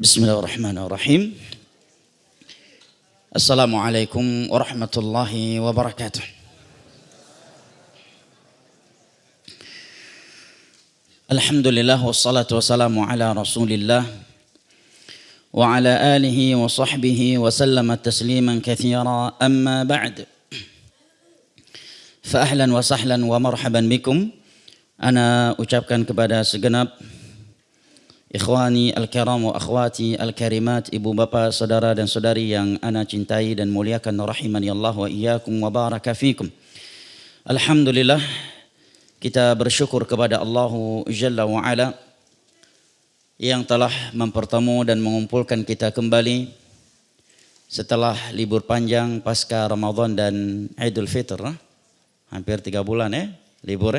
Bismillahirrahmanirrahim. Assalamualaikum warahmatullahi wabarakatuh. Alhamdulillah wassalatu wassalamu ala Rasulillah wa ala alihi wa sahbihi wa sallama tasliman katsira, amma ba'd. Fa ahlan wa sahlan wa marhaban bikum. Ana ucapkan kepada segenap ikhwani al-kiram wa akhwati al-karimat, ibu bapa, saudara dan saudari yang ana cintai dan muliakan, rahimani Allah wa iyyakum wa baraka fikum. Alhamdulillah, kita bersyukur kepada Allah Jalla wa Ala yang telah mempertemu dan mengumpulkan kita kembali setelah libur panjang pasca Ramadan dan Idul Fitr. Hampir 3 bulan libur.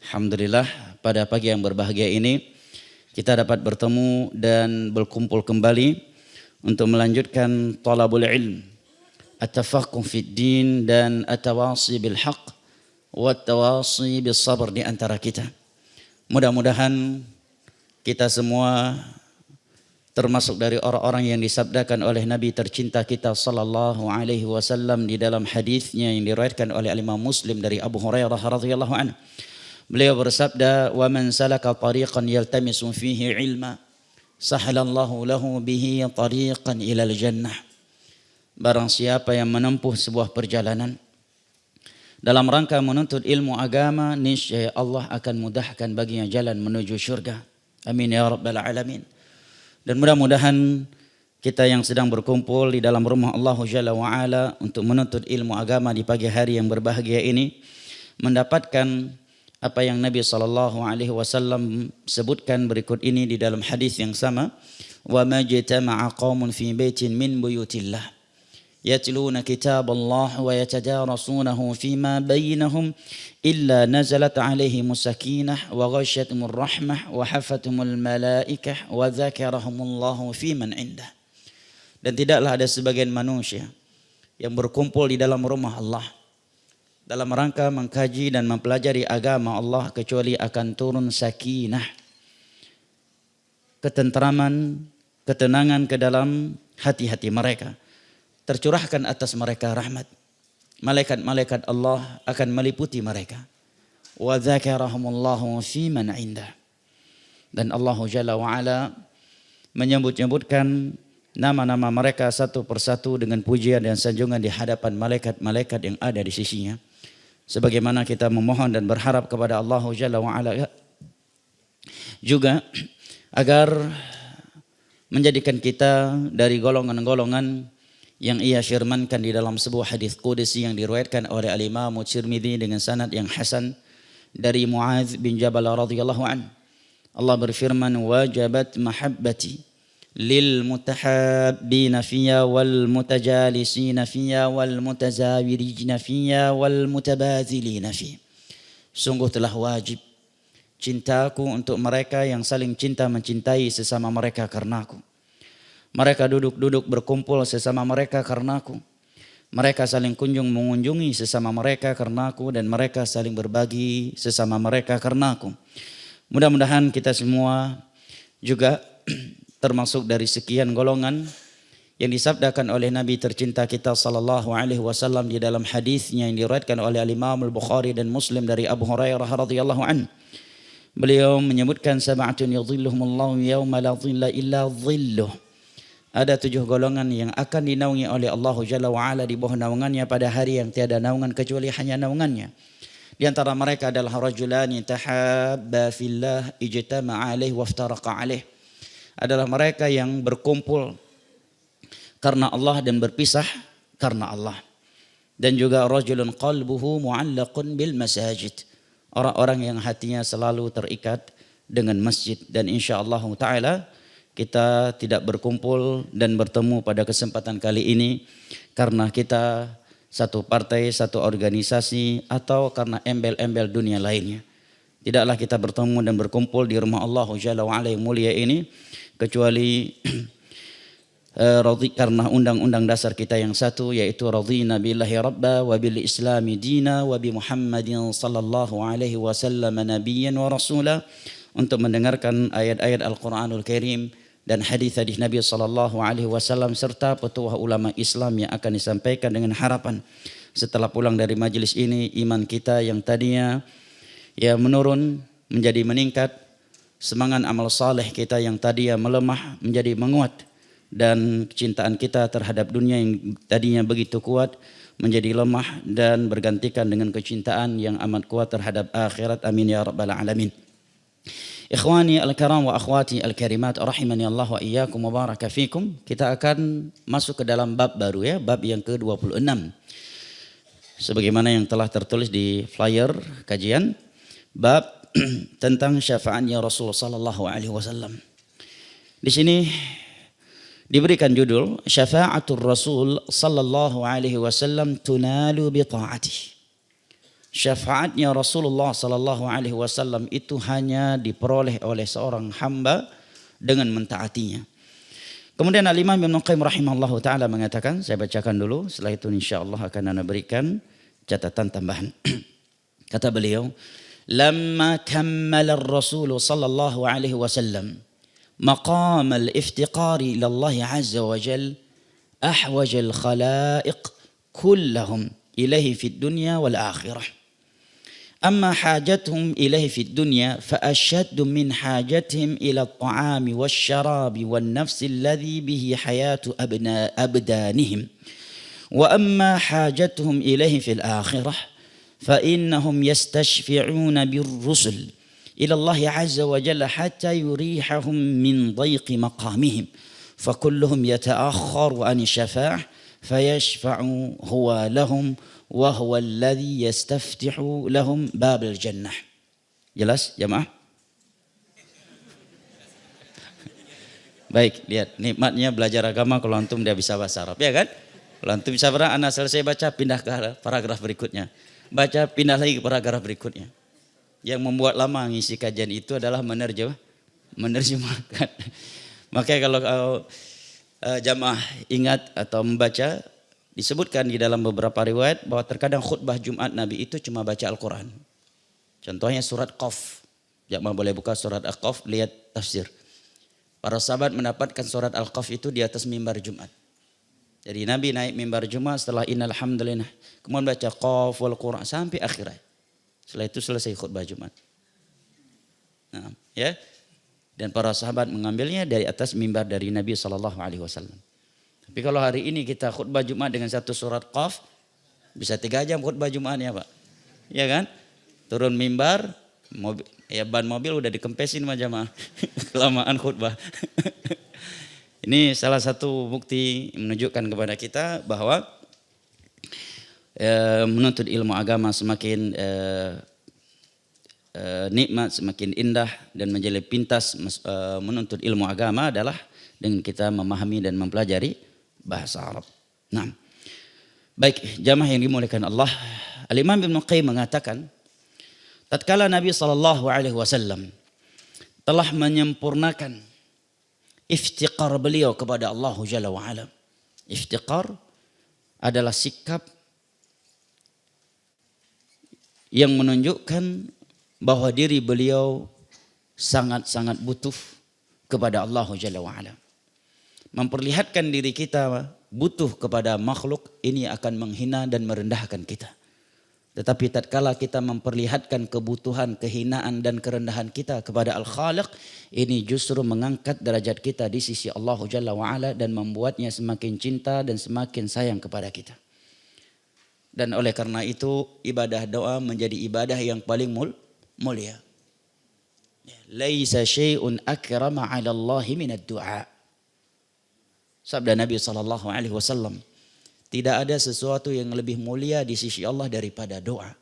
Alhamdulillah, pada pagi yang berbahagia ini kita dapat bertemu dan berkumpul kembali untuk melanjutkan talabul ilm, at-tafaqquh fid din dan at-tawasi bil haqq wa at-tawasi bis sabr di antara kita. Mudah-mudahan kita semua termasuk dari orang-orang yang disabdakan oleh Nabi tercinta kita sallallahu alaihi wasallam di dalam hadisnya yang diriwayatkan oleh Imam Muslim dari Abu Hurairah radhiyallahu anhu. Beliau bersabda, "Wa man salaka tariqan yaltamisu fihi ilma, sahalallahu lahu bihi tariqan ilal jannah." Barang siapa yang menempuh sebuah perjalanan dalam rangka menuntut ilmu agama, niscaya Allah akan mudahkan baginya jalan menuju syurga. Amin ya rabbal alamin. Dan mudah-mudahan kita yang sedang berkumpul di dalam rumah Allah Jalla wa Ala untuk menuntut ilmu agama di pagi hari yang berbahagia ini mendapatkan apa yang Nabi SAW sebutkan berikut ini di dalam hadis yang sama. Wa ma jatama'a qaumun fi baitin min buyutillah yatluna kitaballah wa yatadarasunahu fima bainahum illa nazalat alaihimus sakinah wa ghasyiyatuhumur rahmah wa hafathumul malaikah wa dzakarahumullahu fi man indah. Dan tidaklah ada sebagian manusia yang berkumpul di dalam rumah Allah dalam rangka mengkaji dan mempelajari agama Allah kecuali akan turun sakinah, ketentraman, ketenangan ke dalam hati-hati mereka. Tercurahkan atas mereka rahmat. Malaikat-malaikat Allah akan meliputi mereka. Wa dzakarahumullahu fi man indah. Dan Allah Jalla wa Ala menyebut-nyebutkan nama-nama mereka satu persatu dengan pujian dan sanjungan di hadapan malaikat-malaikat yang ada di sisinya. Sebagaimana kita memohon dan berharap kepada Allah Jalla wa Ala juga agar menjadikan kita dari golongan-golongan yang ia firmankan di dalam sebuah hadis qudsi yang diriwayatkan oleh Al-Imam Tirmidzi dengan sanad yang hasan dari Muadz bin Jabal radhiyallahu an. Allah berfirman, "Wajabat mahabbati lil mutahabbina fiyya wal mutajalisina fiyya wal mutazawirina fiyya wal mutabadzilina fiyya." Sungguh telah wajib cintaku untuk mereka yang saling cinta mencintai sesama mereka karenaku. Mereka duduk-duduk berkumpul sesama mereka karenaku. Mereka saling kunjung mengunjungi sesama mereka karenaku, dan mereka saling berbagi sesama mereka karenaku. Mudah-mudahan kita semua juga termasuk dari sekian golongan yang disabdakan oleh Nabi tercinta kita sallallahu alaihi wasallam di dalam hadisnya yang diriwayatkan oleh Imam Al-Bukhari dan Muslim dari Abu Hurairah radhiyallahu an. Beliau menyebutkan sab'atun yadhilluhumullahu yauma la dhilla illa dhilluh. Ada 7 golongan yang akan dinaungi oleh Allah Jalla wa Ala di bawah naungannya pada hari yang tiada naungan kecuali hanya naungannya. Di antara mereka adalah rajulani tahabba fillah ijtama'a alaihi waftaraqa alaihi. Adalah mereka yang berkumpul karena Allah dan berpisah karena Allah. Dan juga rajulun qalbuhu mu'allaqun bil masajid. Orang-orang yang hatinya selalu terikat dengan masjid. Dan insyaallah ta'ala kita tidak berkumpul dan bertemu pada kesempatan kali ini karena kita satu partai, satu organisasi, atau karena embel-embel dunia lainnya. Tidaklah kita bertemu dan berkumpul di rumah Allah Jalla wa Ala yang mulia ini kecuali karena undang-undang dasar kita yang satu, yaitu radhina billahi rabba wa bil islami dina wa bi Muhammadin sallallahu alaihi wasallam nabiyyan wa rasula, untuk mendengarkan ayat-ayat Al-Qur'anul Karim dan hadis-hadis Nabi SAW serta petuah ulama Islam yang akan disampaikan dengan harapan setelah pulang dari majelis ini iman kita yang tadinya menurun menjadi meningkat, semangat amal saleh kita yang tadinya melemah menjadi menguat, dan kecintaan kita terhadap dunia yang tadinya begitu kuat menjadi lemah dan bergantikan dengan kecintaan yang amat kuat terhadap akhirat. Amin ya rabbal alamin. Ikhwani al-karam wa akhwati al-karimat rahimani Allah wa iyyakum wa baraka fikum. Kita akan masuk ke dalam bab baru bab yang ke-26. Sebagaimana yang telah tertulis di flyer kajian, bab tentang syafaatnya Rasulullah sallallahu alaihi wasallam. Di sini diberikan judul Syafa'atul Rasul sallallahu alaihi wasallam tunalu bi ta'atih. Syafaatnya Rasulullah sallallahu alaihi wasallam itu hanya diperoleh oleh seorang hamba dengan mentaatinya. Kemudian Al-Imam Ibnu Qayyim rahimahullahu taala mengatakan, saya bacakan dulu, setelah itu insyaallah akan ana berikan catatan tambahan. Kata beliau, "Lamma kammala ar-Rasul sallallahu alaihi wasallam maqam al-iftiqar ila Allah azza wa jalla ahwaj al-khalaiq kullahum ilaihi fi ad-dunya wal akhirah. أما حاجتهم إليه في الدنيا فأشد من حاجتهم إلى الطعام والشراب والنفس الذي به حياة أبدانهم وأما حاجتهم إليه في الآخرة فإنهم يستشفعون بالرسل إلى الله عز وجل حتى يريحهم من ضيق مقامهم فكلهم يتأخر عن الشفاعة فيشفع هو لهم وهو الذي يستفتح لهم باب الجنة." Jelas jamaah? Baik, lihat nikmatnya belajar agama kalau antum dia bisa bahasa Arab, ya kan? Kalau antum bisa bahasa Arab, selesai baca pindah ke paragraf berikutnya. Baca pindah lagi ke paragraf berikutnya. Yang membuat lama ngisi kajian itu adalah menerjemahkan. Makanya kalau jamaah ingat atau membaca, disebutkan di dalam beberapa riwayat bahwa terkadang khutbah Jumat Nabi itu cuma baca Al-Quran. Contohnya surat Qaf. Jamaah boleh buka surat Al-Qaf, lihat tafsir. Para sahabat mendapatkan surat Al-Qaf itu di atas mimbar Jumat. Jadi Nabi naik mimbar Jumat setelah innal hamdalillah, kemudian baca Qaf wal Quran sampai akhir ayat. Setelah itu selesai khutbah Jumat. Nah, ya. Dan para sahabat mengambilnya dari atas mimbar dari Nabi SAW. Tapi kalau hari ini kita khutbah Jumat dengan satu surat Qaf, bisa 3 jam khutbah Jumatnya Pak. Ya kan? Turun mimbar, ban mobil udah dikempesin sama jamaah. Kelamaan khutbah. Ini salah satu bukti menunjukkan kepada kita bahwa menuntut ilmu agama semakin nikmat, semakin indah, dan menjadi pintas menuntut ilmu agama adalah dengan kita memahami dan mempelajari bahasa Arab. Nah, baik jamaah yang dimuliakan Allah, Al-Imam Ibnu Qayyim mengatakan, tatkala Nabi SAW telah menyempurnakan iftiqar beliau kepada Allah Jalla wa'ala. Iftiqar adalah sikap yang menunjukkan bahwa diri beliau sangat-sangat butuh kepada Allah Jalla wa'ala. Memperlihatkan diri kita butuh kepada makhluk ini akan menghina dan merendahkan kita. Tetapi tatkala kita memperlihatkan kebutuhan, kehinaan dan kerendahan kita kepada Al-Khaliq, ini justru mengangkat derajat kita di sisi Allah Jalla wa'ala dan membuatnya semakin cinta dan semakin sayang kepada kita. Dan oleh karena itu ibadah doa menjadi ibadah yang paling mulia. Laisa syai'un akrama 'ala Allah min ad-du'a. Sabda Nabi SAW, tidak ada sesuatu yang lebih mulia di sisi Allah daripada doa.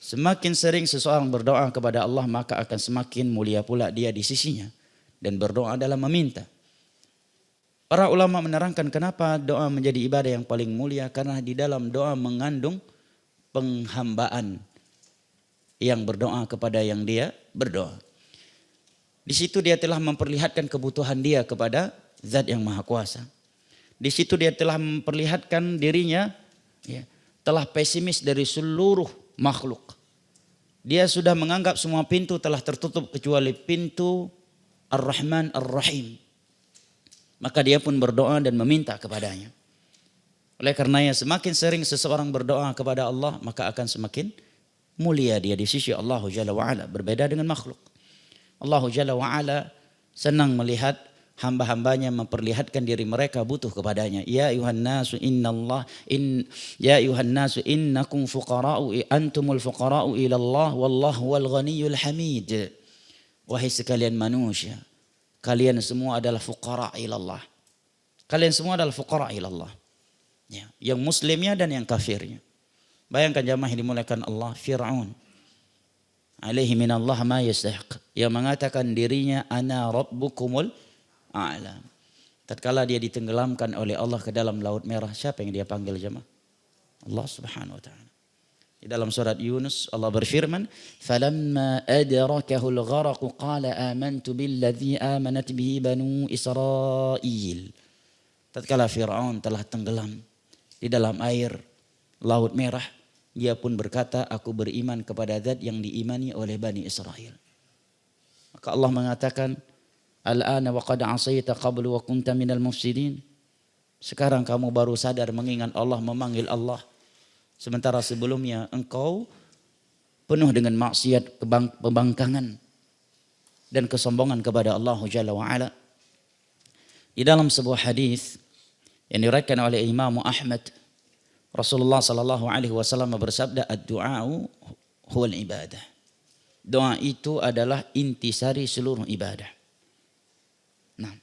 Semakin sering seseorang berdoa kepada Allah, maka akan semakin mulia pula dia di sisinya. Dan berdoa adalah meminta. Para ulama menerangkan kenapa doa menjadi ibadah yang paling mulia, karena di dalam doa mengandung penghambaan yang berdoa kepada yang dia berdoa. Di situ dia telah memperlihatkan kebutuhan dia kepada Zat yang Maha Kuasa. Di situ dia telah memperlihatkan dirinya telah pesimis dari seluruh makhluk. Dia sudah menganggap semua pintu telah tertutup kecuali pintu Ar-Rahman Ar-Rahim. maka dia pun berdoa dan meminta kepadanya. Oleh karenanya semakin sering seseorang berdoa kepada Allah, maka akan semakin mulia dia di sisi Allah Jalla wa'ala. Berbeda dengan makhluk. Allah Jalla wa'ala senang melihat hamba-hambanya memperlihatkan diri mereka butuh kepadanya. Ya ayuhan nasu innakum fuqara'u antumul fuqara'u ila Allah wallahu wal ghaniyyul hamid. Wahai sekalian manusia, kalian semua adalah fuqara' ila Allah. Kalian semua adalah fuqara' ila Allah. Ya, yang muslimnya dan yang kafirnya. Bayangkan jamaah yang dimuliakan Allah, Fir'aun alaihi minallah ma yastahiq, yang mengatakan dirinya ana rabbukumul a'la. Tatkala dia ditenggelamkan oleh Allah ke dalam laut merah, siapa yang dia panggil jemaah? Allah Subhanahu wa taala. Di dalam surat Yunus Allah berfirman, "Falamma adrakahul gharaq qala amantu billadzi amanat bihi banu Israil." Tatkala Fir'aun telah tenggelam di dalam air laut merah, dia pun berkata, aku beriman kepada zat yang diimani oleh Bani Israel. Maka Allah mengatakan, al-ana wa qad asaita qablu wa kunta minal mufsidin. Sekarang kamu baru sadar mengingat Allah, memanggil Allah. Sementara sebelumnya engkau penuh dengan maksiat, pembangkangan dan kesombongan kepada Allah Jalla wa'ala. Di dalam sebuah hadis yang diriwayatkan oleh Imam Ahmad, Rasulullah sallallahu alaihi wasallam bersabda, ad-du'a'u huwal ibadah. Doa itu adalah intisari seluruh ibadah. Nah,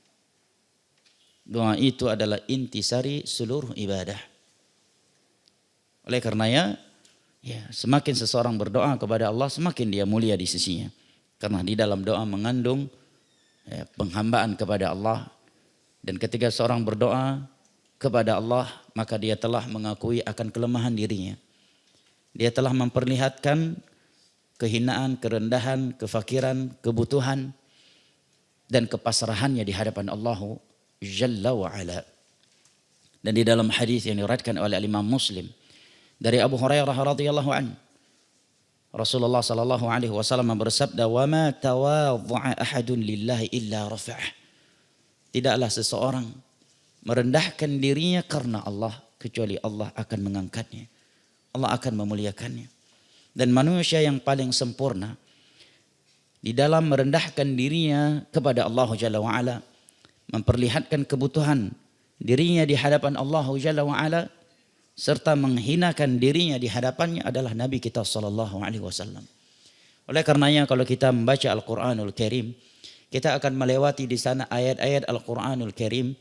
doa itu adalah intisari seluruh ibadah. Oleh karenanya, ya, semakin seseorang berdoa kepada Allah, semakin dia mulia di sisinya. Karena di dalam doa mengandung penghambaan kepada Allah. Dan ketika seorang berdoa kepada Allah, maka dia telah mengakui akan kelemahan dirinya. Dia telah memperlihatkan kehinaan, kerendahan, kefakiran, kebutuhan, dan kepasrahannya di hadapan Allah Jalla wa'ala. Dan di dalam hadis yang diriwayatkan oleh Imam Muslim dari Abu Hurairah radhiyallahu anhu, Rasulullah sallallahu alaihi wasallam bersabda, "Wa ma tawadha'a ahadun lillahi illa rafa'ah." Tidaklah seseorang merendahkan dirinya karena Allah, kecuali Allah akan mengangkatnya. Allah akan memuliakannya. Dan manusia yang paling sempurna di dalam merendahkan dirinya kepada Allah Jalla wa'ala, memperlihatkan kebutuhan dirinya di hadapan Allah Jalla wa'ala, serta menghinakan dirinya di hadapannya adalah Nabi kita sallallahu alaihi wasallam. Oleh karenanya kalau kita membaca Al-Qur'anul Karim, kita akan melewati di sana ayat-ayat Al-Qur'anul Karim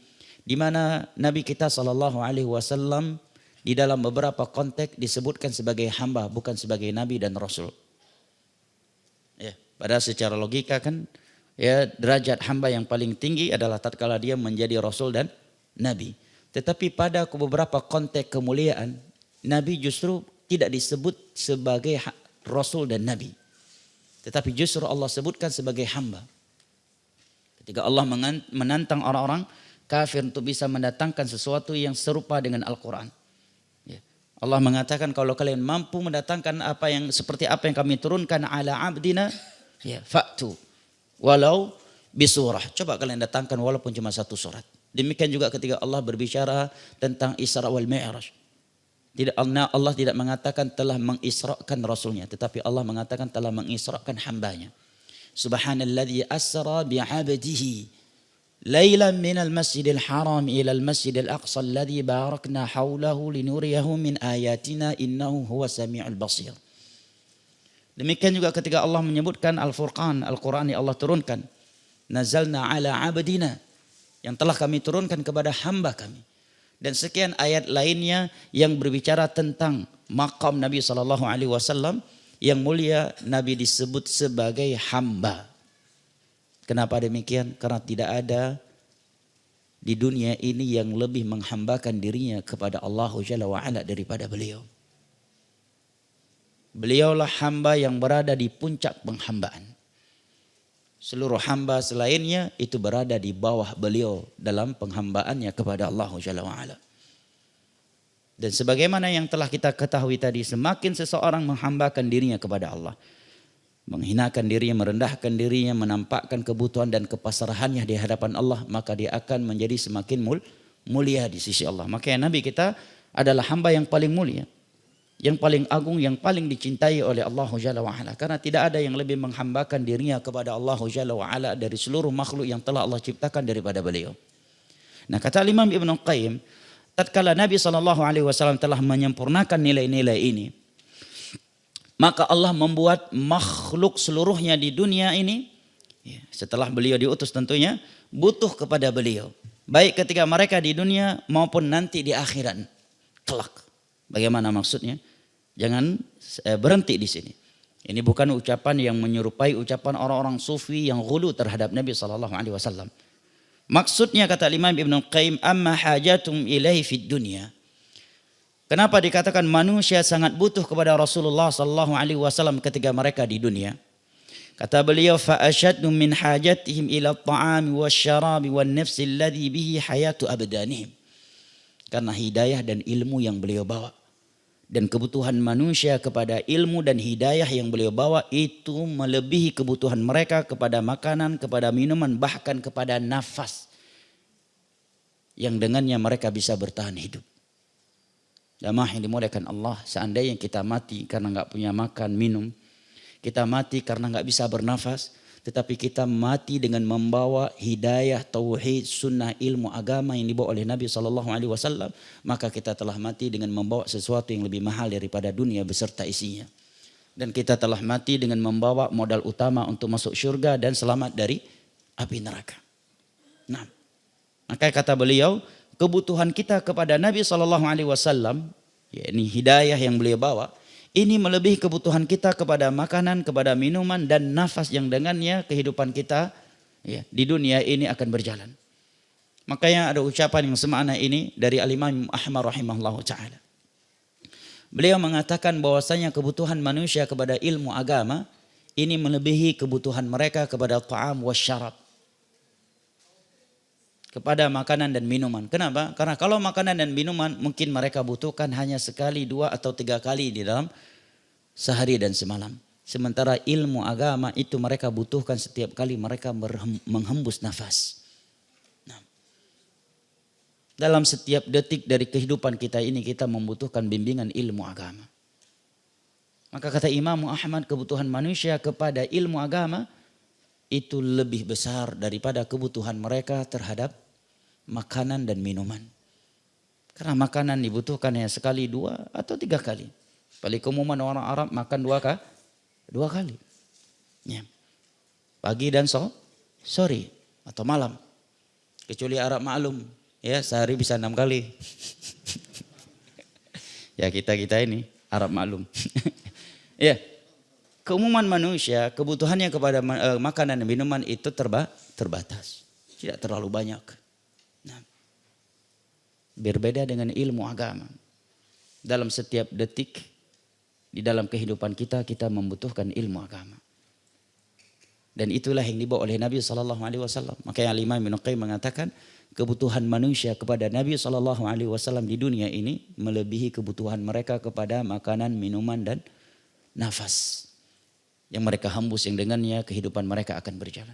di mana Nabi kita sallallahu alaihi wasallam di dalam beberapa konteks disebutkan sebagai hamba, bukan sebagai nabi dan rasul. Ya, padahal secara logika kan, ya, derajat hamba yang paling tinggi adalah tatkala dia menjadi rasul dan nabi. Tetapi pada beberapa konteks kemuliaan, nabi justru tidak disebut sebagai rasul dan nabi. Tetapi justru Allah sebutkan sebagai hamba. Ketika Allah menantang orang-orang kafir untuk bisa mendatangkan sesuatu yang serupa dengan Al-Quran. Ya. Allah mengatakan kalau kalian mampu mendatangkan seperti apa yang kami turunkan ala abdina, ya, fa'tu walau bisurah. Coba kalian datangkan walaupun cuma satu surat. Demikian juga ketika Allah berbicara tentang Isra wal Mi'raj. Allah tidak mengatakan telah mengisrakan Rasulnya, tetapi Allah mengatakan telah mengisrakan hambanya. Subhanalladzi asra bi'abdihi ليلا من المسجد الحرام إلى المسجد الأقصى الذي باركنا حوله لنريه من آياتنا إنه هو السميع البصير. Demikian juga ketika Allah menyebutkan Al-Furqan, Al-Quran yang Allah turunkan, nazalna ala abdina, yang telah kami turunkan kepada hamba kami. Dan sekian ayat lainnya yang berbicara tentang maqam Nabi SAW yang mulia, Nabi disebut sebagai hamba. Kenapa demikian? Karena tidak ada di dunia ini yang lebih menghambakan dirinya kepada Allah Jalla wa'ala daripada beliau. Beliaulah hamba yang berada di puncak penghambaan. Seluruh hamba selainnya itu berada di bawah beliau dalam penghambaannya kepada Allah Jalla wa'ala. Dan sebagaimana yang telah kita ketahui tadi, semakin seseorang menghambakan dirinya kepada Allah, menghinakan dirinya, merendahkan dirinya, menampakkan kebutuhan dan kepasrahannya di hadapan Allah, maka dia akan menjadi semakin mulia di sisi Allah. Makanya Nabi kita adalah hamba yang paling mulia, yang paling agung, yang paling dicintai oleh Allah Jalla wa'ala. Karena tidak ada yang lebih menghambakan dirinya kepada Allah Jalla wa'ala dari seluruh makhluk yang telah Allah ciptakan daripada beliau. Nah, kata Imam Ibn Qayyim, tatkala Nabi SAW telah menyempurnakan nilai-nilai ini, maka Allah membuat makhluk seluruhnya di dunia ini, setelah beliau diutus tentunya, butuh kepada beliau. Baik ketika mereka di dunia maupun nanti di akhirat kelak. Bagaimana maksudnya? Jangan berhenti di sini. Ini bukan ucapan yang menyerupai ucapan orang-orang sufi yang ghulu terhadap Nabi SAW. Maksudnya kata Imam Ibn Qayyim, amma hajatum ilaihi fid dunya. Kenapa dikatakan manusia sangat butuh kepada Rasulullah SAW ketika mereka di dunia? Kata beliau, fa ashaddu min hajatihim ila at-ta'ami wasyarabi wan nafsi alladhi bihi hayatu abdanihim. Karena hidayah dan ilmu yang beliau bawa, dan kebutuhan manusia kepada ilmu dan hidayah yang beliau bawa itu melebihi kebutuhan mereka kepada makanan, kepada minuman, bahkan kepada nafas yang dengannya mereka bisa bertahan hidup. Jamaah yang dimuliakan Allah, seandainya kita mati karena nggak punya makan, minum, kita mati karena nggak bisa bernafas, tetapi kita mati dengan membawa hidayah, tauhid, sunnah, ilmu agama yang dibawa oleh Nabi SAW, maka kita telah mati dengan membawa sesuatu yang lebih mahal daripada dunia beserta isinya. Dan kita telah mati dengan membawa modal utama untuk masuk syurga dan selamat dari api neraka. Nah, maka kata beliau, kebutuhan kita kepada Nabi SAW, yakni hidayah yang beliau bawa, ini melebihi kebutuhan kita kepada makanan, kepada minuman dan nafas yang dengannya kehidupan kita di dunia ini akan berjalan. Makanya ada ucapan yang semakna ini dari Al-Imam Ahmad rahimahullah ta'ala. Beliau mengatakan bahwasanya kebutuhan manusia kepada ilmu agama ini melebihi kebutuhan mereka kepada ta'am wasyarab, kepada makanan dan minuman. Kenapa? Karena kalau makanan dan minuman mungkin mereka butuhkan hanya sekali, 2 atau 3 kali di dalam sehari dan semalam. Sementara ilmu agama itu mereka butuhkan setiap kali mereka menghembus nafas. Nah, dalam setiap detik dari kehidupan kita ini kita membutuhkan bimbingan ilmu agama. Maka kata Imam Ahmad, kebutuhan manusia kepada ilmu agama itu lebih besar daripada kebutuhan mereka terhadap makanan dan minuman. Karena makanan dibutuhkan hanya sekali, 2 atau 3 kali. Paling keumuman orang Arab makan 2 kali. Ya. Pagi dan sore atau malam. Kecuali Arab maklum, ya sehari bisa 6 kali. Ya kita ini Arab maklum. Ya. Keumuman manusia, kebutuhannya kepada makanan dan minuman itu terbatas. Tidak terlalu banyak. Nah, berbeda dengan ilmu agama. Dalam setiap detik, di dalam kehidupan kita, kita membutuhkan ilmu agama. Dan itulah yang dibawa oleh Nabi SAW. Makanya Imam Ibn Qayyim mengatakan, kebutuhan manusia kepada Nabi SAW di dunia ini melebihi kebutuhan mereka kepada makanan, minuman, dan nafas yang mereka hembus, yang dengannya kehidupan mereka akan berjalan.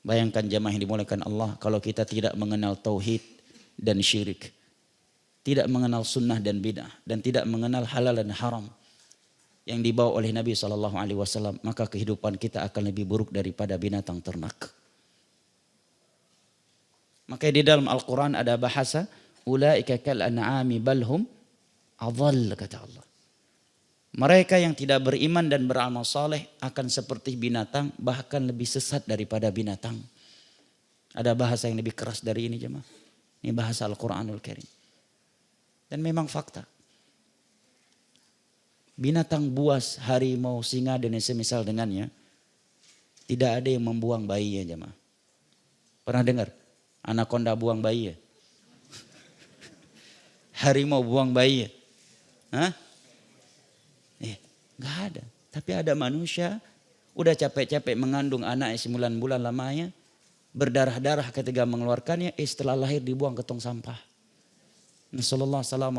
Bayangkan jamaah yang dimuliakan Allah, kalau kita tidak mengenal tauhid dan syirik, tidak mengenal sunnah dan bid'ah, dan tidak mengenal halal dan haram yang dibawa oleh Nabi SAW, maka kehidupan kita akan lebih buruk daripada binatang ternak. Maka di dalam Al-Quran ada bahasa, ulaika kal an'ami balhum adhall, kata Allah. Mereka yang tidak beriman dan beramal saleh akan seperti binatang, bahkan lebih sesat daripada binatang. Ada bahasa yang lebih keras dari ini jemaah. Ini bahasa Al-Quranul Karim. Dan memang fakta. Binatang buas, harimau, singa dan semisal dengannya, tidak ada yang membuang bayinya jemaah. Pernah dengar? Anaconda buang bayi ya? Harimau buang bayi ya? Hah? Gak ada. Tapi ada manusia udah capek-capek mengandung anak 9 bulan lamanya, berdarah-darah ketika mengeluarkannya, setelah lahir dibuang ke tong sampah. Nasallallahu alaihi wasallam.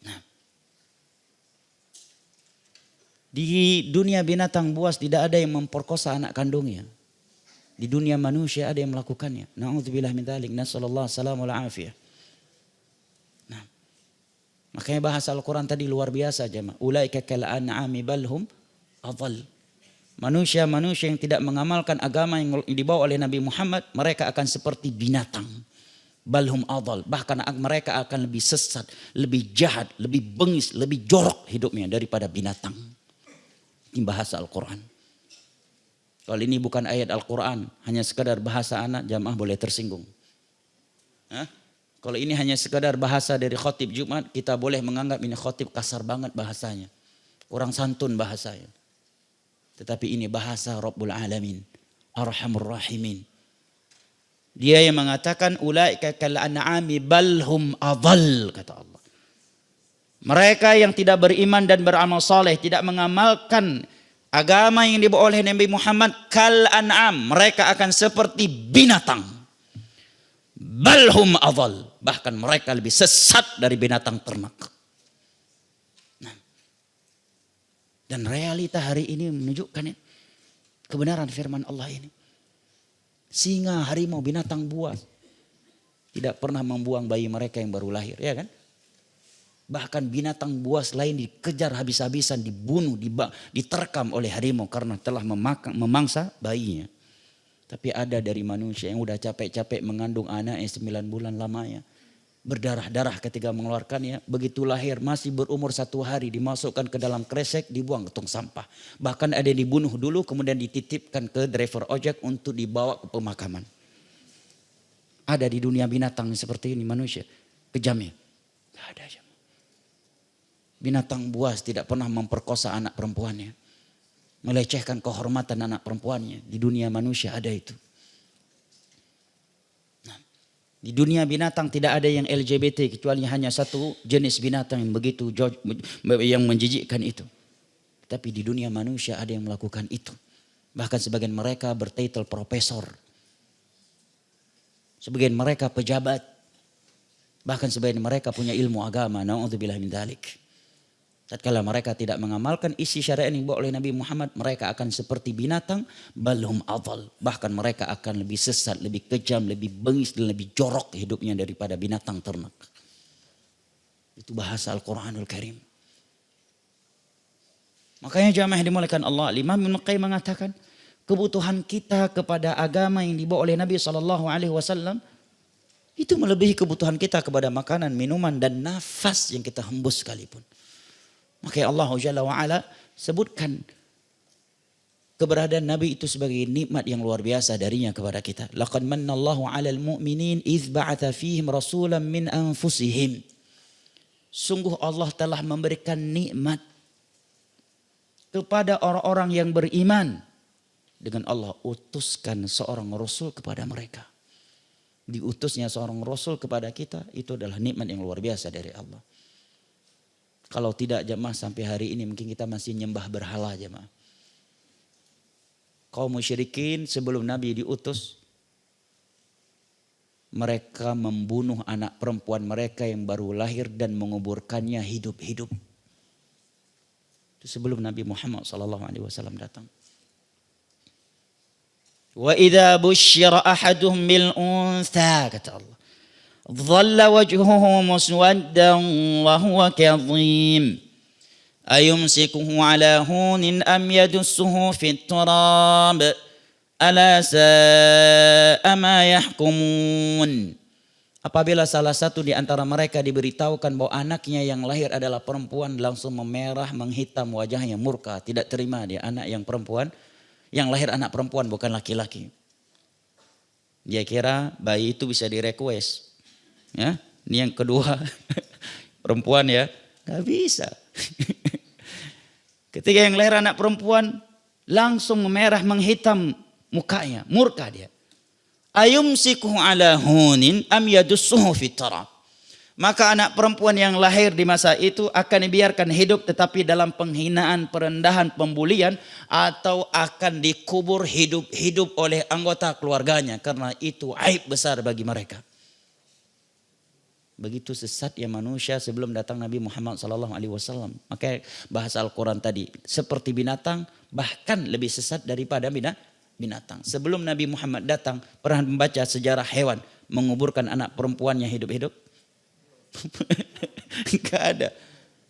Nah, Di dunia binatang buas tidak ada yang memperkosa anak kandungnya. Di dunia manusia ada yang melakukannya. Na'udzubillah min dzalik. Nasallallahu salamul afiyah. Nah, makanya bahasa Al-Quran tadi luar biasa jemaah. Ulaika kal an'ami bal hum adall. Manusia-manusia yang tidak mengamalkan agama yang dibawa oleh Nabi Muhammad, mereka akan seperti binatang. Balhum adal, bahkan mereka akan lebih sesat, lebih jahat, lebih bengis, lebih jorok hidupnya daripada binatang. Ini bahasa Al-Quran. Kalau ini bukan ayat Al-Quran, hanya sekadar bahasa anak, jamaah boleh tersinggung. Hah? Kalau ini hanya sekadar bahasa dari khotib Jumat, kita boleh menganggap ini khotib kasar banget bahasanya. Kurang santun bahasanya. Tetapi ini bahasa Rabbul Alamin, Arhamur Rahimin. Dia yang mengatakan ulaika kal an'ami bal hum adall, kata Allah. Mereka yang tidak beriman dan beramal saleh, tidak mengamalkan agama yang dibawa oleh Nabi Muhammad, kal an'am, mereka akan seperti binatang. Bal hum adall, bahkan mereka lebih sesat dari binatang ternak. Nah, dan realita hari ini menunjukkan kebenaran firman Allah ini. Singa, harimau, binatang buas tidak pernah membuang bayi mereka yang baru lahir, ya kan? Bahkan binatang buas lain dikejar habis-habisan, dibunuh, diterkam oleh harimau karena telah memangsa bayinya. Tapi ada dari manusia yang udah capek-capek mengandung anaknya 9 bulan lamanya. Berdarah-darah ketika mengeluarkannya. Begitu lahir masih berumur 1 hari dimasukkan ke dalam kresek, dibuang ke tong sampah. Bahkan ada yang dibunuh dulu kemudian dititipkan ke driver ojek untuk dibawa ke pemakaman. Ada di dunia binatang seperti ini manusia. Kejamnya. Tidak ada. Binatang buas tidak pernah memperkosa anak perempuannya. Melecehkan kehormatan anak perempuannya. Di dunia manusia ada itu. Di dunia binatang tidak ada yang LGBT kecuali hanya satu jenis binatang yang begitu yang menjijikkan itu. Tapi di dunia manusia ada yang melakukan itu. Bahkan sebagian mereka bertitel profesor. Sebagian mereka pejabat. Bahkan sebagian mereka punya ilmu agama. Na'udzubillah min dzalik. Tatkala mereka tidak mengamalkan isi syariat yang dibawa oleh Nabi Muhammad, mereka akan seperti binatang, balhum adall. Bahkan mereka akan lebih sesat, lebih kejam, lebih bengis dan lebih jorok hidupnya daripada binatang ternak. Itu bahasa Al-Quranul Karim. Makanya jamaah yang dimuliakan Allah, Imam Ibnu Qayyim mengatakan, kebutuhan kita kepada agama yang dibawa oleh Nabi SAW itu melebihi kebutuhan kita kepada makanan, minuman dan nafas yang kita hembus sekalipun. Makanya Allah Jalla wa'ala sebutkan keberadaan Nabi itu sebagai nikmat yang luar biasa darinya kepada kita. Laqad mannallahu 'alal mu'minin idz ba'atha fihim rasulan min anfusihim. Sungguh Allah telah memberikan nikmat kepada orang-orang yang beriman. Dengan Allah utuskan seorang rasul kepada mereka. Diutusnya seorang rasul kepada kita itu adalah nikmat yang luar biasa dari Allah. Kalau tidak jemaah sampai hari ini mungkin kita masih nyembah berhala jemaah. Kaum musyrikin sebelum Nabi diutus, mereka membunuh anak perempuan mereka yang baru lahir dan menguburkannya hidup-hidup. Itu sebelum Nabi Muhammad SAW datang. Wa idza busyira ahaduhum bil untha, kata Allah, dhalla wajhuhu muswaddan wa huwa kadhim ayumsikuhu ala hunin am yadussuhu fit turab ala sa'a ma yahkumun. Apabila salah satu di antara mereka diberitahukan bahwa anaknya yang lahir adalah perempuan, langsung memerah, menghitam wajahnya, murka, tidak terima dia anak yang perempuan, yang lahir anak perempuan bukan laki-laki. Dia kira bayi itu bisa direquest. Ya, ini yang kedua perempuan ya, nggak bisa. Ketika yang lahir anak perempuan langsung memerah menghitam mukanya, murka dia. Ayumsikuhu ala hunin am yadussuhu fit tarab. Maka anak perempuan yang lahir di masa itu akan dibiarkan hidup tetapi dalam penghinaan, perendahan, pembulian, atau akan dikubur hidup-hidup oleh anggota keluarganya karena itu aib besar bagi mereka. Begitu sesat ya manusia sebelum datang Nabi Muhammad SAW. Maka bahasa Al-Quran tadi seperti binatang, bahkan lebih sesat daripada binatang. Sebelum Nabi Muhammad datang, pernah membaca sejarah hewan menguburkan anak perempuannya hidup-hidup? Enggak ada.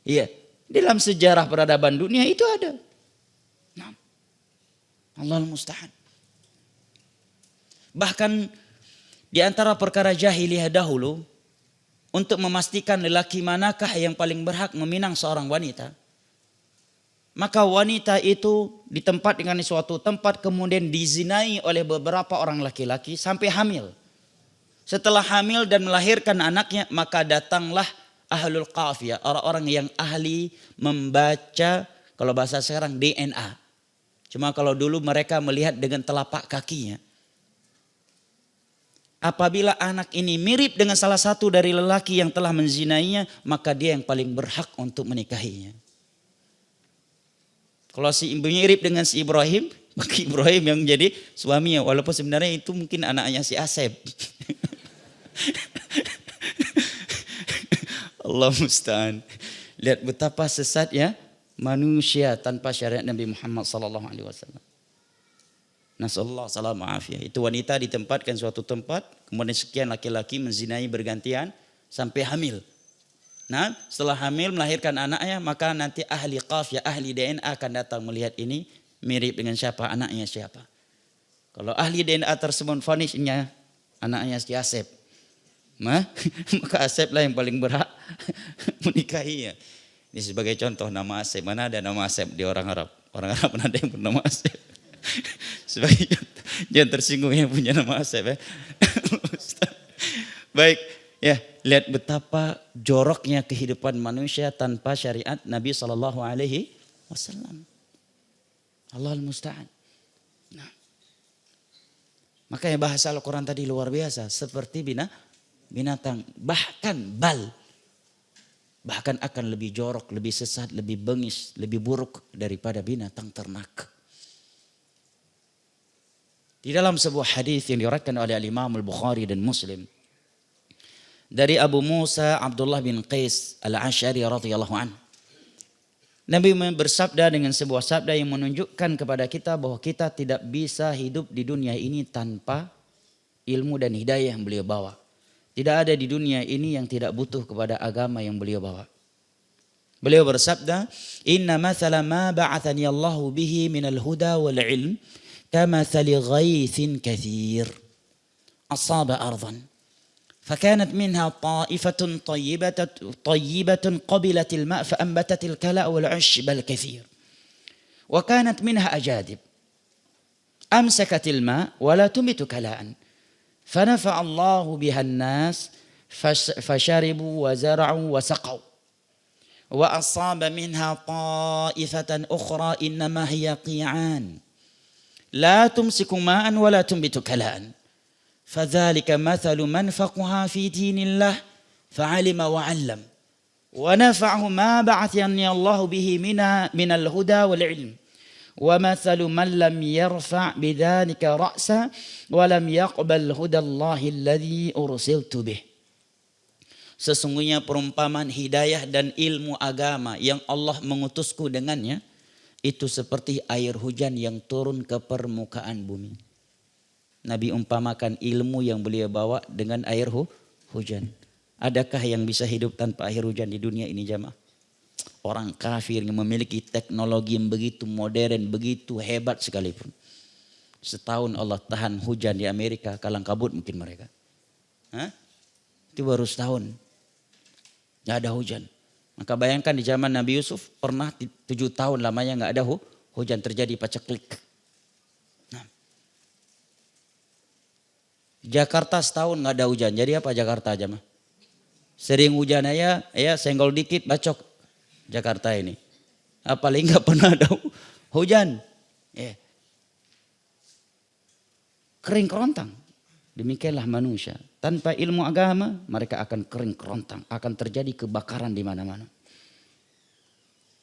Iya, dalam sejarah peradaban dunia itu ada. Nah, Allahul musta'an. Bahkan di antara perkara jahiliyah dahulu, untuk memastikan lelaki manakah yang paling berhak meminang seorang wanita, maka wanita itu ditempat dengan suatu tempat kemudian dizinai oleh beberapa orang laki-laki sampai hamil. Setelah hamil dan melahirkan anaknya, maka datanglah ahlul qafiyah, orang-orang yang ahli membaca, kalau bahasa sekarang DNA. Cuma kalau dulu mereka melihat dengan telapak kakinya. Apabila anak ini mirip dengan salah satu dari lelaki yang telah menzinainya, maka dia yang paling berhak untuk menikahinya. Kalau si mirip dengan si Ibrahim, maka Ibrahim yang menjadi suaminya. Walaupun sebenarnya itu mungkin anaknya si Asep. Allah musta'an. Lihat betapa sesatnya manusia tanpa syariat Nabi Muhammad SAW. Nasallallahu salam afiyah. Itu wanita ditempatkan suatu tempat, kemudian sekian laki-laki menzinai bergantian sampai hamil. Nah, setelah hamil melahirkan anaknya, maka nanti ahli qafiyah, ahli DNA akan datang melihat ini mirip dengan siapa, anaknya siapa. Kalau ahli DNA tersebut vonisnya anaknya si Asep, maka Asep lah yang paling berhak menikahinya. Ini sebagai contoh nama Asep. Mana ada nama Asep di orang Arab? Orang Arab mana ada yang bernama Asep? Sebagai contoh, jangan tersinggung yang punya nama Asep ya. Baik, ya lihat betapa joroknya kehidupan manusia tanpa syariat Nabi SAW. Allahul musta'an. Nah, makanya bahasa Al-Quran tadi luar biasa, seperti binatang, bahkan akan lebih jorok, lebih sesat, lebih bengis, lebih buruk daripada binatang ternak. Di dalam sebuah hadis yang diriwayatkan oleh Imam Al-Bukhari dan Muslim dari Abu Musa Abdullah bin Qais Al-Asy'ari radhiyallahu anhu, Nabi bersabda dengan sebuah sabda yang menunjukkan kepada kita bahwa kita tidak bisa hidup di dunia ini tanpa ilmu dan hidayah yang beliau bawa. Tidak ada di dunia ini yang tidak butuh kepada agama yang beliau bawa. Beliau bersabda, "Inna mathala ma ba'athani Allahu bihi minal huda wal ilm كمثل غيث كثير أصاب أرضا فكانت منها طائفة طيبة قبلت الماء فأنبتت الكلأ والعشب الكثير وكانت منها أجادب أمسكت الماء ولا تنبت كلاء فنفع الله بها الناس فشربوا وزرعوا وسقوا وأصاب منها طائفة أخرى إنما هي قيعان لا تمسك ماء ولا تنبت كلاء فذلك مثل من فقه في دين الله فعلم وعلم ونفعه ما بعثني الله به من الهدى والعلم ومثل من لم يرفع بذلك رأسا ولم يقبل هدى الله الذي أرسلت به." Sesungguhnya perumpamaan hidayah dan ilmu agama yang Allah mengutusku dengannya itu seperti air hujan yang turun ke permukaan bumi. Nabi umpamakan ilmu yang beliau bawa dengan air hujan. Adakah yang bisa hidup tanpa air hujan di dunia ini jamaah? Orang kafir yang memiliki teknologi yang begitu modern, begitu hebat sekalipun. Setahun Allah tahan hujan di Amerika, kalang kabut mungkin mereka. Itu baru setahun. Gak ada hujan. Maka bayangkan di zaman Nabi Yusuf pernah 7 tahun lamanya gak ada hujan, terjadi paceklik. Nah, Jakarta setahun gak ada hujan. Jadi apa Jakarta aja mah? Sering hujan aja, ya senggol dikit bacok Jakarta ini. Apalagi gak pernah ada hujan. Ya. Kering kerontang. Demikianlah manusia. Tanpa ilmu agama mereka akan kering kerontang. Akan terjadi kebakaran di mana-mana.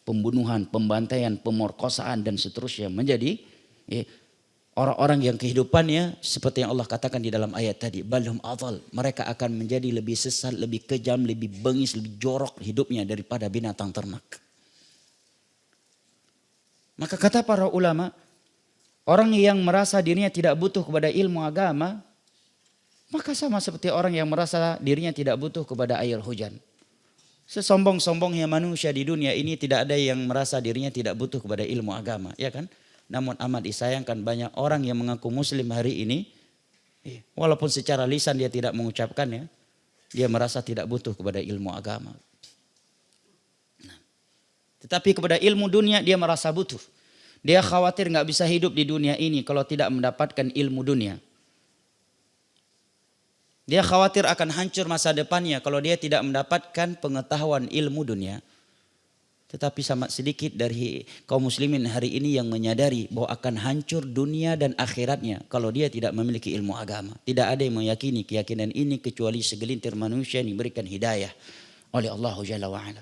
Pembunuhan, pembantaian, pemerkosaan dan seterusnya. Menjadi Orang-orang yang kehidupannya seperti yang Allah katakan di dalam ayat tadi, balhum adhal, mereka akan menjadi lebih sesat, lebih kejam, lebih bengis, lebih jorok hidupnya daripada binatang ternak. Maka kata para ulama, orang yang merasa dirinya tidak butuh kepada ilmu agama, maka sama seperti orang yang merasa dirinya tidak butuh kepada air hujan. Sesombong-sombongnya manusia di dunia ini tidak ada yang merasa dirinya tidak butuh kepada ilmu agama, ya kan? Namun amat disayangkan banyak orang yang mengaku muslim hari ini, walaupun secara lisan dia tidak mengucapkannya, dia merasa tidak butuh kepada ilmu agama. Nah, tetapi kepada ilmu dunia dia merasa butuh. Dia khawatir nggak bisa hidup di dunia ini kalau tidak mendapatkan ilmu dunia. Dia khawatir akan hancur masa depannya kalau dia tidak mendapatkan pengetahuan ilmu dunia. Tetapi sangat sedikit dari kaum muslimin hari ini yang menyadari bahwa akan hancur dunia dan akhiratnya kalau dia tidak memiliki ilmu agama. Tidak ada yang meyakini keyakinan ini kecuali segelintir manusia yang diberikan hidayah oleh Allah Jalla wa'ala.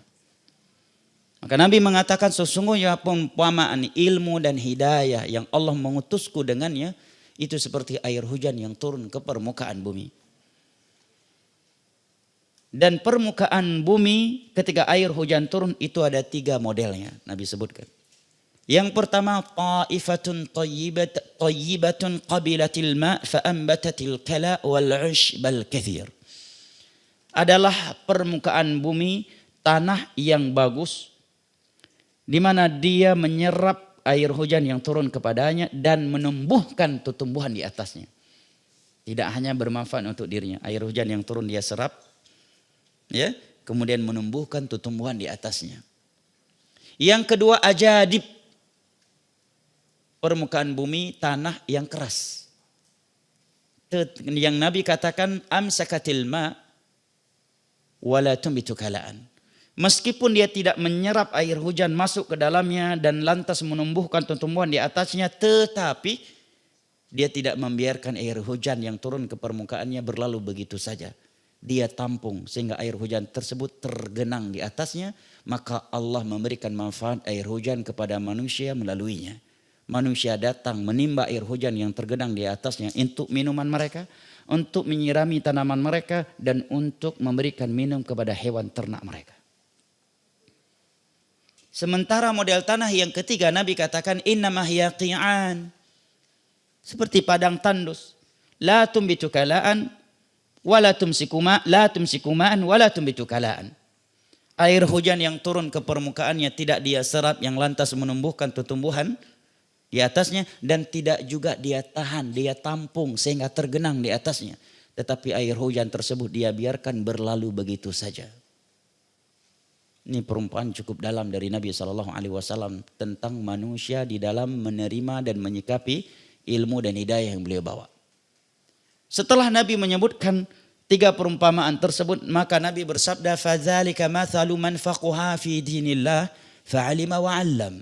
Maka Nabi mengatakan sesungguhnya perumpamaan ilmu dan hidayah yang Allah mengutusku dengannya itu seperti air hujan yang turun ke permukaan bumi. Dan permukaan bumi ketika air hujan turun itu ada 3 modelnya Nabi sebutkan. Yang pertama ta'ifatun tayyibatun qabilatil ma' fa'ambatatil kala wal 'ushbal kathir. Adalah permukaan bumi tanah yang bagus di mana dia menyerap air hujan yang turun kepadanya dan menumbuhkan tumbuhan di atasnya. Tidak hanya bermanfaat untuk dirinya, air hujan yang turun dia serap, ya, kemudian menumbuhkan tumbuhan di atasnya. Yang kedua ajadib, permukaan bumi tanah yang keras. Yang Nabi katakan amsakatil ma wala tumbitu kalaan. Meskipun dia tidak menyerap air hujan masuk ke dalamnya dan lantas menumbuhkan tumbuhan di atasnya, tetapi dia tidak membiarkan air hujan yang turun ke permukaannya berlalu begitu saja. Dia tampung sehingga air hujan tersebut tergenang di atasnya, maka Allah memberikan manfaat air hujan kepada manusia melaluinya. Manusia datang menimba air hujan yang tergenang di atasnya untuk minuman mereka, untuk menyirami tanaman mereka, dan untuk memberikan minum kepada hewan ternak mereka. Sementara model tanah yang ketiga Nabi katakan innamah yaqi'an, seperti padang tandus, la tumbitu kalaan wala tumsikuma'an wala tumbitu kalaan. Air hujan yang turun ke permukaannya tidak dia serap yang lantas menumbuhkan tumbuhan di atasnya, dan tidak juga dia tahan, dia tampung sehingga tergenang di atasnya. Tetapi air hujan tersebut dia biarkan berlalu begitu saja. Ini perumpamaan cukup dalam dari Nabi SAW tentang manusia di dalam menerima dan menyikapi ilmu dan hidayah yang beliau bawa. Setelah Nabi menyebutkan 3 perumpamaan tersebut, maka Nabi bersabda, "Fadzalika mathalu man faqaha fi dinillah fa'alima wa 'allam."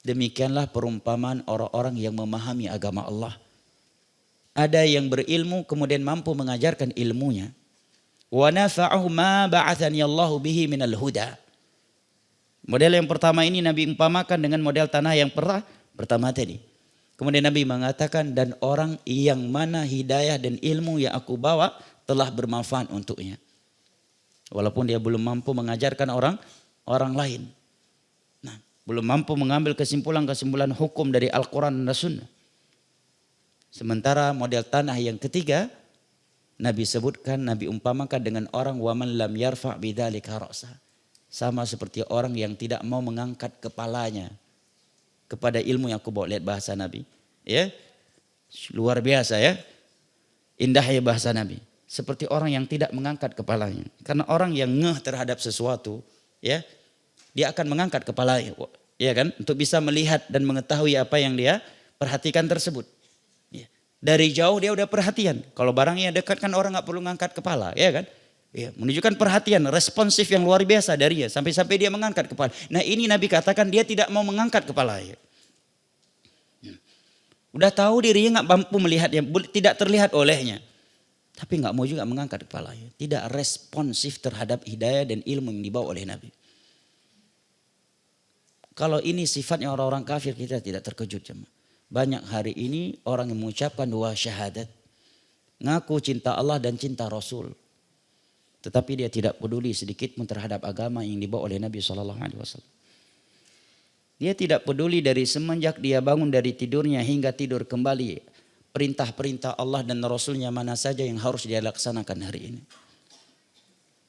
Demikianlah perumpamaan orang-orang yang memahami agama Allah. Ada yang berilmu kemudian mampu mengajarkan ilmunya. Wa nafa'ahu ma ba'athani Allahu bihi minal huda. Model yang pertama ini Nabi umpamakan dengan model tanah yang pertama tadi. Kemudian Nabi mengatakan, dan orang yang mana hidayah dan ilmu yang aku bawa telah bermanfaat untuknya. Walaupun dia belum mampu mengajarkan orang lain. Nah, belum mampu mengambil kesimpulan-kesimpulan hukum dari Al-Quran dan Sunnah. Sementara model tanah yang ketiga, Nabi sebutkan, Nabi umpamakan dengan orang waman lam yarfa' bidzalika ra'sa. Sama seperti orang yang tidak mau mengangkat kepalanya kepada ilmu yang aku bawa. Lihat bahasa Nabi, ya, luar biasa ya, indah ya bahasa Nabi. Seperti orang yang tidak mengangkat kepalanya. Karena orang yang ngeh terhadap sesuatu, ya, dia akan mengangkat kepalanya, ya kan, untuk bisa melihat dan mengetahui apa yang dia perhatikan tersebut. Ya. Dari jauh dia udah perhatian. Kalau barangnya dekat kan orang nggak perlu ngangkat kepala, ya kan? Ya, menunjukkan perhatian, responsif yang luar biasa darinya sampai-sampai dia mengangkat kepala. Nah ini Nabi katakan dia tidak mau mengangkat kepala. Ya. Udah tahu dirinya nggak mampu melihatnya, tidak terlihat olehnya, tapi nggak mau juga mengangkat kepala. Ya. Tidak responsif terhadap hidayah dan ilmu yang dibawa oleh Nabi. Kalau ini sifatnya orang-orang kafir, kita tidak terkejut, jemaah. Banyak hari ini orang yang mengucapkan dua syahadat. Ngaku cinta Allah dan cinta Rasul. Tetapi dia tidak peduli sedikit pun terhadap agama yang dibawa oleh Nabi SAW. Dia tidak peduli dari semenjak dia bangun dari tidurnya hingga tidur kembali. Perintah-perintah Allah dan Rasulnya mana saja yang harus dia laksanakan hari ini.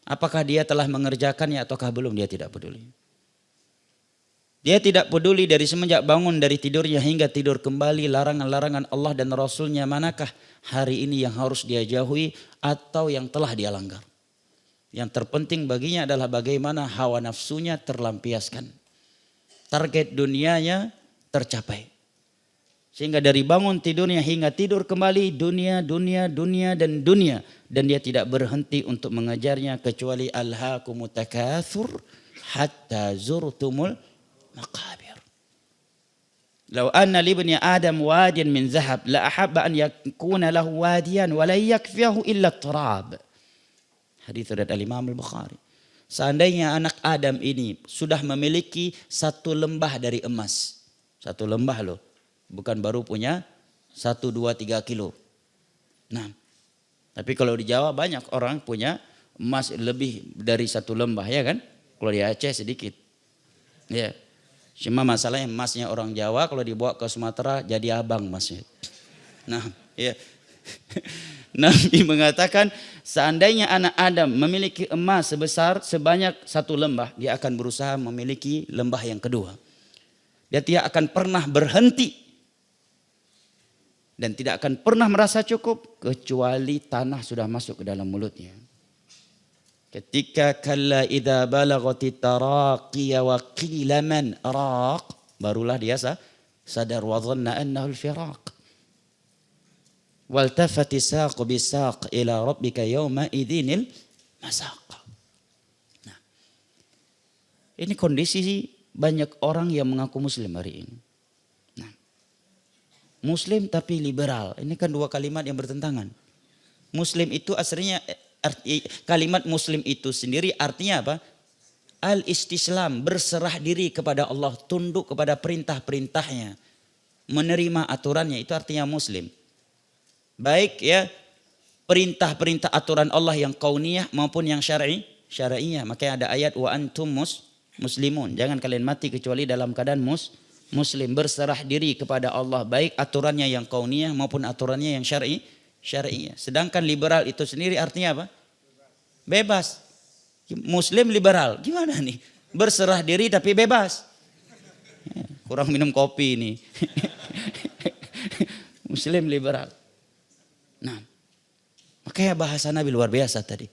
Apakah dia telah mengerjakannya ataukah belum, dia tidak peduli. Dia tidak peduli dari semenjak bangun dari tidurnya hingga tidur kembali larangan-larangan Allah dan Rasulnya manakah hari ini yang harus dia jauhi atau yang telah dia langgar. Yang terpenting baginya adalah bagaimana hawa nafsunya terlampiaskan. Target dunianya tercapai. Sehingga dari bangun tidurnya hingga tidur kembali dunia, dunia, dunia dan dunia. Dan dia tidak berhenti untuk mengejarnya kecuali alhaakumut takatsur hatta zurtumul maqabir. Lau anna libni Adam wadiyan min zahab la ahabba an yakuna lahu wadiyan wa la yakfiyahu illa turab. Hadits riwayat Imam Al-Bukhari. Seandainya anak Adam ini sudah memiliki satu lembah dari emas. Satu lembah loh. Bukan baru punya 1, 2, 3 kilo. Nah, tapi kalau di Jawa banyak orang punya emas lebih dari satu lembah ya kan. Kalau di Aceh sedikit. Ya. Cuma masalahnya emasnya orang Jawa kalau dibawa ke Sumatera jadi abang emasnya. Nah, ya. Nabi mengatakan seandainya anak Adam memiliki emas sebanyak satu lembah, dia akan berusaha memiliki lembah yang kedua. Dia tidak akan pernah berhenti dan tidak akan pernah merasa cukup kecuali tanah sudah masuk ke dalam mulutnya. Ketika kalla idza balagati taraqiya wa qila man raq, barulah dia sadar wa dhanna annahu al-firaq. Waltafati saqu bisaq ila rabbika yawma idzinil masaq. Nah, ini kondisi banyak orang yang mengaku muslim hari ini. Nah, muslim tapi liberal. Ini kan dua kalimat yang bertentangan. Muslim itu aslinya kalimat muslim itu sendiri artinya apa? Al-istislam, berserah diri kepada Allah, tunduk kepada perintah-perintahnya, menerima aturannya, itu artinya muslim. Baik ya, perintah-perintah aturan Allah yang kauniyah maupun yang syar'iyah. Makanya ada ayat wa antum muslimun. Jangan kalian mati kecuali dalam keadaan muslim, berserah diri kepada Allah, baik aturannya yang kauniyah maupun aturannya yang syar'iyah. Sedangkan liberal itu sendiri artinya apa? Bebas. Muslim liberal. Gimana nih? Berserah diri tapi bebas. Kurang minum kopi ini. Muslim liberal. Nah, makanya bahasa Nabi luar biasa tadi.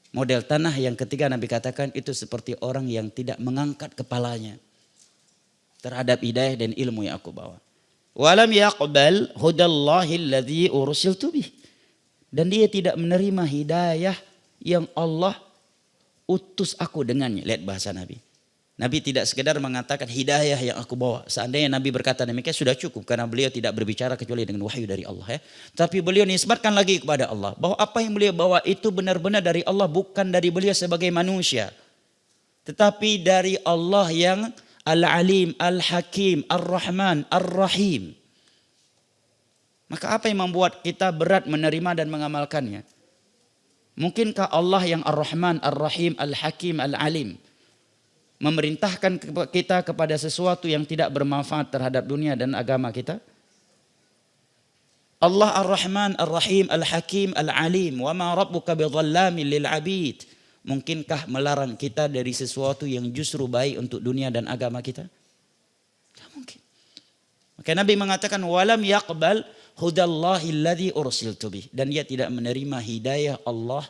Model tanah yang ketiga Nabi katakan itu seperti orang yang tidak mengangkat kepalanya terhadap hidayah dan ilmu yang aku bawa. Walam yaqbal hudallahi alladhi ursiltu bih. Dan dia tidak menerima hidayah yang Allah utus aku dengannya. Lihat bahasa Nabi. Nabi tidak sekedar mengatakan hidayah yang aku bawa. Seandainya Nabi berkata demikian sudah cukup. Karena beliau tidak berbicara kecuali dengan wahyu dari Allah. Ya. Tapi beliau nisbatkan lagi kepada Allah. Bahwa apa yang beliau bawa itu benar-benar dari Allah. Bukan dari beliau sebagai manusia. Tetapi dari Allah yang Al-Alim, Al-Hakim, Ar-Rahman, Ar-Rahim. Maka apa yang membuat kita berat menerima dan mengamalkannya? Mungkinkah Allah yang Ar-Rahman, Ar-Rahim, Al-Hakim, Al-Alim memerintahkan kita kepada sesuatu yang tidak bermanfaat terhadap dunia dan agama kita? Allah Ar-Rahman, Ar-Rahim, Al-Hakim, Al-Alim. Wa ma rabbuka bidhallamin lil abid. Mungkinkah melarang kita dari sesuatu yang justru baik untuk dunia dan agama kita? Tidak mungkin. Maka Nabi mengatakan walam yaqbal hudallahi alladhi ursiltu bih. Dan dia tidak menerima hidayah Allah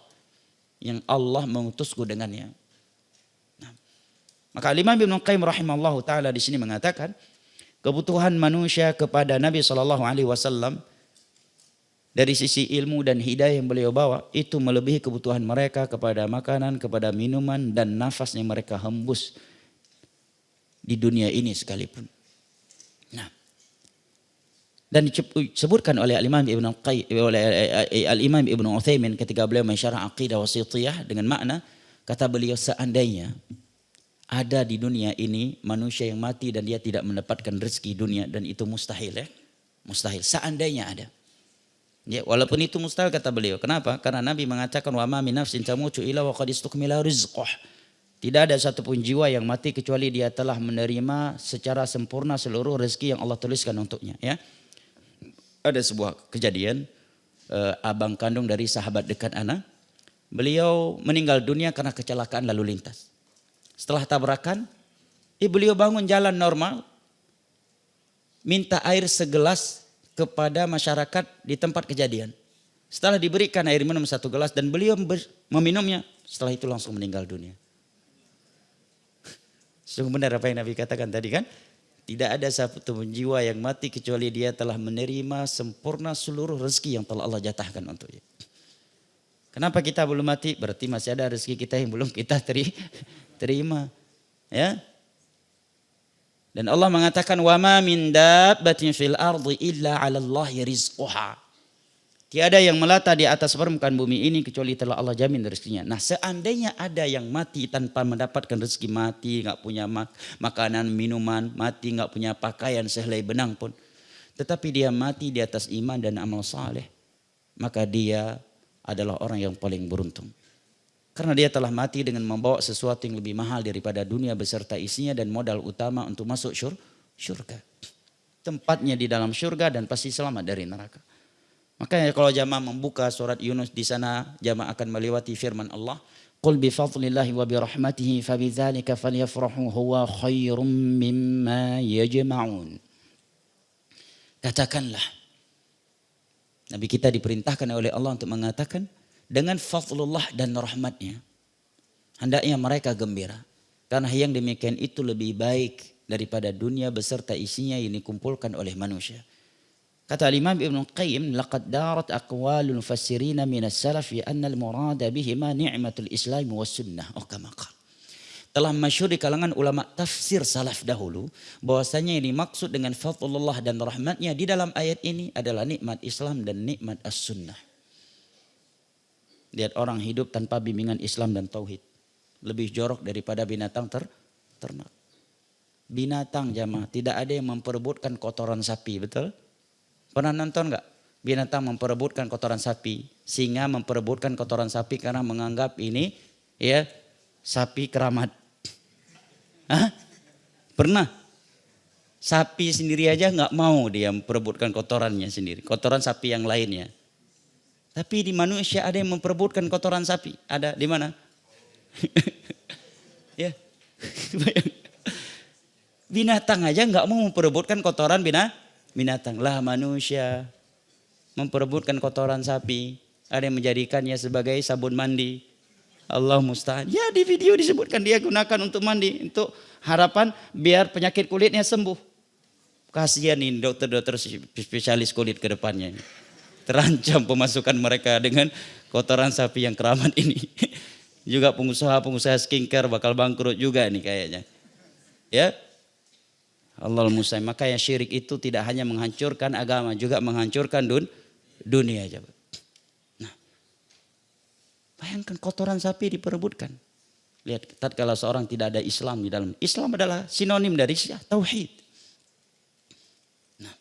yang Allah mengutusku dengannya. Maka Imam Ibnu Qayyim rahimallahu taala di sini mengatakan kebutuhan manusia kepada Nabi SAW dari sisi ilmu dan hidayah yang beliau bawa itu melebihi kebutuhan mereka kepada makanan, kepada minuman dan nafas yang mereka hembus di dunia ini sekalipun. Nah, dan disebutkan oleh Imam Ibnu Qayyim, oleh Imam Ibnu Utsaimin ketika beliau mensyarah aqidah wasithiyah dengan makna kata beliau seandainya ada di dunia ini manusia yang mati dan dia tidak mendapatkan rezeki dunia, dan itu mustahil ya. Mustahil, seandainya ada. Ya, walaupun itu mustahil kata beliau. Kenapa? Karena Nabi mengatakan wa ma min nafsin tamutu illa wa qad istukmila rizqah. Tidak ada satupun jiwa yang mati kecuali dia telah menerima secara sempurna seluruh rezeki yang Allah tuliskan untuknya, ya. Ada sebuah kejadian, abang kandung dari sahabat dekat ana, beliau meninggal dunia karena kecelakaan lalu lintas. Setelah tabrakan, beliau bangun jalan normal, minta air segelas kepada masyarakat di tempat kejadian. Setelah diberikan air minum 1 gelas dan beliau meminumnya, setelah itu langsung meninggal dunia. Sungguh benar apa yang Nabi katakan tadi kan? Tidak ada satu jiwa yang mati kecuali dia telah menerima sempurna seluruh rezeki yang telah Allah jatahkan untuknya. Kenapa kita belum mati? Berarti masih ada rezeki kita yang belum kita terima. Ya. Dan Allah mengatakan wa ma min dabbatin fil ardi illa 'ala Allahi rizquha. Tiada yang melata di atas permukaan bumi ini kecuali telah Allah jamin rezekinya. Nah, seandainya ada yang mati tanpa mendapatkan rezeki, mati enggak punya makanan, minuman, mati enggak punya pakaian sehelai benang pun, tetapi dia mati di atas iman dan amal saleh, maka dia adalah orang yang paling beruntung. Karena dia telah mati dengan membawa sesuatu yang lebih mahal daripada dunia beserta isinya dan modal utama untuk masuk syurga. Tempatnya di dalam syurga dan pasti selamat dari neraka. Makanya kalau jamaah membuka surat Yunus, di sana jamaah akan melewati firman Allah, "Qul bi fadlillahi wa bi rahmatihi fabidzalika falyafrahu huwa khairum mimma yajma'un." Katakanlah, Nabi kita diperintahkan oleh Allah untuk mengatakan, dengan fadlullah dan rahmatnya, hendaknya mereka gembira. Karena yang demikian itu lebih baik daripada dunia beserta isinya yang dikumpulkan oleh manusia. Kata Imam Ibn Qayyim, laqad darat aqwalul mufassirina minas salaf fi anna al-murada bihima ni'matul islam was sunnah. Oh, kama qala. Telah masyhur di kalangan ulama tafsir salaf dahulu bahwasanya yang dimaksud dengan fadlullah dan rahmatnya di dalam ayat ini adalah nikmat Islam dan nikmat as-sunnah. Lihat orang hidup tanpa bimbingan Islam dan tauhid, lebih jorok daripada binatang ternak. Binatang jamaah tidak ada yang memperebutkan kotoran sapi, betul? Pernah nonton enggak? Binatang memperebutkan kotoran sapi, singa memperebutkan kotoran sapi karena menganggap ini ya sapi keramat. Hah? Pernah? Sapi sendiri aja enggak mau dia memperebutkan kotorannya sendiri, kotoran sapi yang lainnya. Tapi di manusia ada yang memperebutkan kotoran sapi. Ada di mana? Ya. Binatang aja enggak mau memperebutkan kotoran binatang. Lah manusia memperebutkan kotoran sapi. Ada yang menjadikannya sebagai sabun mandi. Allah musta'an. Ya, di video disebutkan dia gunakan untuk mandi. Untuk harapan biar penyakit kulitnya sembuh. Kasihan nih dokter-dokter spesialis kulit ke depannya. Terancam pemasukan mereka dengan kotoran sapi yang keramat ini. Juga pengusaha-pengusaha skincare bakal bangkrut juga nih kayaknya. Ya. Allahul musta'an. Makanya syirik itu tidak hanya menghancurkan agama, juga menghancurkan dunia aja. Nah, bayangkan kotoran sapi diperebutkan. Lihat, tatkala seorang tidak ada Islam di dalam. Islam adalah sinonim dari tauhid. Nah,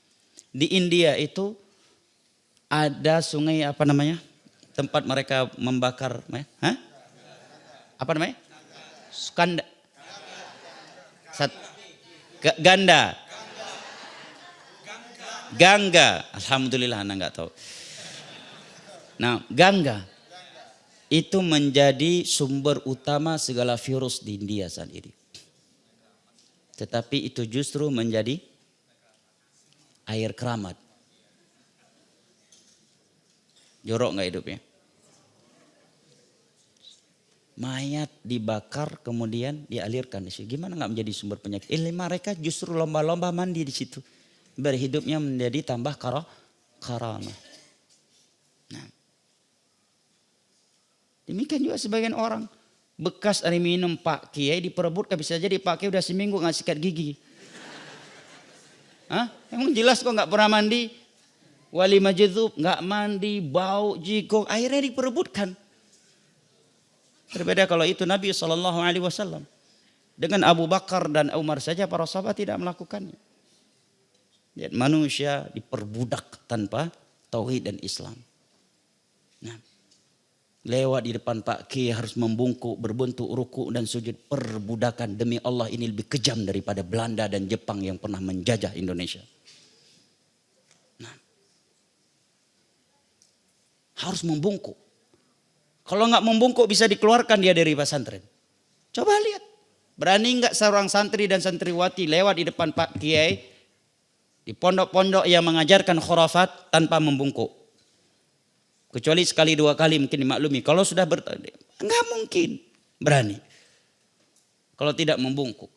di India itu ada sungai apa namanya? Tempat mereka membakar, apa namanya? Skanda. Ganda. Gangga. Alhamdulillah anak enggak tahu. Nah, Gangga itu menjadi sumber utama segala virus di India saat ini. Tetapi itu justru menjadi air keramat. Jorok nggak hidupnya? Mayat dibakar kemudian dialirkan di situ. Gimana nggak menjadi sumber penyakit? Mereka justru lomba-lomba mandi di situ. Biar hidupnya menjadi tambah karamah. Nah, demikian juga sebagian orang. Bekas air minum Pak Kiai diperebutkan, bisa jadi Pak Kiai udah seminggu nggak sikat gigi. Hah? Emang jelas kok nggak pernah mandi? Wali majdzub nggak mandi, bau, jigong, akhirnya diperebutkan. Berbeda kalau itu Nabi SAW. Dengan Abu Bakar dan Umar saja para sahabat tidak melakukannya. Dan manusia diperbudak tanpa tauhid dan Islam. Nah, lewat di depan Pak Kiai harus membungkuk, berbentuk ruku dan sujud. Perbudakan, demi Allah ini lebih kejam daripada Belanda dan Jepang yang pernah menjajah Indonesia. Nah, harus membungkuk. Kalau nggak membungkuk bisa dikeluarkan dia dari pesantren. Coba lihat, berani nggak seorang santri dan santriwati lewat di depan Pak Kiai di pondok-pondok yang mengajarkan khurafat tanpa membungkuk? Kecuali sekali dua kali mungkin dimaklumi. Kalau sudah nggak mungkin berani. Kalau tidak membungkuk.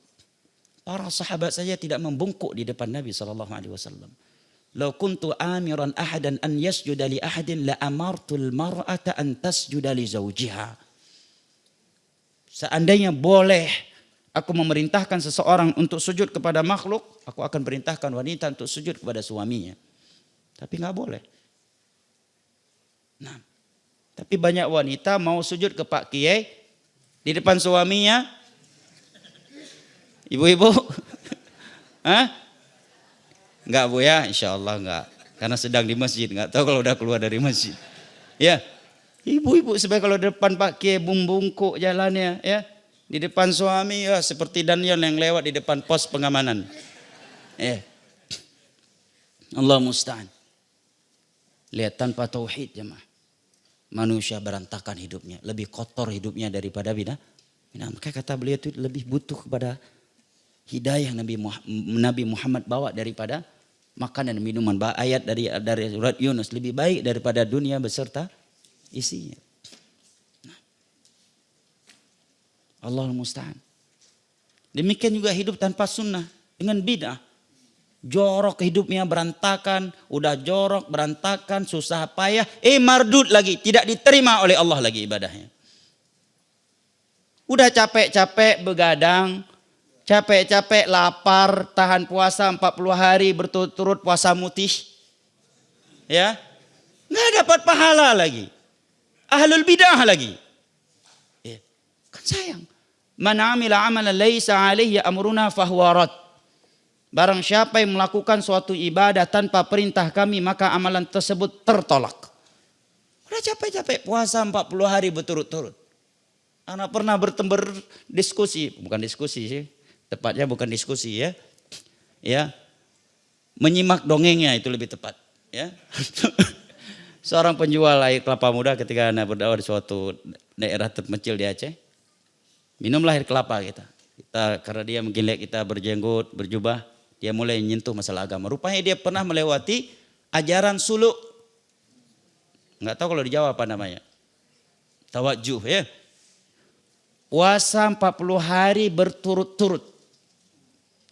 Para sahabat saja tidak membungkuk di depan Nabi SAW. Lau kuntu amiran ahadan an yasjuda li ahadin la amartul mar'ata an tasjuda li zawjiha. Seandainya boleh aku memerintahkan seseorang untuk sujud kepada makhluk, aku akan perintahkan wanita untuk sujud kepada suaminya. Tapi nggak boleh. Nah, tapi banyak wanita mau sujud ke Pak Kiai di depan suaminya. Ibu-ibu, enggak Bu ya, insya Allah enggak. Karena sedang di masjid, enggak tahu kalau udah keluar dari masjid. Ya, ibu-ibu sebaik kalau depan Pak Kiai bungkuk jalannya, ya. Di depan suami ya seperti Daniel yang lewat di depan pos pengamanan. Allah musta'an. Lihat tanpa tauhid jemaah. Manusia berantakan hidupnya, lebih kotor hidupnya daripada bina. Maka kata beliau itu lebih butuh kepada hidayah Nabi Muhammad bawa daripada makanan dan minuman. Ayat dari surat Yunus lebih baik daripada dunia beserta isinya. Allahul musta'an. Demikian juga hidup tanpa sunnah dengan bid'ah. Jorok hidupnya berantakan, udah jorok berantakan, susah payah, mardud lagi, tidak diterima oleh Allah lagi ibadahnya. Udah capek-capek begadang, capek-capek lapar, tahan puasa 40 hari berturut-turut puasa mutih. Ya. Nggak dapat pahala lagi. Ahlul bid'ah lagi. Ya. Kan sayang. Man amila amalan laisa alaihi amruna fahuwa rad. Barang siapa yang melakukan suatu ibadah tanpa perintah kami, maka amalan tersebut tertolak. Udah capek-capek puasa 40 hari berturut-turut. Anak pernah diskusi, bukan diskusi sih. Tepatnya bukan diskusi ya. Ya. Menyimak dongengnya itu lebih tepat, ya. Seorang penjual air kelapa muda ketika anak berdakwah di suatu daerah terpencil di Aceh. Minumlah air kelapa kita. Karena dia mungkin lihat kita berjenggot, berjubah, dia mulai menyentuh masalah agama. Rupanya dia pernah melewati ajaran suluk. Enggak tahu kalau di Jawa apa namanya. Tawajuh ya. Puasa 40 hari berturut-turut.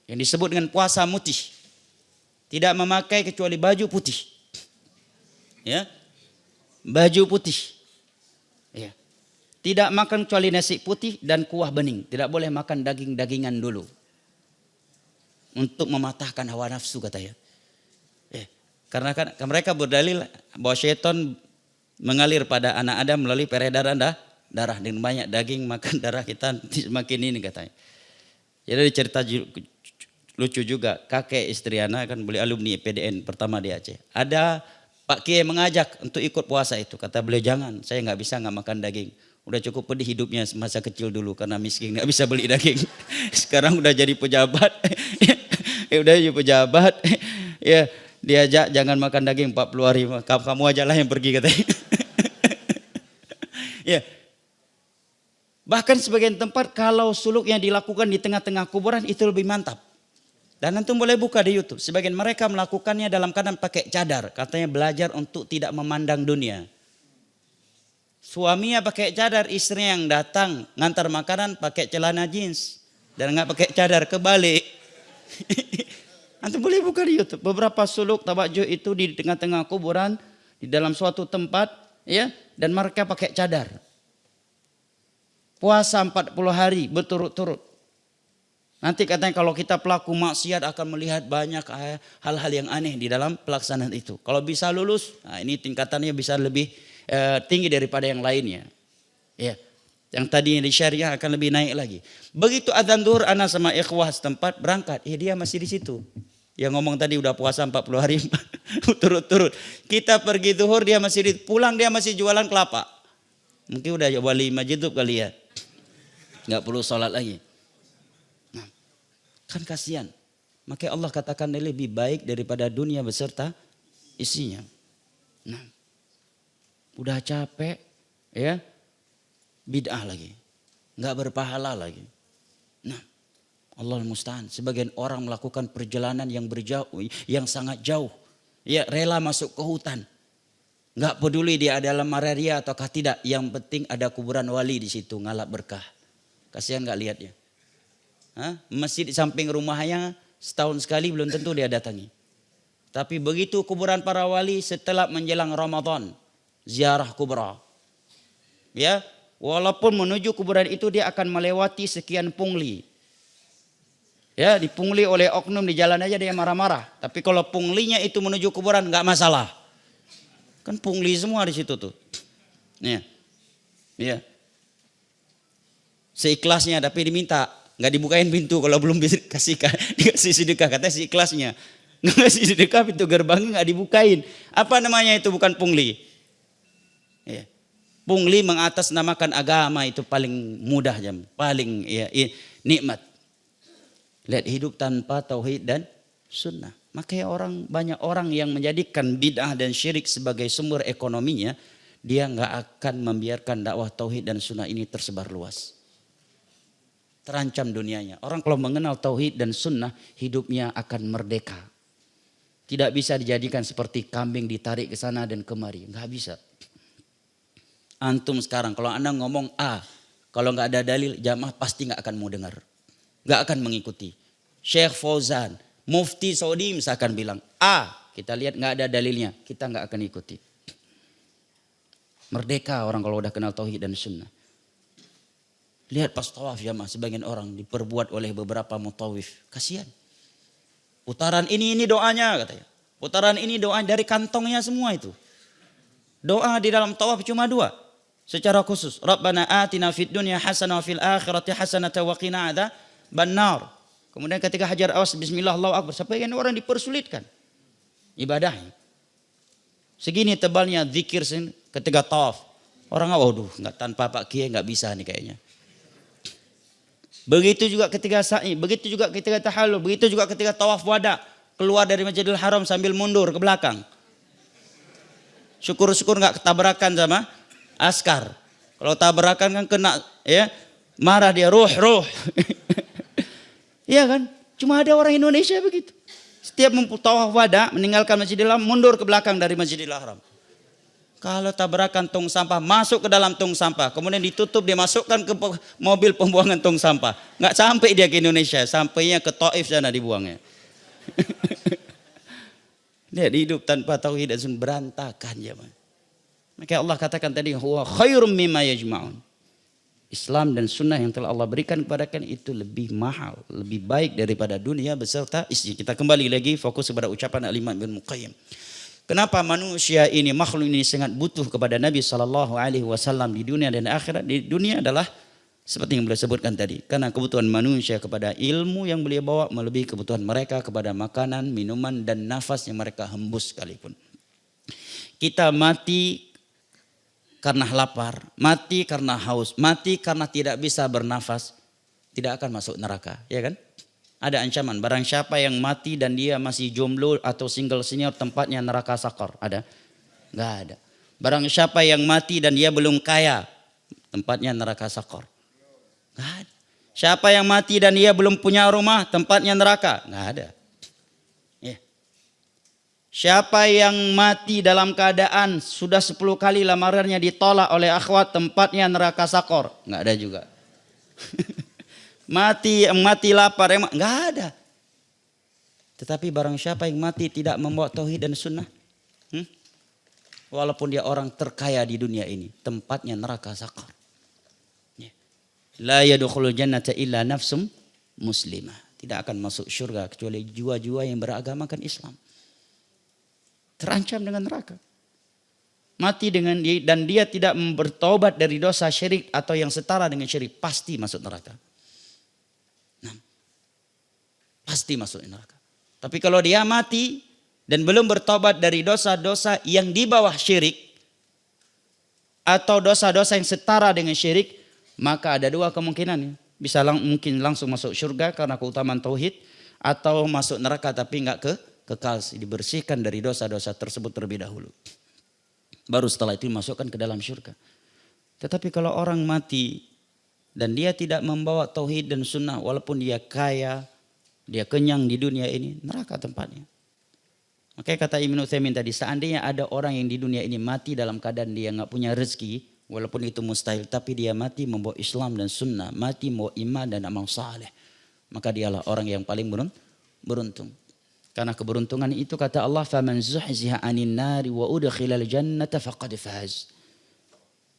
Yang disebut dengan puasa mutih. Tidak memakai kecuali baju putih. Ya. Baju putih. Ya. Tidak makan kecuali nasi putih dan kuah bening. Tidak boleh makan daging-dagingan dulu. Untuk mematahkan hawa nafsu katanya. Karena kan mereka berdalil bahwa syaitan mengalir pada anak Adam melalui peredaran darah. Dengan banyak daging makan darah kita semakin ini katanya. Jadi cerita lucu juga. Kakek istri anak kan beli alumni PDN pertama di Aceh. Ada Pak Kiai mengajak untuk ikut puasa itu. Kata beliau jangan, saya nggak bisa nggak makan daging. Udah cukup pedih hidupnya masa kecil dulu karena miskin nggak bisa beli daging. Sekarang udah jadi pejabat. Udah jadi pejabat. Ya diajak jangan makan daging 40 hari. Kamu aja lah yang pergi katanya. Ya. Bahkan sebagian tempat kalau suluk yang dilakukan di tengah-tengah kuburan itu lebih mantap. Dan nanti boleh buka di YouTube. Sebagian mereka melakukannya dalam keadaan pakai cadar. Katanya belajar untuk tidak memandang dunia. Suaminya pakai cadar, istrinya yang datang ngantar makanan pakai celana jeans. Dan nggak pakai cadar, kebalik. Nanti boleh buka di YouTube. Beberapa suluk tawajuh itu di tengah-tengah kuburan. Di dalam suatu tempat. Ya, dan mereka pakai cadar. Puasa 40 hari berturut-turut. Nanti katanya kalau kita pelaku maksiat akan melihat banyak hal-hal yang aneh di dalam pelaksanaan itu. Kalau bisa lulus, nah ini tingkatannya bisa lebih tinggi daripada yang lainnya. Ya. Yang tadi di syariah akan lebih naik lagi. Begitu adzan zuhur, ana sama ikhwah setempat berangkat. Dia masih di situ. Yang ngomong tadi udah puasa 40 hari turut-turut. Kita pergi zuhur, dia masih pulang, dia masih jualan kelapa. Mungkin udah wali masjid tuh kali ya. Nggak perlu sholat lagi. Nah, kan kasihan. Makanya Allah katakan ini lebih baik daripada dunia beserta isinya. Nah, udah capek ya, bid'ah lagi, nggak berpahala lagi. Nah, Allah musta'an. Sebagian orang melakukan perjalanan yang berjauh, yang sangat jauh, ya rela masuk ke hutan, nggak peduli dia ada dalam malaria ataukah tidak. Yang penting ada kuburan wali di situ, ngalap berkah. Kasihan nggak lihatnya? Masjid di samping rumahnya setahun sekali belum tentu dia datangi. Tapi begitu kuburan para wali setelah menjelang Ramadan, ziarah kubra. Ya, walaupun menuju kuburan itu dia akan melewati sekian pungli. Ya, dipungli oleh oknum di jalan aja dia marah-marah. Tapi kalau punglinya itu menuju kuburan nggak masalah. Kan pungli semua di situ tuh. Ya. Ya. Seikhlasnya, tapi diminta nggak dibukain pintu kalau belum dikasih sedekah, katanya seikhlasnya. Ngasih sedekah pintu gerbangnya nggak dibukain. Apa namanya itu? Bukan pungli. Ya. Pungli mengatasnamakan agama itu paling mudah jam, paling ya, nikmat. Lihat hidup tanpa tauhid dan sunnah. Makanya banyak orang yang menjadikan bid'ah dan syirik sebagai sumber ekonominya, dia nggak akan membiarkan dakwah tauhid dan sunnah ini tersebar luas. Terancam dunianya. Orang kalau mengenal tauhid dan sunnah, hidupnya akan merdeka. Tidak bisa dijadikan seperti kambing ditarik ke sana dan kemari. Nggak bisa. Antum sekarang kalau Anda ngomong A, kalau nggak ada dalil, jamaah pasti nggak akan mau dengar. Nggak akan mengikuti. Syekh Fauzan, Mufti Saudi misalkan bilang A, kita lihat nggak ada dalilnya, kita nggak akan ikuti. Merdeka orang kalau udah kenal tauhid dan sunnah. Lihat pas tawaf jamaah, sebagian orang diperbuat oleh beberapa mutawif. Kasihan. Putaran ini doanya katanya. Putaran ini doa dari kantongnya semua itu. Doa di dalam tawaf cuma 2. Secara khusus. Rabbana atina fid dunya hasanah wa fil akhirati hasanah wa qina adzabannar. Kemudian ketika hajar awas bismillah Allahu akbar. Sebagian orang dipersulitkan ibadahnya. Segini tebalnya zikir ketika tawaf. Orang waduh enggak tanpa Pak Kiai enggak bisa nih kayaknya. Begitu juga ketika sa'i, begitu juga ketika tahallul, begitu juga ketika tawaf wada, keluar dari Masjidil Haram sambil mundur ke belakang. Syukur-syukur enggak ketabrakan sama askar. Kalau tabrakan kan kena ya, marah dia ruh. Iya kan? Cuma ada orang Indonesia begitu. Setiap tawaf wada meninggalkan Masjidil Haram, mundur ke belakang dari Masjidil Haram. Kalau tabrakan tong sampah, masuk ke dalam tong sampah. Kemudian ditutup, dia masukkan ke mobil pembuangan tong sampah. Nggak sampai dia ke Indonesia, sampainya ke Taif sana dibuangnya. Dia hidup tanpa tauhid dan sunnah berantakan ya. Maka Allah katakan tadi, huwa khairum mimma yajma'un. Islam dan sunnah yang telah Allah berikan kepada kalian itu lebih mahal, lebih baik daripada dunia beserta isinya. Kita kembali lagi fokus kepada ucapan Al-Imam Ibnu Qayyim. Kenapa manusia ini, makhluk ini sangat butuh kepada Nabi SAW di dunia dan akhirat? Di dunia adalah seperti yang beliau sebutkan tadi. Karena kebutuhan manusia kepada ilmu yang beliau bawa melebihi kebutuhan mereka kepada makanan, minuman dan nafas yang mereka hembus sekalipun. Kita mati karena lapar, mati karena haus, mati karena tidak bisa bernafas, tidak akan masuk neraka, ya kan? Ada ancaman, barang siapa yang mati dan dia masih jomblo atau single senior, tempatnya neraka sakor. Ada? Enggak ada. Barang siapa yang mati dan dia belum kaya, tempatnya neraka sakor. Enggak ada. Siapa yang mati dan dia belum punya rumah, tempatnya neraka. Enggak ada. Ya. Siapa yang mati dalam keadaan sudah 10 kali lamarannya ditolak oleh akhwat, tempatnya neraka sakor. Enggak ada juga. Mati lapar, enggak ada. Tetapi barang siapa yang mati tidak membawa tauhid dan sunnah, walaupun dia orang terkaya di dunia ini, tempatnya neraka sakar. La yadkhulul jannata illa nafsum muslimah. Tidak akan masuk surga kecuali jiwa-jiwa yang beragamakan Islam. Terancam dengan neraka. mati dan dia tidak bertobat dari dosa syirik atau yang setara dengan syirik, pasti masuk neraka. Nah, pasti masuk neraka. Tapi kalau dia mati dan belum bertobat dari dosa-dosa yang di bawah syirik atau dosa-dosa yang setara dengan syirik, maka ada dua kemungkinan. Bisa mungkin langsung masuk surga karena keutamaan tauhid, atau masuk neraka tapi enggak kekal, dibersihkan dari dosa-dosa tersebut terlebih dahulu. Baru setelah itu dimasukkan ke dalam surga. Tetapi kalau orang mati dan dia tidak membawa tauhid dan sunnah, walaupun dia kaya, dia kenyang di dunia ini, neraka tempatnya. Makanya kata Ibnu Utsaimin tadi, seandainya ada orang yang di dunia ini mati dalam keadaan dia enggak punya rezeki, walaupun itu mustahil, tapi dia mati membawa Islam dan sunnah, mati membawa iman dan amal saleh, maka dialah orang yang paling beruntung. Karena keberuntungan itu kata Allah, faman zuhziha 'anil nari wa udkhilal jannata faqad faz.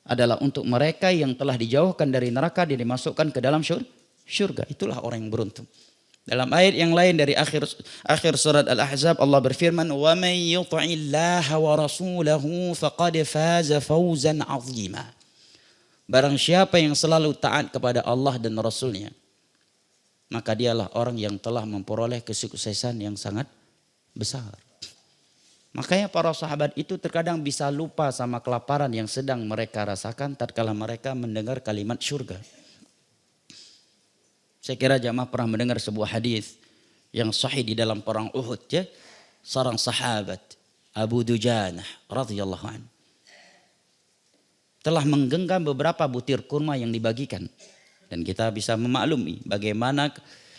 Adalah untuk mereka yang telah dijauhkan dari neraka dan dimasukkan ke dalam surga. Itulah orang yang beruntung. Dalam ayat yang lain dari akhir surat Al-Ahzab, Allah berfirman, wa may yuti'illaha wa rasulahu faqad faza fawzan 'azima. Barang siapa yang selalu taat kepada Allah dan Rasulnya, maka dialah orang yang telah memperoleh kesuksesan yang sangat besar. Makanya para sahabat itu terkadang bisa lupa sama kelaparan yang sedang mereka rasakan tatkala mereka mendengar kalimat surga. Saya kira jamaah pernah mendengar sebuah hadis yang sahih di dalam perang Uhud, ya. Seorang sahabat Abu Dujanah radhiyallahu anhu telah menggenggam beberapa butir kurma yang dibagikan. Dan kita bisa memaklumi bagaimana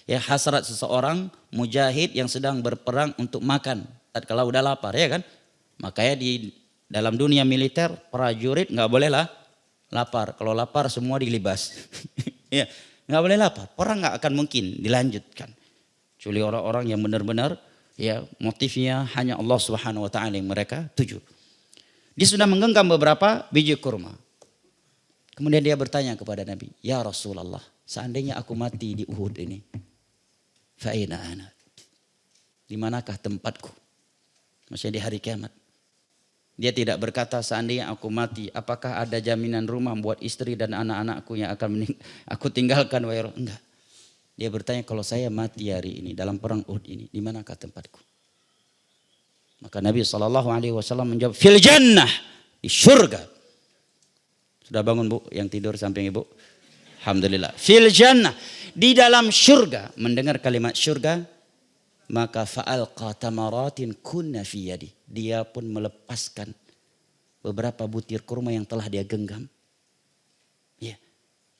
ya hasrat seseorang mujahid yang sedang berperang untuk makan tatkala udah lapar, ya kan? Makanya di dalam dunia militer prajurit nggak boleh lapar. Kalau lapar semua dilibas. Ya, nggak boleh lapar. Perang nggak akan mungkin dilanjutkan. Kecuali orang-orang yang benar-benar ya motifnya hanya Allah Subhanahu wa taala yang mereka tuju. Dia sudah menggenggam beberapa biji kurma. Kemudian dia bertanya kepada Nabi, ya Rasulullah, seandainya aku mati di Uhud ini, fa'ina ana, di manakah tempatku? Maksudnya di hari kiamat. Dia tidak berkata seandainya aku mati, apakah ada jaminan rumah buat istri dan anak-anakku yang akan aku tinggalkan? Enggak. Dia bertanya, kalau saya mati hari ini dalam perang Uhud ini, di manakah tempatku? Maka Nabi SAW menjawab, fil jannah, di surga. Sudah bangun bu, yang tidur samping ibu? Alhamdulillah. Fil jannah, di dalam surga. Mendengar kalimat surga, maka fa'alqa tamaratin kunna fi yadi. Dia pun melepaskan beberapa butir kurma yang telah dia genggam. Ya.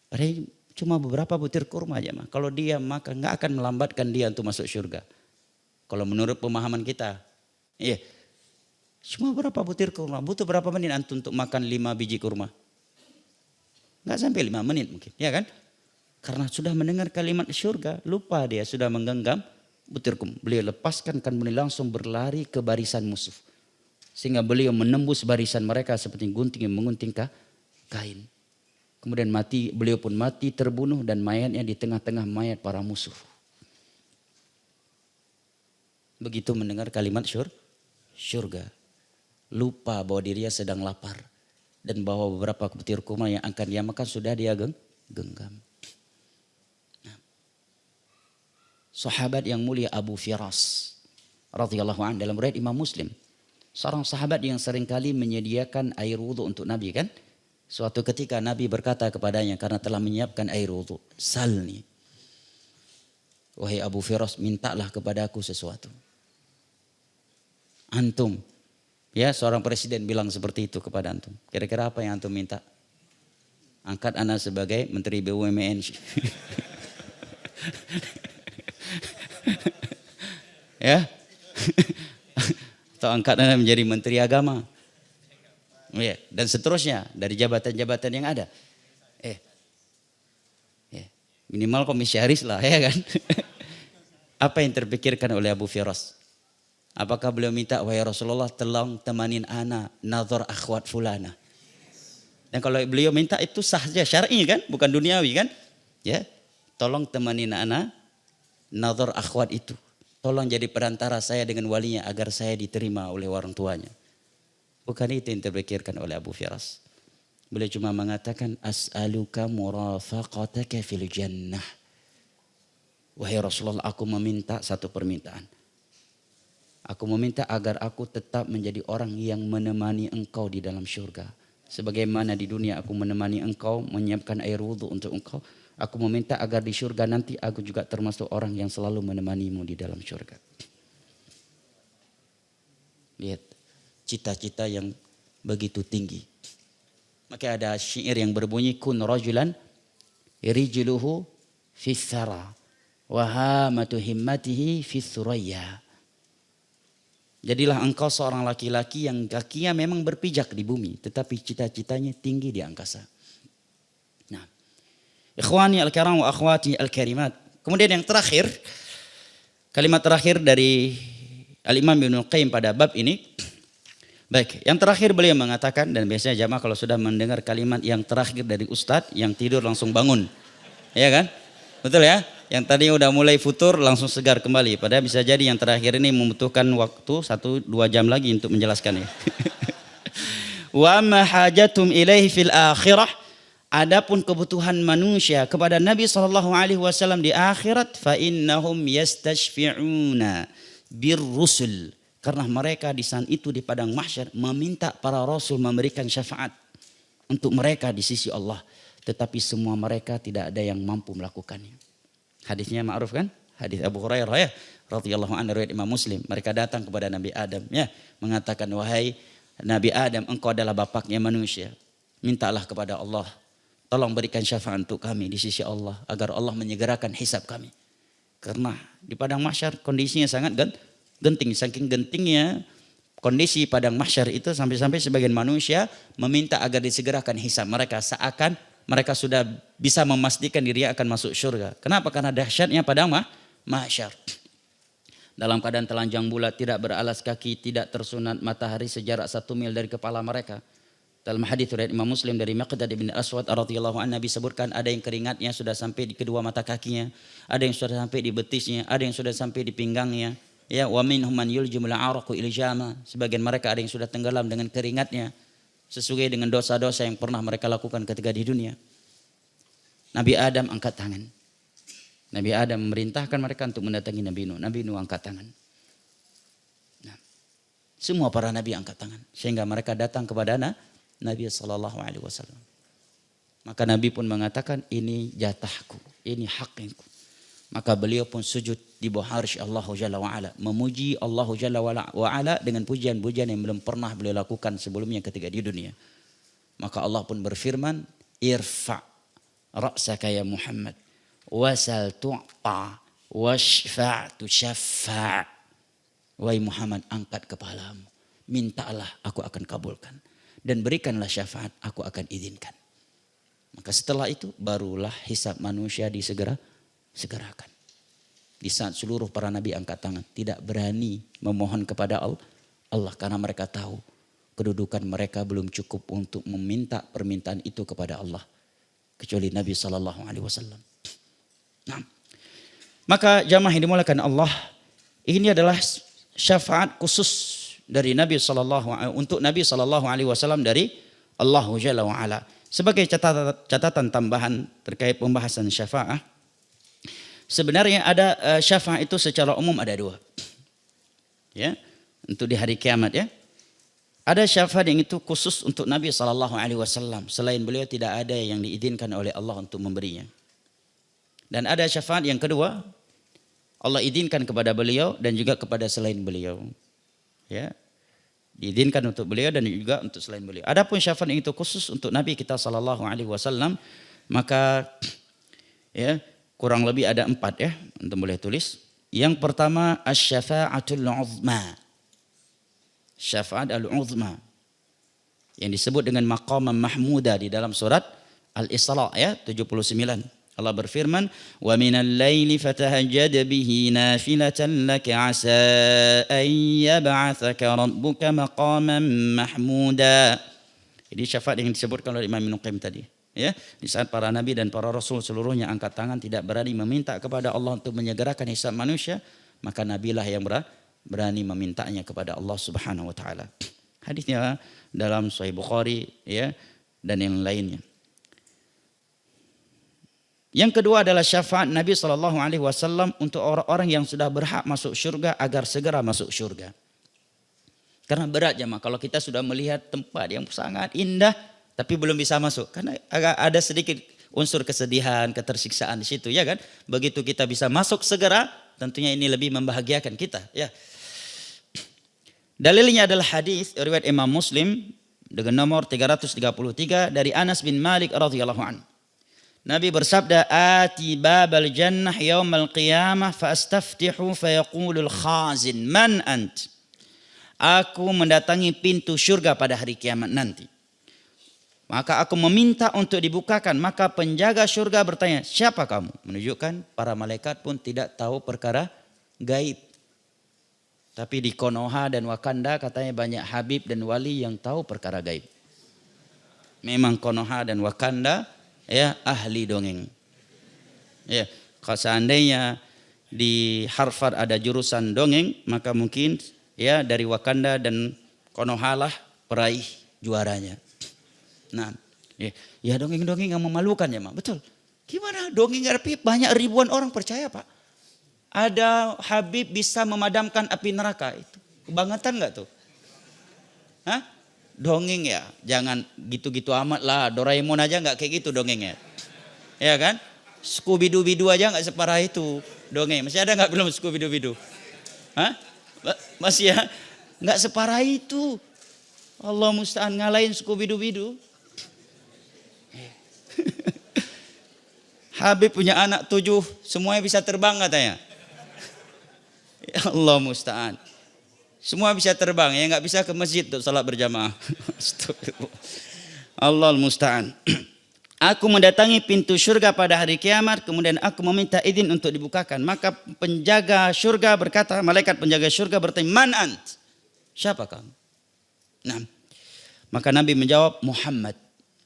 Padahal cuma beberapa butir kurma aja mah. Kalau dia maka nggak akan melambatkan dia untuk masuk surga. Kalau menurut pemahaman kita, iya. Cuma berapa butir kurma? Butuh berapa menit antum untuk makan 5 biji kurma? Nggak sampai 5 menit mungkin, ya kan? Karena sudah mendengar kalimat surga, lupa dia sudah menggenggam butir kurma. Beliau lepaskan, kan beliau langsung berlari ke barisan musuh. Sehingga beliau menembus barisan mereka seperti gunting yang mengunting kain. Kemudian beliau pun mati terbunuh dan mayatnya di tengah-tengah mayat para musuh. Begitu mendengar kalimat surga, lupa bahwa dirinya sedang lapar. Dan bahwa beberapa butir kurma yang akan dia makan sudah dia genggam. Nah, sahabat yang mulia Abu Firas radhiyallahu anhu dalam riwayat Imam Muslim, seorang sahabat yang seringkali menyediakan air wudhu untuk Nabi, kan? Suatu ketika Nabi berkata kepadanya karena telah menyiapkan air wudhu, salni, wahai Abu Firas, mintalah kepadaku sesuatu. Antum, ya seorang presiden bilang seperti itu kepada antum. Kira-kira apa yang antum minta? Angkat ana sebagai Menteri BUMN. Ya. Atau angkat ana menjadi Menteri Agama. Ya, dan seterusnya dari jabatan-jabatan yang ada. Minimal komisaris lah, ya kan? Apa yang terpikirkan oleh Abu Firas? Apakah beliau minta, wahai Rasulullah tolong temanin ana nazar akhwat fulana. Dan kalau beliau minta itu sah saja, syar'i kan, bukan duniawi kan. Ya, tolong temanin ana nazar akhwat itu. Tolong jadi perantara saya dengan walinya agar saya diterima oleh orang tuanya. Bukan itu yang terpikirkan oleh Abu Firas. Beliau cuma mengatakan as'aluka murafaqataka fil jannah. Wahai Rasulullah, aku meminta satu permintaan. Aku meminta agar aku tetap menjadi orang yang menemani engkau di dalam syurga. Sebagaimana di dunia aku menemani engkau, menyiapkan air wudhu untuk engkau. Aku meminta agar di syurga nanti aku juga termasuk orang yang selalu menemanimu di dalam syurga. Lihat, cita-cita yang begitu tinggi. Maka ada syair yang berbunyi, kun rajulan rijluhu fis thara wa hamatu himmatihi fis suraya. Jadilah engkau seorang laki-laki yang kakinya memang berpijak di bumi, tetapi cita-citanya tinggi di angkasa. Nah, ikhwani al-kiram wa akhwati al-karimat. Kemudian yang terakhir, kalimat terakhir dari Al-Imam Ibnu Qayyim pada bab ini. Baik, yang terakhir beliau mengatakan, dan biasanya jamaah kalau sudah mendengar kalimat yang terakhir dari Ustadz, yang tidur langsung bangun. Ya kan? Betul ya? Yang tadi udah mulai futur langsung segar kembali. Padahal bisa jadi yang terakhir ini membutuhkan waktu 1-2 jam lagi untuk menjelaskannya. Wa ma hajatum ilaihi fil akhirah. Adapun kebutuhan manusia kepada Nabi SAW di akhirat, fa innahum yastashfi'una birrusul. Karena mereka di saat itu di padang mahsyar meminta para rasul memberikan syafaat untuk mereka di sisi Allah. Tetapi semua mereka tidak ada yang mampu melakukannya. Hadisnya ma'ruf kan? Hadis Abu Hurairah ya, radhiyallahu anhu, riwayat Imam Muslim. Mereka datang kepada Nabi Adam ya, mengatakan, wahai Nabi Adam, engkau adalah bapaknya manusia. Mintalah kepada Allah, tolong berikan syafaat untuk kami di sisi Allah agar Allah menyegerakan hisab kami. Karena di padang mahsyar kondisinya sangat genting, saking gentingnya kondisi padang mahsyar itu sampai-sampai sebagian manusia meminta agar disegerakan hisab mereka, seakan mereka sudah bisa memastikan diri akan masuk surga. Kenapa? Karena dahsyatnya padang mahsyar. Dalam keadaan telanjang bulat, tidak beralas kaki, tidak tersunat matahari sejarak 1 mil dari kepala mereka. Dalam hadis riwayat Imam Muslim dari Miqdad bin Aswad radhiyallahu anhu, Nabi sebutkan ada yang keringatnya sudah sampai di kedua mata kakinya, ada yang sudah sampai di betisnya, ada yang sudah sampai di pinggangnya. Ya, wa minhum man yuljimul araqu iljama. Sebagian mereka ada yang sudah tenggelam dengan keringatnya sesuai dengan dosa-dosa yang pernah mereka lakukan ketika di dunia. Nabi Adam angkat tangan. Nabi Adam memerintahkan mereka untuk mendatangi Nabi Nuh. Nabi Nuh angkat tangan. Nah, semua para nabi angkat tangan sehingga mereka datang kepada Nabi SAW. Maka Nabi pun mengatakan, ini jatahku, ini hakku. Maka beliau pun sujud di bawah arsy Allah Jalla wa'ala, memuji Allah Jalla wa'ala dengan pujian-pujian yang belum pernah beliau lakukan sebelumnya ketika di dunia. Maka Allah pun berfirman, irfa' ra'saka ya Muhammad, wasal tu'ta, washfa' tushaffa'. Wahai Muhammad, angkat kepalamu, mintalah aku akan kabulkan, dan berikanlah syafaat, aku akan izinkan. Maka setelah itu barulah hisab manusia disegerakan. Di saat seluruh para nabi angkat tangan, tidak berani memohon kepada Allah karena mereka tahu kedudukan mereka belum cukup untuk meminta permintaan itu kepada Allah, kecuali Nabi SAW. Nah, maka jamaah yang dimuliakan Allah, ini adalah syafaat khusus dari Nabi untuk Nabi SAW dari Allah Jalla wa'ala. Sebagai catatan tambahan terkait pembahasan syafaat, sebenarnya ada syafaat itu secara umum ada 2. Ya, untuk di hari kiamat ya. Ada syafaat yang itu khusus untuk Nabi SAW. Selain beliau tidak ada yang diizinkan oleh Allah untuk memberinya. Dan ada syafaat yang kedua, Allah izinkan kepada beliau dan juga kepada selain beliau. Ya, diizinkan untuk beliau dan juga untuk selain beliau. Adapun syafaat yang itu khusus untuk Nabi kita SAW, maka ya kurang lebih ada 4 ya, untuk boleh tulis. Yang pertama asy-syafa'atul 'uzma. Syafaat al-'uzma yang disebut dengan maqam mahmuda di dalam surat Al-Isra ya 79. Allah berfirman, "Wa minal laili fatahajjad bihi nafilatan laka 'asa an yab'atsaka rabbuka maqaman mahmuda." Ini syafaat yang disebutkan oleh Imam Ibnu Qayyim tadi. Ya, di saat para nabi dan para rasul seluruhnya angkat tangan tidak berani meminta kepada Allah untuk menyegerakan hisab manusia, maka nabilah yang berani memintanya kepada Allah Subhanahu wa taala. Hadisnya dalam Sahih Bukhari ya dan yang lainnya. Yang kedua adalah syafaat Nabi SAW untuk orang-orang yang sudah berhak masuk surga agar segera masuk surga. Karena berat jemaah kalau kita sudah melihat tempat yang sangat indah tapi belum bisa masuk. Karena agak ada sedikit unsur kesedihan, ketersiksaan di situ ya kan. Begitu kita bisa masuk segera, tentunya ini lebih membahagiakan kita ya. Dalilnya adalah hadis riwayat Imam Muslim dengan nomor 333 dari Anas bin Malik radhiyallahu anhu. Nabi bersabda, "Ati babal jannah yaumal qiyamah fa astaftihu fa yaqulul khazin, man ant?" Aku mendatangi pintu surga pada hari kiamat nanti. Maka aku meminta untuk dibukakan. Maka penjaga surga bertanya, siapa kamu? Menunjukkan para malaikat pun tidak tahu perkara gaib. Tapi di Konoha dan Wakanda katanya banyak habib dan wali yang tahu perkara gaib. Memang Konoha dan Wakanda ya ahli dongeng. Ya, kalau seandainya di Harvard ada jurusan dongeng, maka mungkin ya dari Wakanda dan Konoha lah peraih juaranya. Nah, ya dongeng-dongeng yang memalukan ya, Mak. Betul. Gimana dongeng tapi banyak ribuan orang percaya, Pak. Ada habib bisa memadamkan api neraka itu. Kebangetan enggak tuh? Hah? Dongeng ya, jangan gitu-gitu amat lah. Doraemon aja enggak kayak gitu dongengnya. Ya kan? Scooby-Doo aja enggak separah itu dongeng. Masih ada enggak belum Scooby-Doo? Hah? Masih ya? Enggak separah itu. Allah musta'an ngalahin Scooby-Doo. Habib punya anak 7, semuanya bisa terbang katanya. Ya Allah musta'an. Semua bisa terbang, ya nggak bisa ke masjid untuk salat berjamaah. Allah musta'an. Aku mendatangi pintu surga pada hari kiamat, kemudian aku meminta izin untuk dibukakan. Maka penjaga surga berkata, malaikat penjaga surga bertanya, man ant? Siapa kamu? Nah, maka Nabi menjawab, Muhammad.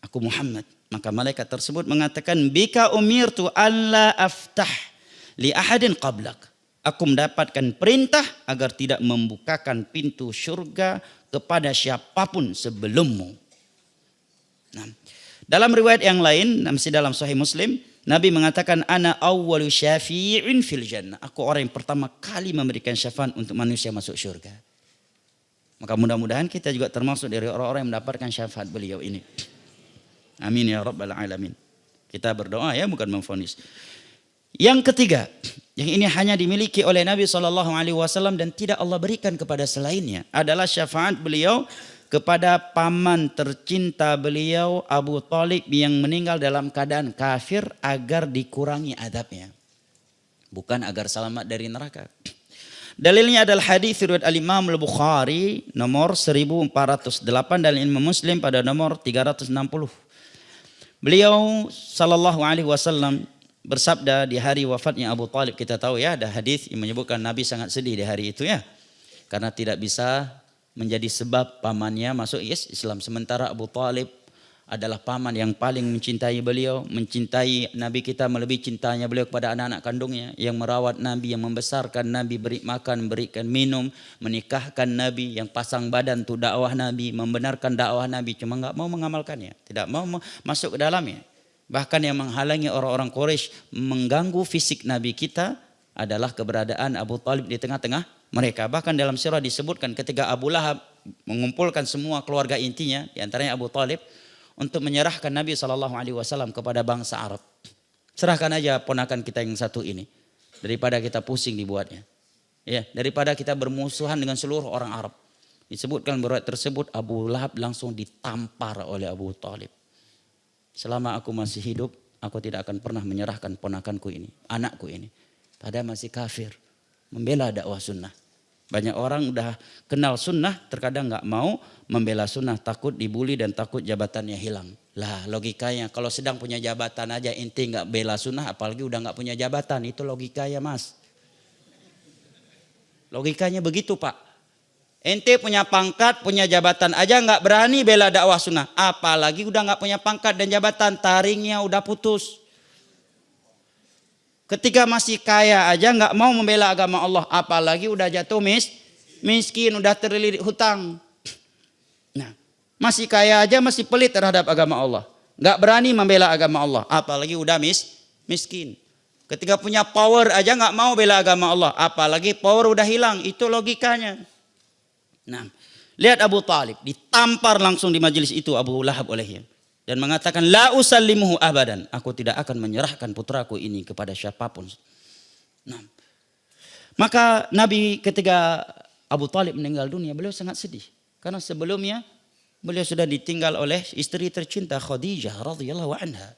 Aku Muhammad. Maka malaikat tersebut mengatakan, bika umirtu alla aftah li ahadin qablak. Aku mendapatkan perintah agar tidak membukakan pintu surga kepada siapapun sebelummu. Nah, dalam riwayat yang lain, masih dalam Sahih Muslim, Nabi mengatakan, ana awwalu syafi'in fil jannah. Aku orang yang pertama kali memberikan syafaat untuk manusia masuk surga. Maka mudah-mudahan kita juga termasuk dari orang-orang yang mendapatkan syafaat beliau ini. Amin ya rabbal alamin. Kita berdoa ya, bukan memvonis. Yang ketiga, yang ini hanya dimiliki oleh Nabi SAW dan tidak Allah berikan kepada selainnya, adalah syafaat beliau kepada paman tercinta beliau Abu Thalib yang meninggal dalam keadaan kafir agar dikurangi adabnya. Bukan agar selamat dari neraka. Dalilnya adalah hadis riwayat Al-Imam Al-Bukhari nomor 1408 dan Imam Muslim pada nomor 360. Beliau sallallahu alaihi wasallam bersabda di hari wafatnya Abu Thalib, kita tahu ya ada hadis yang menyebutkan Nabi sangat sedih di hari itu ya. Karena tidak bisa menjadi sebab pamannya masuk Islam. Sementara Abu Thalib adalah paman yang paling mencintai beliau, mencintai Nabi kita melebihi cintanya beliau kepada anak-anak kandungnya, yang merawat Nabi, yang membesarkan Nabi, beri makan, berikan minum, menikahkan Nabi, yang pasang badan untuk dakwah Nabi, membenarkan dakwah Nabi, cuma enggak mau mengamalkannya, tidak mau masuk ke dalamnya. Bahkan yang menghalangi orang-orang Quraisy mengganggu fisik Nabi kita adalah keberadaan Abu Thalib di tengah-tengah mereka. Bahkan dalam sirah disebutkan ketika Abu Lahab mengumpulkan semua keluarga intinya, di antaranya Abu Thalib, untuk menyerahkan Nabi SAW kepada bangsa Arab. Serahkan aja ponakan kita yang satu ini, daripada kita pusing dibuatnya. Ya, daripada kita bermusuhan dengan seluruh orang Arab. Disebutkan riwayat tersebut Abu Lahab langsung ditampar oleh Abu Thalib. Selama aku masih hidup, aku tidak akan pernah menyerahkan ponakanku ini, anakku ini. Padahal masih kafir, membela dakwah sunnah. Banyak orang udah kenal sunnah, terkadang nggak mau membela sunnah, takut dibully dan takut jabatannya hilang. Lah logikanya, kalau sedang punya jabatan aja inti nggak bela sunnah, apalagi udah nggak punya jabatan, itu logikanya mas. Logikanya begitu pak. Ente punya pangkat, punya jabatan aja nggak berani bela dakwah sunnah. Apalagi udah nggak punya pangkat dan jabatan, taringnya udah putus. Ketika masih kaya aja nggak mau membela agama Allah. Apalagi udah jatuh miskin, udah terlilit hutang. Nah, Masih kaya aja masih pelit terhadap agama Allah. Nggak berani membela agama Allah. Apalagi udah miskin. Ketika punya power aja nggak mau bela agama Allah. Apalagi power udah hilang. Itu logikanya. Nah, lihat Abu Talib. Ditampar langsung di majelis itu Abu Lahab olehnya. Dan mengatakan, la usallimuhu abadan. Aku tidak akan menyerahkan putraku ini kepada siapapun. Nah, maka Nabi ketika Abu Talib meninggal dunia, beliau sangat sedih. Karena sebelumnya beliau sudah ditinggal oleh istri tercinta Khadijah radhiyallahu anha.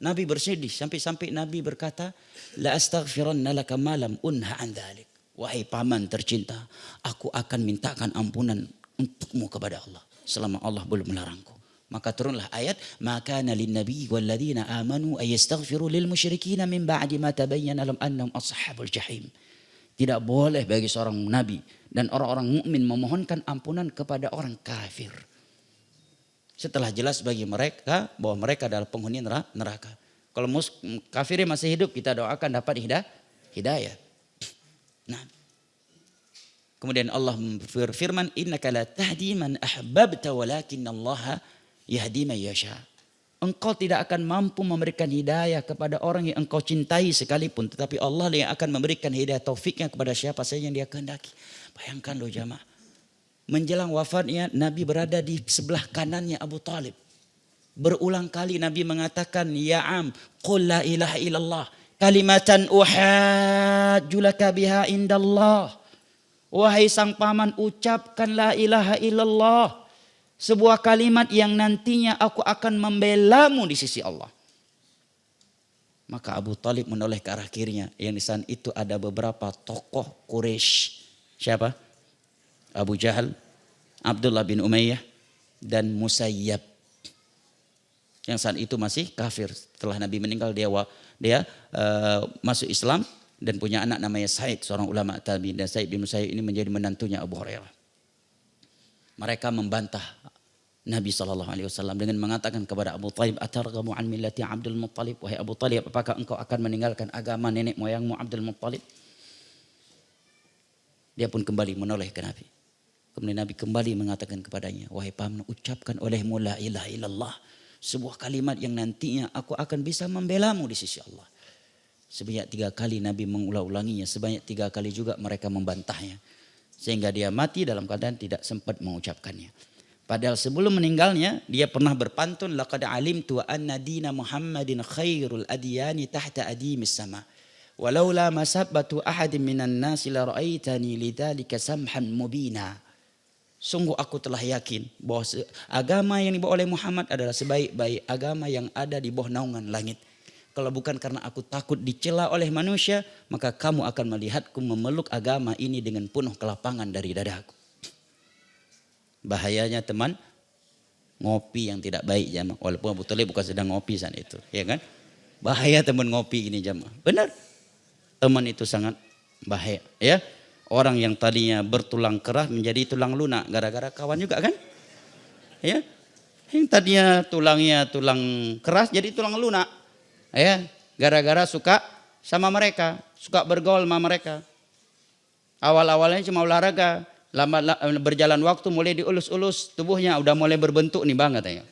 Nabi bersedih sampai Nabi berkata, la astaghfiranna laka ma lam unha an dzalik. Wahai paman tercinta, aku akan mintakan ampunan untukmu kepada Allah selama Allah belum melarangku. Maka turunlah ayat, maka kana lin nabiy wal ladzina amanu ay yastaghfiru lil musyrikin min ba'di ma tabayyana lahum annahum ashabul jahim. Tidak boleh bagi seorang nabi dan orang-orang mukmin memohonkan ampunan kepada orang kafir. Setelah jelas bagi mereka bahwa mereka adalah penghuni neraka. Kalau kafirnya masih hidup, kita doakan dapat hidayah. Nah, kemudian Allah berfirman, innaka la tahdi man ahbabta walakinnallaha yahdi man yasha. Engkau tidak akan mampu memberikan hidayah kepada orang yang engkau cintai sekalipun, tetapi Allah yang akan memberikan hidayah taufiknya kepada siapa saja yang Dia kehendaki. Bayangkan loh jamaah. Menjelang wafatnya Nabi berada di sebelah kanannya Abu Talib. Berulang kali Nabi mengatakan, ya am, qul la ilaha illallah, kalimatan uhajju laka biha indallah. Wahai sang paman, ucapkan la ilaha illallah. Sebuah kalimat yang nantinya aku akan membelamu di sisi Allah. Maka Abu Talib menoleh ke arah kirinya. Yang di sana itu ada beberapa tokoh Quraisy. Siapa? Abu Jahal, Abdullah bin Umayyah, dan Musayyab. Yang saat itu masih kafir. Setelah Nabi meninggal dia masuk Islam dan punya anak namanya Sa'id, seorang ulama tabi'in. Dan Sa'id bin Musayyab ini menjadi menantunya Abu Hurairah. Mereka membantah Nabi SAW dengan mengatakan kepada Abu Talib, atarghabu an millati Abdul Muttalib. Wahai Abu Talib, apakah engkau akan meninggalkan agama nenek moyangmu Abdul Muttalib? Dia pun kembali menoleh ke Nabi. Kemudian Nabi kembali mengatakan kepadanya, wahai paman, ucapkan olehmu la ilaha illallah. Sebuah kalimat yang nantinya aku akan bisa membelamu di sisi Allah. Sebanyak 3 kali Nabi mengulang-ulanginya. Sebanyak 3 kali juga mereka membantahnya. Sehingga dia mati dalam keadaan tidak sempat mengucapkannya. Padahal sebelum meninggalnya dia pernah berpantun, laqad alimtu anna dina Muhammadin khairul adyani tahta adimis sama. Walaula masabbatu ahadin minan nasi la ra'aitani lidzalika samhan mubina. Sungguh aku telah yakin bahwa agama yang dibawa oleh Muhammad adalah sebaik-baik agama yang ada di bawah naungan langit. Kalau bukan karena aku takut dicela oleh manusia, maka kamu akan melihatku memeluk agama ini dengan penuh kelapangan dari dadaku. Bahayanya teman, ngopi yang tidak baik jamaah. Walaupun Abu Talib bukan sedang ngopi saat itu, ya kan? Bahaya teman ngopi ini jamaah. Benar. Teman itu sangat bahaya, ya. Orang yang tadinya bertulang keras menjadi tulang lunak gara-gara kawan juga kan? Ya. Yang tadinya tulangnya tulang keras jadi tulang lunak. Ya, gara-gara suka sama mereka, suka bergaul sama mereka. Awal-awalnya cuma olahraga, lama berjalan waktu mulai diulus-ulus tubuhnya udah mulai berbentuk nih banget ya.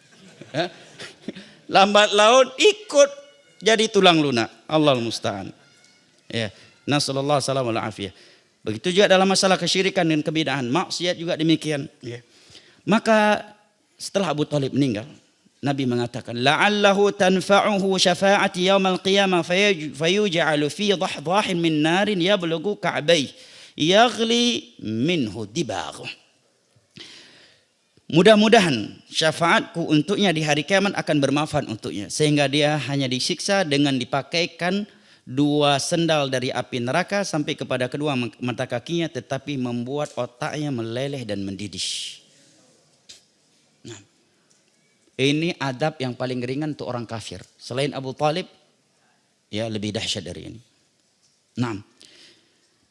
Lambat laun ikut jadi tulang lunak. Allahul musta'an. Ya, nasallallahu alaihi wasallam. Begitu juga dalam masalah kesyirikan dan kebid'ahan, maksiat juga demikian. Ya. Maka setelah Abu Talib meninggal, Nabi mengatakan, la'allahu tanfa'uhu syafa'ati yaumal qiyamah fayuj'alu fi dhahdahin min narin yablughu ka'bayh yaghli minhu dibagh. Mudah-mudahan syafaatku untuknya di hari kiamat akan bermanfaat untuknya, sehingga dia hanya disiksa dengan dipakaikan 2 sendal dari api neraka sampai kepada kedua mata kakinya, tetapi membuat otaknya meleleh dan mendidih. Nah, ini adab yang paling ringan untuk orang kafir. Selain Abu Talib, ya lebih dahsyat dari ini. Nah,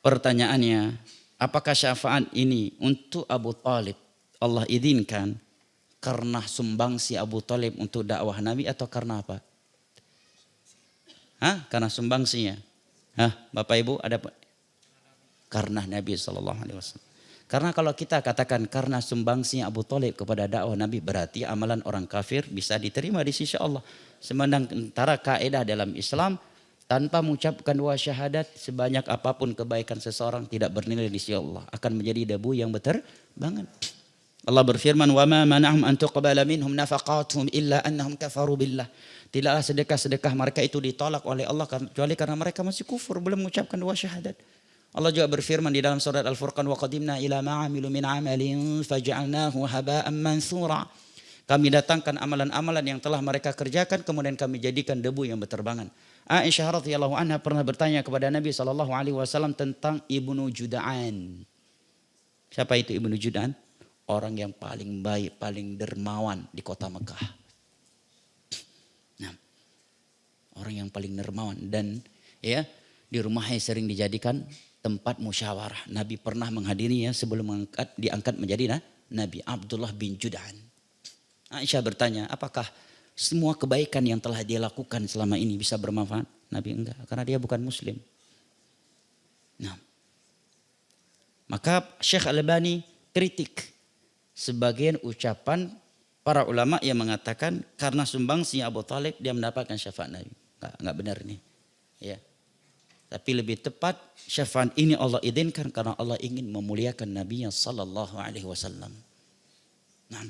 pertanyaannya, apakah syafaat ini untuk Abu Talib Allah izinkan karena sumbangsi Abu Talib untuk dakwah Nabi atau karena apa? Karena sumbangsinya. Bapak Ibu ada apa? Karena Nabi SAW. Karena kalau kita katakan karena sumbangsinya Abu Thalib kepada dakwah Nabi, berarti amalan orang kafir bisa diterima di sisi Allah. Sementara kaidah dalam Islam, tanpa mengucapkan dua syahadat, sebanyak apapun kebaikan seseorang tidak bernilai di sisi Allah, akan menjadi debu yang berterbangan. Allah berfirman, "Wa ma mana'hum an tuqbala minhum nafaqatuhum illa annahum kafaru billah." Tidaklah sedekah-sedekah mereka itu ditolak oleh Allah kecuali karena mereka masih kufur, belum mengucapkan dua syahadat. Allah juga berfirman di dalam surat Al-Furqan, "Wa qadimna ila ma 'amilu min 'amalin faj'alnahu haba'an mansura." Kami datangkan amalan-amalan yang telah mereka kerjakan, kemudian kami jadikan debu yang berterbangan. Aisyah radhiyallahu anha pernah bertanya kepada Nabi SAW tentang Ibnu Jud'an. Siapa itu Ibnu Jud'an? Orang yang paling baik, paling dermawan di kota Mekah. Nah, orang yang paling dermawan, dan ya di rumahnya sering dijadikan tempat musyawarah. Nabi pernah menghadirinya sebelum diangkat menjadi Nabi. Abdullah bin Jud'an. Aisyah bertanya, apakah semua kebaikan yang telah dia lakukan selama ini bisa bermanfaat? Nabi enggak, karena dia bukan muslim. Nah, maka Syekh Al-Albani kritik sebagian ucapan para ulama yang mengatakan karena sumbangsi Abu Thalib dia mendapatkan syafaat Nabi. Enggak benar ini. Ya. Tapi lebih tepat syafaat ini Allah izinkan karena Allah ingin memuliakan Nabi sallallahu alaihi wasallam. Nah,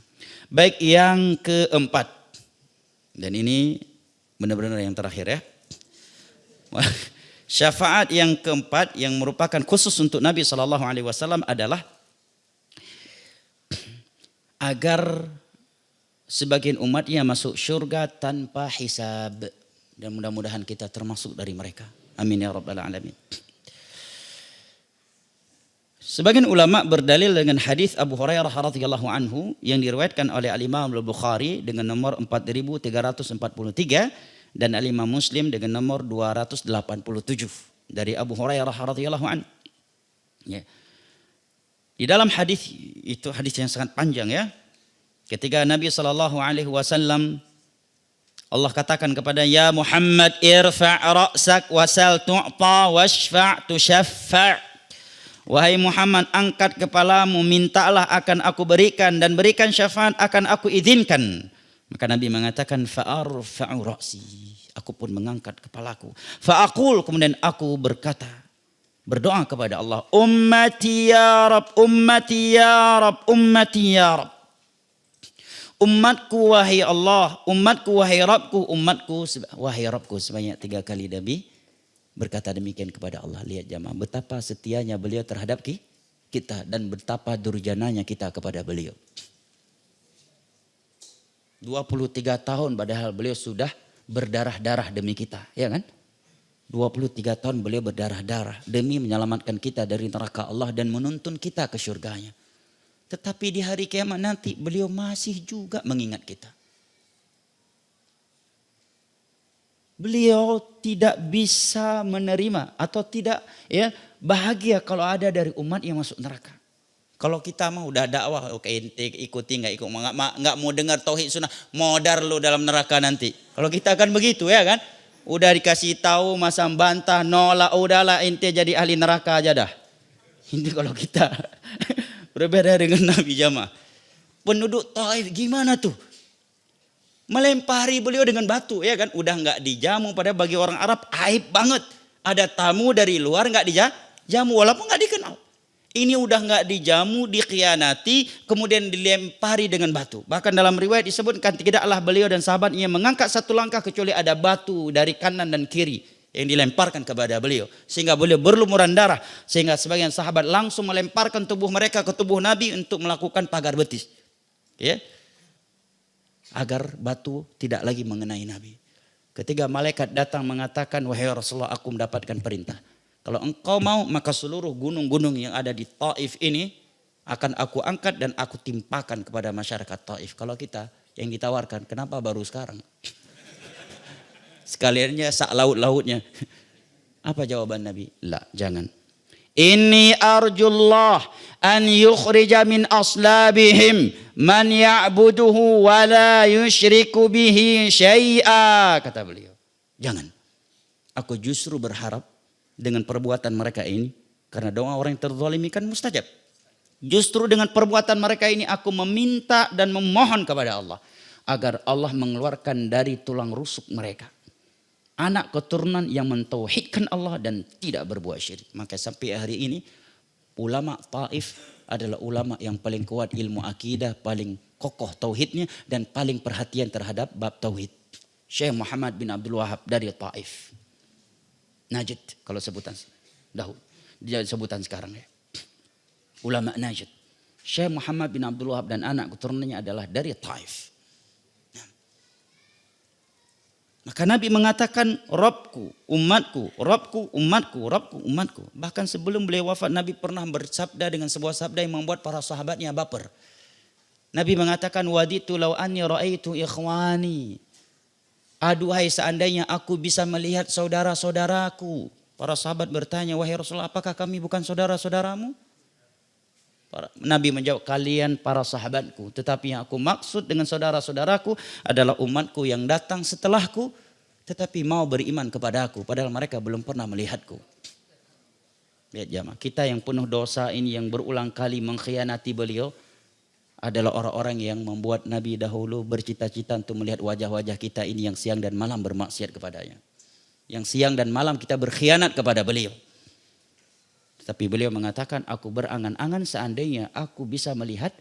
baik, yang keempat, dan ini benar-benar yang terakhir ya. Syafaat yang keempat yang merupakan khusus untuk Nabi sallallahu alaihi wasallam adalah agar sebagian umatnya masuk surga tanpa hisab, dan mudah-mudahan kita termasuk dari mereka. Amin ya rabbal alamin. Sebagian ulama berdalil dengan hadis Abu Hurairah radhiyallahu anhu yang diriwayatkan oleh Al-Imam Al-Bukhari dengan nomor 4343 dan Al-Imam Muslim dengan nomor 287 dari Abu Hurairah radhiyallahu anhu. Ya. Di dalam hadis itu, hadis yang sangat panjang ya. Ketika Nabi sallallahu alaihi wasallam, Allah katakan kepada, "Ya Muhammad, irfa' ra'sak wasal tu'ta washfa' tushaffa'." Wahai Muhammad, angkat kepalamu, mintalah akan aku berikan, dan berikan syafaat akan aku izinkan. Maka Nabi mengatakan, fa'arfa'u ra'si. Aku pun mengangkat kepalaku. Fa'aqul, kemudian aku berkata, berdoa kepada Allah, ummati ya Rab, ummati ya Rab, ummati ya Rab. Umatku wahai Allah, umatku wahai Rabbku, umatku wahai Rabbku. Sebanyak 3 kali Nabi berkata demikian kepada Allah. Lihat jamaah, betapa setianya beliau terhadap kita dan betapa durjananya kita kepada beliau. 23 tahun padahal beliau sudah berdarah-darah demi kita, ya kan? 23 tahun beliau berdarah-darah demi menyelamatkan kita dari neraka Allah dan menuntun kita ke surganya. Tetapi di hari kiamat nanti beliau masih juga mengingat kita. Beliau tidak bisa menerima atau tidak ya bahagia kalau ada dari umat yang masuk neraka. Kalau kita mah udah dakwah, oke ikuti nggak ikut, nggak mau dengar tauhid sunnah, modar lu dalam neraka nanti. Kalau kita kan begitu ya kan, udah dikasih tahu masam bantah, nolak, udahlah ente jadi ahli neraka aja dah. Ini kalau kita berbeda dengan Nabi jamaah. Penduduk Taif gimana tuh? Melempari beliau dengan batu, ya kan? Udah nggak dijamu, pada bagi orang Arab aib banget. Ada tamu dari luar nggak dijamu walaupun nggak dikenal. Ini udah nggak dijamu, dikhianati, kemudian dilempari dengan batu. Bahkan dalam riwayat disebutkan tidaklah beliau dan sahabatnya mengangkat satu langkah kecuali ada batu dari kanan dan kiri yang dilemparkan kepada beliau, sehingga beliau berlumuran darah, sehingga sebagian sahabat langsung melemparkan tubuh mereka ke tubuh Nabi untuk melakukan pagar betis, ya, agar batu tidak lagi mengenai Nabi. Ketika malaikat datang mengatakan, wahai Rasulullah, aku mendapatkan perintah, kalau engkau mau maka seluruh gunung-gunung yang ada di Taif ini akan aku angkat dan aku timpakan kepada masyarakat Taif. Kalau kita yang ditawarkan, kenapa baru sekarang? Sekaliannya sak laut-lautnya. Apa jawaban Nabi? La, jangan. Inni arjullah an yukhrija min aslabihim man ya'buduhu wa la yushriku bihi syai'a, kata beliau. Jangan. Aku justru berharap dengan perbuatan mereka ini, karena doa orang yang terzalimi kan mustajab. Justru dengan perbuatan mereka ini aku meminta dan memohon kepada Allah agar Allah mengeluarkan dari tulang rusuk mereka anak keturunan yang mentauhidkan Allah dan tidak berbuat syirik. Maka sampai hari ini ulama Taif adalah ulama yang paling kuat ilmu akidah, paling kokoh tauhidnya dan paling perhatian terhadap bab tauhid. Syekh Muhammad bin Abdul Wahab dari Taif. Najd kalau sebutan dahulu. Dia sebutan sekarang ya. Ulama Najd. Syekh Muhammad bin Abdul Wahab dan anak keturunannya adalah dari Taif. Maka Nabi mengatakan Rabbku, umatku, Rabbku, umatku, Rabbku, umatku. Bahkan sebelum beliau wafat Nabi pernah bersabda dengan sebuah sabda yang membuat para sahabatnya baper. Nabi mengatakan waditu law anni raaitu ikhwani. Aduhai seandainya aku bisa melihat saudara-saudaraku. Para sahabat bertanya, wahai Rasulullah, apakah kami bukan saudara-saudaramu? Nabi menjawab, kalian para sahabatku. Tetapi yang aku maksud dengan saudara-saudaraku adalah umatku yang datang setelahku. Tetapi mau beriman kepada aku. Padahal mereka belum pernah melihatku. Lihat jamaah, kita yang penuh dosa ini yang berulang kali mengkhianati beliau. Adalah orang-orang yang membuat Nabi dahulu bercita-cita untuk melihat wajah-wajah kita ini yang siang dan malam bermaksiat kepadanya. Yang siang dan malam kita berkhianat kepada beliau. Tapi beliau mengatakan, aku berangan-angan seandainya aku bisa melihat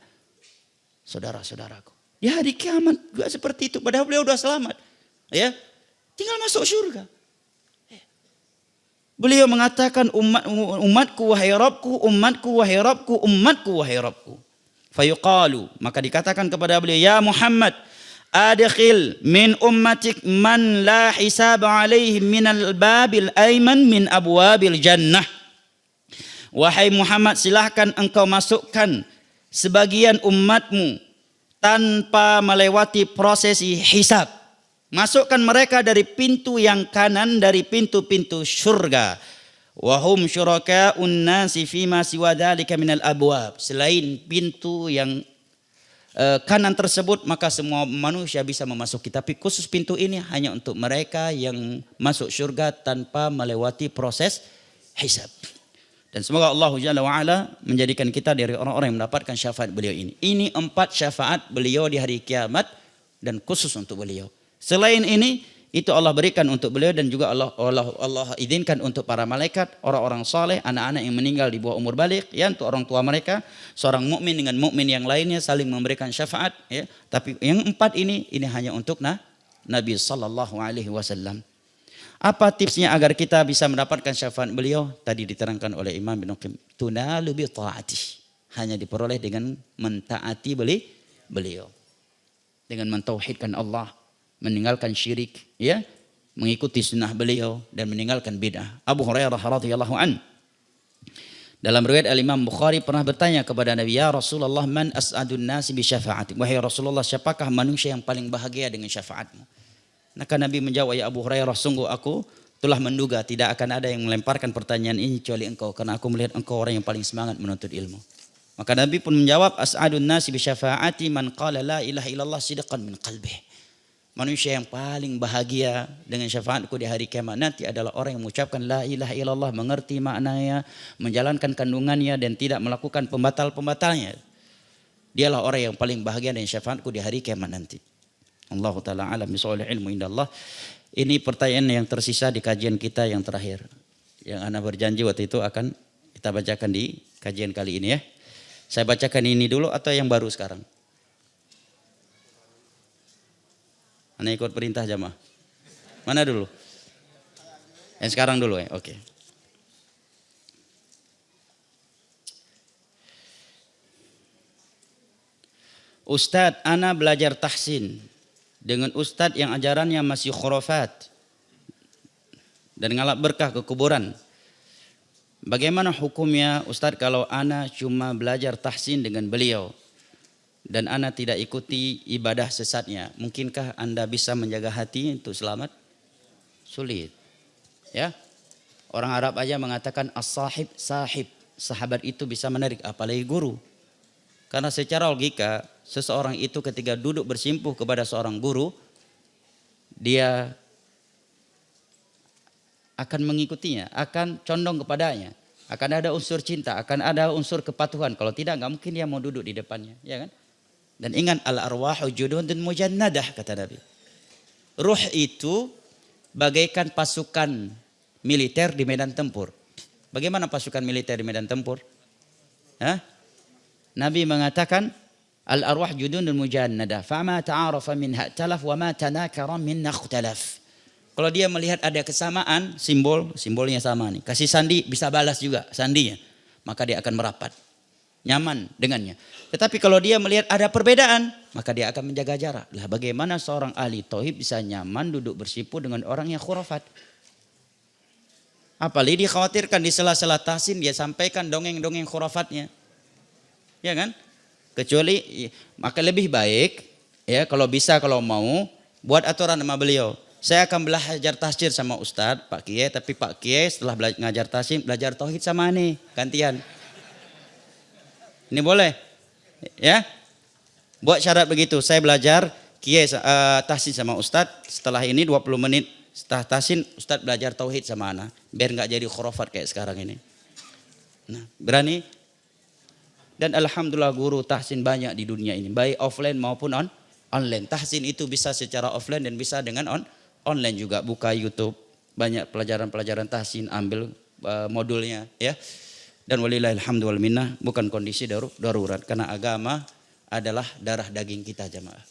saudara-saudaraku. Di hari kiamat juga seperti itu. Padahal beliau sudah selamat. Ya, tinggal masuk surga. Beliau mengatakan umatku wahai Rabbku, umatku wahai Rabbku, umatku wahai Rabbku. Fayuqalu, maka dikatakan kepada beliau, ya Muhammad, adkhil min ummatik man la hisab alaihim min al-babil ayman min abwabil jannah. Wahai Muhammad, silahkan engkau masukkan sebagian umatmu tanpa melewati prosesi hisab. Masukkan mereka dari pintu yang kanan dari pintu-pintu surga. Wahum syuraka'un nasi fima siwa dzalika minal abwab. Selain pintu yang kanan tersebut maka semua manusia bisa memasuki. Tapi khusus pintu ini hanya untuk mereka yang masuk surga tanpa melewati proses hisab. Dan semoga Allah Jalla wa'ala menjadikan kita dari orang-orang yang mendapatkan syafaat beliau ini. Ini 4 syafaat beliau di hari kiamat dan khusus untuk beliau. Selain ini, itu Allah berikan untuk beliau dan juga Allah izinkan untuk para malaikat, orang-orang saleh, anak-anak yang meninggal di bawah umur baligh, ya, untuk orang tua mereka, seorang mukmin dengan mukmin yang lainnya saling memberikan syafaat, ya. Tapi yang 4 ini hanya untuk Nabi sallallahu alaihi wasallam. Apa tipsnya agar kita bisa mendapatkan syafaat beliau? Tadi diterangkan oleh Imam bin Qayyim. Tunalu bi ta'ati. Hanya diperoleh dengan mentaati beliau. Dengan mentauhidkan Allah, meninggalkan syirik, ya, mengikuti sunnah beliau dan meninggalkan bid'ah. Abu Hurairah radhiyallahu an dalam riwayat Al-Imam Bukhari pernah bertanya kepada Nabi, ya Rasulullah, man as'adun nasi bi syafa'ati. Wahai Rasulullah, siapakah manusia yang paling bahagia dengan syafaatmu? Maka Nabi menjawab, ya Abu Hurairah, sungguh aku telah menduga tidak akan ada yang melemparkan pertanyaan ini kecuali engkau, karena aku melihat engkau orang yang paling semangat menuntut ilmu. Maka Nabi pun menjawab, as'adun nasi bi syafaati man qala la ilaha illallah sidqan min qalbih. Manusia yang paling bahagia dengan syafaatku di hari kiamat nanti adalah orang yang mengucapkan la ilaha illallah, mengerti maknanya, menjalankan kandungannya dan tidak melakukan pembatal-pembatalnya. Dialah orang yang paling bahagia dengan syafaatku di hari kiamat nanti. Allah Ta'ala alam bisoleh ilmu indallah. Ini pertanyaan yang tersisa di kajian kita yang terakhir. Yang ana berjanji waktu itu akan kita bacakan di kajian kali ini, ya. Saya bacakan ini dulu atau yang baru sekarang? Ana ikut perintah jamaah. Mana dulu? Yang sekarang dulu, ya. Oke. Ustadz, ana belajar tahsin dengan ustadz yang ajarannya masih khurafat dan ngalap berkah ke kuburan. Bagaimana hukumnya ustadz kalau ana cuma belajar tahsin dengan beliau dan ana tidak ikuti ibadah sesatnya? Mungkinkah anda bisa menjaga hati untuk selamat? Sulit, ya. Orang Arab aja mengatakan as-sahib sahib. Sahabat itu bisa menarik, apalagi guru. Karena secara logika seseorang itu ketika duduk bersimpuh kepada seorang guru, dia akan mengikutinya, akan condong kepadanya. Akan ada unsur cinta, akan ada unsur kepatuhan. Kalau tidak, nggak mungkin dia mau duduk di depannya, ya kan? Dan ingat al-arwahu junudun mujannadah kata Nabi. Ruh itu bagaikan pasukan militer di medan tempur. Bagaimana pasukan militer di medan tempur? Hah? Nabi mengatakan al-arwah junudun mujannadah, fama ta'arafa minha talaf wa ma tanakara minna ikhtalaf. Kalau dia melihat ada kesamaan, simbolnya sama nih. Kasih sandi bisa balas juga sandinya. Maka dia akan merapat. Nyaman dengannya. Tetapi kalau dia melihat ada perbedaan, maka dia akan menjaga jarak. Lah bagaimana seorang ahli tauhid bisa nyaman duduk bersimpu dengan orang yang khurafat? Apalagi dikhawatirkan di sela-sela tahsin dia sampaikan dongeng-dongeng khurafatnya. Ya kan? Kecuali maka lebih baik ya kalau bisa kalau mau buat aturan sama beliau. Saya akan belajar tafsir sama Ustadz, Pak Kiai, tapi Pak Kiai setelah ngajar tafsir, belajar tauhid sama aneh, gantian. Ini boleh? Ya? Buat syarat begitu, saya belajar Kiai tafsir sama Ustadz, setelah ini 20 menit setelah tafsir, Ustadz belajar tauhid sama ana, biar nggak jadi khurafat kayak sekarang ini. Nah, berani? Dan alhamdulillah guru tahsin banyak di dunia ini, baik offline maupun online. Tahsin itu bisa secara offline dan bisa dengan online juga, buka YouTube, banyak pelajaran-pelajaran tahsin, ambil modulnya ya. Dan walillahil hamdu wal minnah, bukan kondisi darurat karena agama adalah darah daging kita jamaah.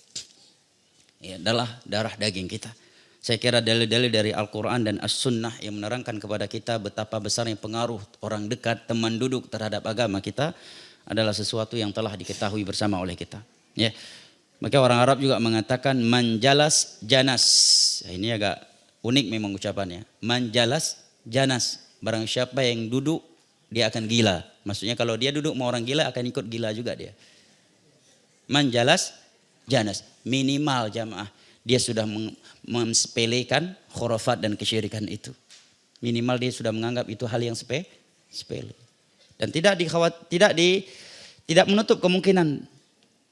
Ya, adalah darah daging kita. Saya kira dalil-dalil dari Al-Qur'an dan As-Sunnah yang menerangkan kepada kita betapa besarnya pengaruh orang dekat, teman duduk terhadap agama kita adalah sesuatu yang telah diketahui bersama oleh kita. Ya. Maka orang Arab juga mengatakan manjalas janas. Nah, ini agak unik memang ucapannya. Manjalas janas. Barang siapa yang duduk dia akan gila. Maksudnya kalau dia duduk mau orang gila akan ikut gila juga dia. Manjalas janas. Minimal jamaah. Dia sudah mensepelekan khurafat dan kesyirikan itu. Minimal dia sudah menganggap itu hal yang sepele. Dan tidak menutup kemungkinan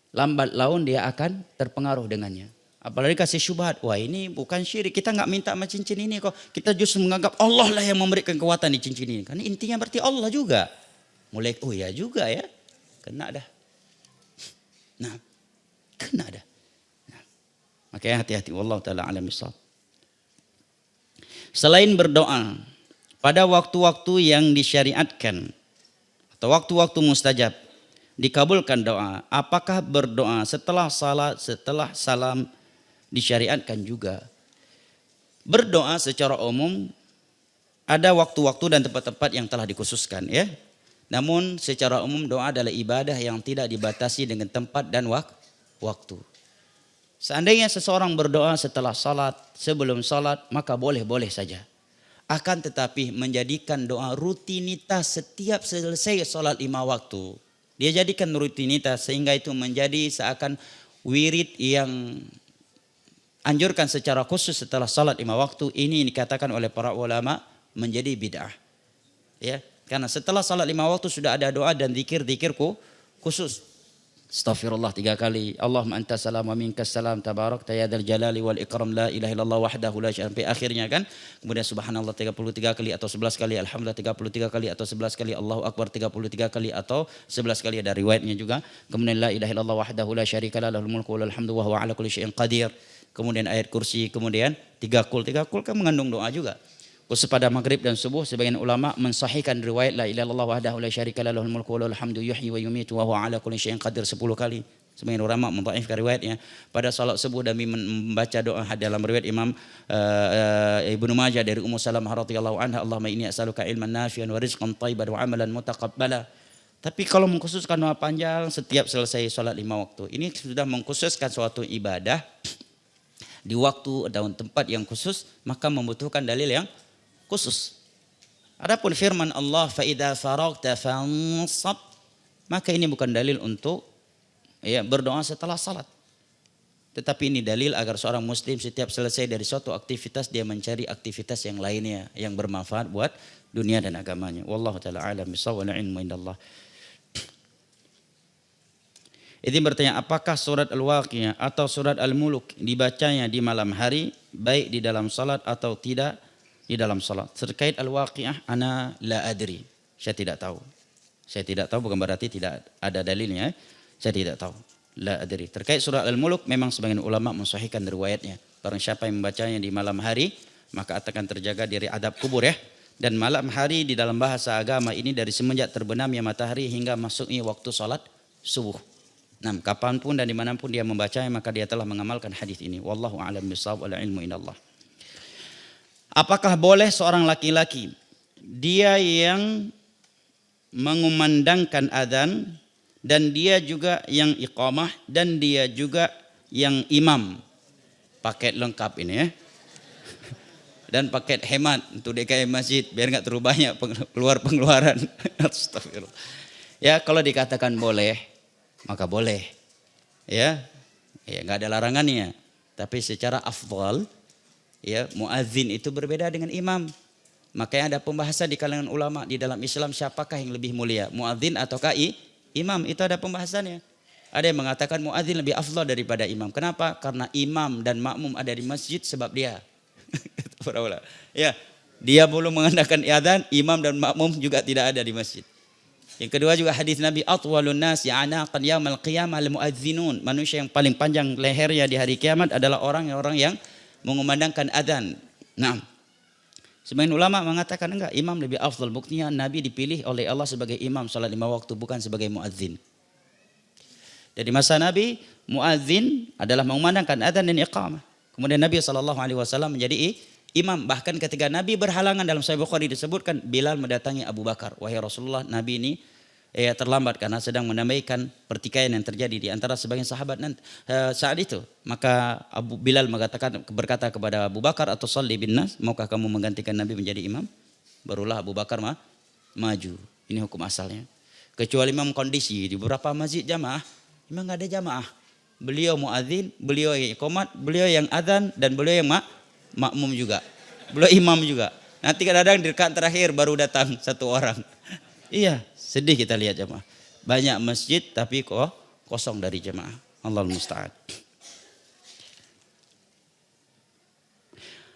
lambat laun dia akan terpengaruh dengannya. Apalagi kasih syubhat, wah ini bukan syirik, kita nggak minta sama cincin ini kok. Kita justru menganggap Allah lah yang memberikan kekuatan di cincin ini. Karena intinya berarti Allah juga. Mulai, oh ya juga ya, kena dah. Nah, kena dah. Nah, makanya hati-hati, wallahu ta'ala alam bissawab. Selain berdoa, pada waktu-waktu yang disyariatkan, atau waktu-waktu mustajab, dikabulkan doa. Apakah berdoa setelah salat, setelah salam disyariatkan juga? Berdoa secara umum ada waktu-waktu dan tempat-tempat yang telah dikhususkan ya. Namun secara umum doa adalah ibadah yang tidak dibatasi dengan tempat dan waktu. Seandainya seseorang berdoa setelah salat, sebelum salat, maka boleh-boleh saja. Akan tetapi menjadikan doa rutinitas setiap selesai salat 5 waktu. Dia jadikan rutinitas sehingga itu menjadi seakan wirid yang anjurkan secara khusus setelah salat 5 waktu. Ini dikatakan oleh para ulama menjadi bid'ah. Ya, karena setelah salat 5 waktu sudah ada doa dan zikir-zikirku khusus. Astaghfirullah 3 kali. Allahumma anta salam wa minkas salam tabarakta ya dzal jalali wal ikram la ilaha illallah wahdahu la syarika sampai akhirnya kan. Kemudian subhanallah 33 kali atau 11 kali, alhamdulillah 33 kali atau 11 kali, Allahu akbar 33 kali atau 11 kali, ada riwayatnya juga. Kemudian la ilaha illallah wahdahu la syarika la lahul mulku wa lahul hamdu wa huwa ala kulli syai'in qadir. Kemudian ayat kursi, kemudian 3 kul kan mengandung doa juga. Khusus pada maghrib dan subuh sebagian ulama mensahihkan riwayat la ilaha illallah wahdahu la syarika la lahul mulku wa lahul hamdu yuhyi wa yumiitu wa huwa ala kulli syai'in qadir 10 kali. Sebagian ulama mendhaifkan riwayatnya. Pada salat subuh demi membaca doa dalam riwayat Imam Ibnu Majah dari Ummu Salamah radhiyallahu anha, Allahumma inni as'aluka ilman nafi'an wa rizqan thayyiban wa amalan mutaqabbala. Tapi kalau mengkhususkan doa panjang setiap selesai salat 5 waktu, ini sudah mengkhususkan suatu ibadah di waktu dan tempat yang khusus, maka membutuhkan dalil yang khusus. Adapun firman Allah fa idza faragta fansab, maka ini bukan dalil untuk ya berdoa setelah salat. Tetapi ini dalil agar seorang muslim setiap selesai dari suatu aktivitas dia mencari aktivitas yang lainnya yang bermanfaat buat dunia dan agamanya. Wallahu taala alam bissawab, wal ilmu indallah. Ini bertanya, apakah surat Al-Waqiah atau surat Al-Mulk dibacanya di malam hari baik di dalam salat atau tidak di dalam salat? Terkait Al-Waqiah ana la adri. Saya tidak tahu. Saya tidak tahu bukan berarti tidak ada dalilnya. Saya tidak tahu. La adri. Terkait surah Al-Mulk memang sebagian ulama mensahihkan riwayatnya. Barang siapa yang membacanya di malam hari, maka akan terjaga dari adab kubur ya. Dan malam hari di dalam bahasa agama ini dari semenjak terbenamnya matahari hingga masuknya waktu salat subuh. Nah, kapanpun dan dimanapun dia membacanya maka dia telah mengamalkan hadis ini. Wallahu a'lam bishawab, wal ilmu indallah. Apakah boleh seorang laki-laki dia yang mengumandangkan adzan dan dia juga yang iqamah dan dia juga yang imam, paket lengkap ini ya, dan paket hemat untuk DKI masjid biar nggak terlalu banyak pengeluaran. Astagfirullah. Ya kalau dikatakan boleh maka boleh ya, nggak ada larangannya. Tapi secara afdal ya muadzin itu berbeda dengan imam. Makanya ada pembahasan di kalangan ulama di dalam Islam siapakah yang lebih mulia, muadzin ataukah imam, itu ada pembahasannya. Ada yang mengatakan muadzin lebih afdal daripada imam. Kenapa? Karena imam dan makmum ada di masjid sebab dia. Ya, dia belum mengandalkan adzan, imam dan makmum juga tidak ada di masjid. Yang kedua juga hadis Nabi atwalun nas ya'naqan yaumil qiyamah al muadzinun. Manusia yang paling panjang lehernya di hari kiamat adalah orang-orang yang mengumandangkan adzan. Nah, sebagian ulama mengatakan enggak, imam lebih afdal. Buktinya Nabi dipilih oleh Allah sebagai imam salat 5 waktu bukan sebagai muadzin. Jadi masa Nabi muadzin adalah mengumandangkan adzan dan iqamah. Kemudian Nabi SAW menjadi imam. Bahkan ketika Nabi berhalangan dalam Sahih Bukhari disebutkan Bilal mendatangi Abu Bakar. Wahai Rasulullah, Nabi ini terlambat karena sedang menamaikan pertikaian yang terjadi di antara sebagian sahabat saat itu. Maka Bilal berkata kepada Abu Bakar atau salli bin nas, maukah kamu menggantikan Nabi menjadi imam? Barulah Abu Bakar maju. Ini hukum asalnya. Kecuali memang kondisi di beberapa masjid jamaah memang nggak ada jamaah. Beliau muadzin, beliau yang iqamat, beliau yang adzan dan beliau yang makmum juga. Beliau imam juga. Nanti kadang-kadang di rakaat terakhir baru datang satu orang. Iya, sedih kita lihat jemaah. Banyak masjid tapi kok kosong dari jemaah. Allahul musta'an.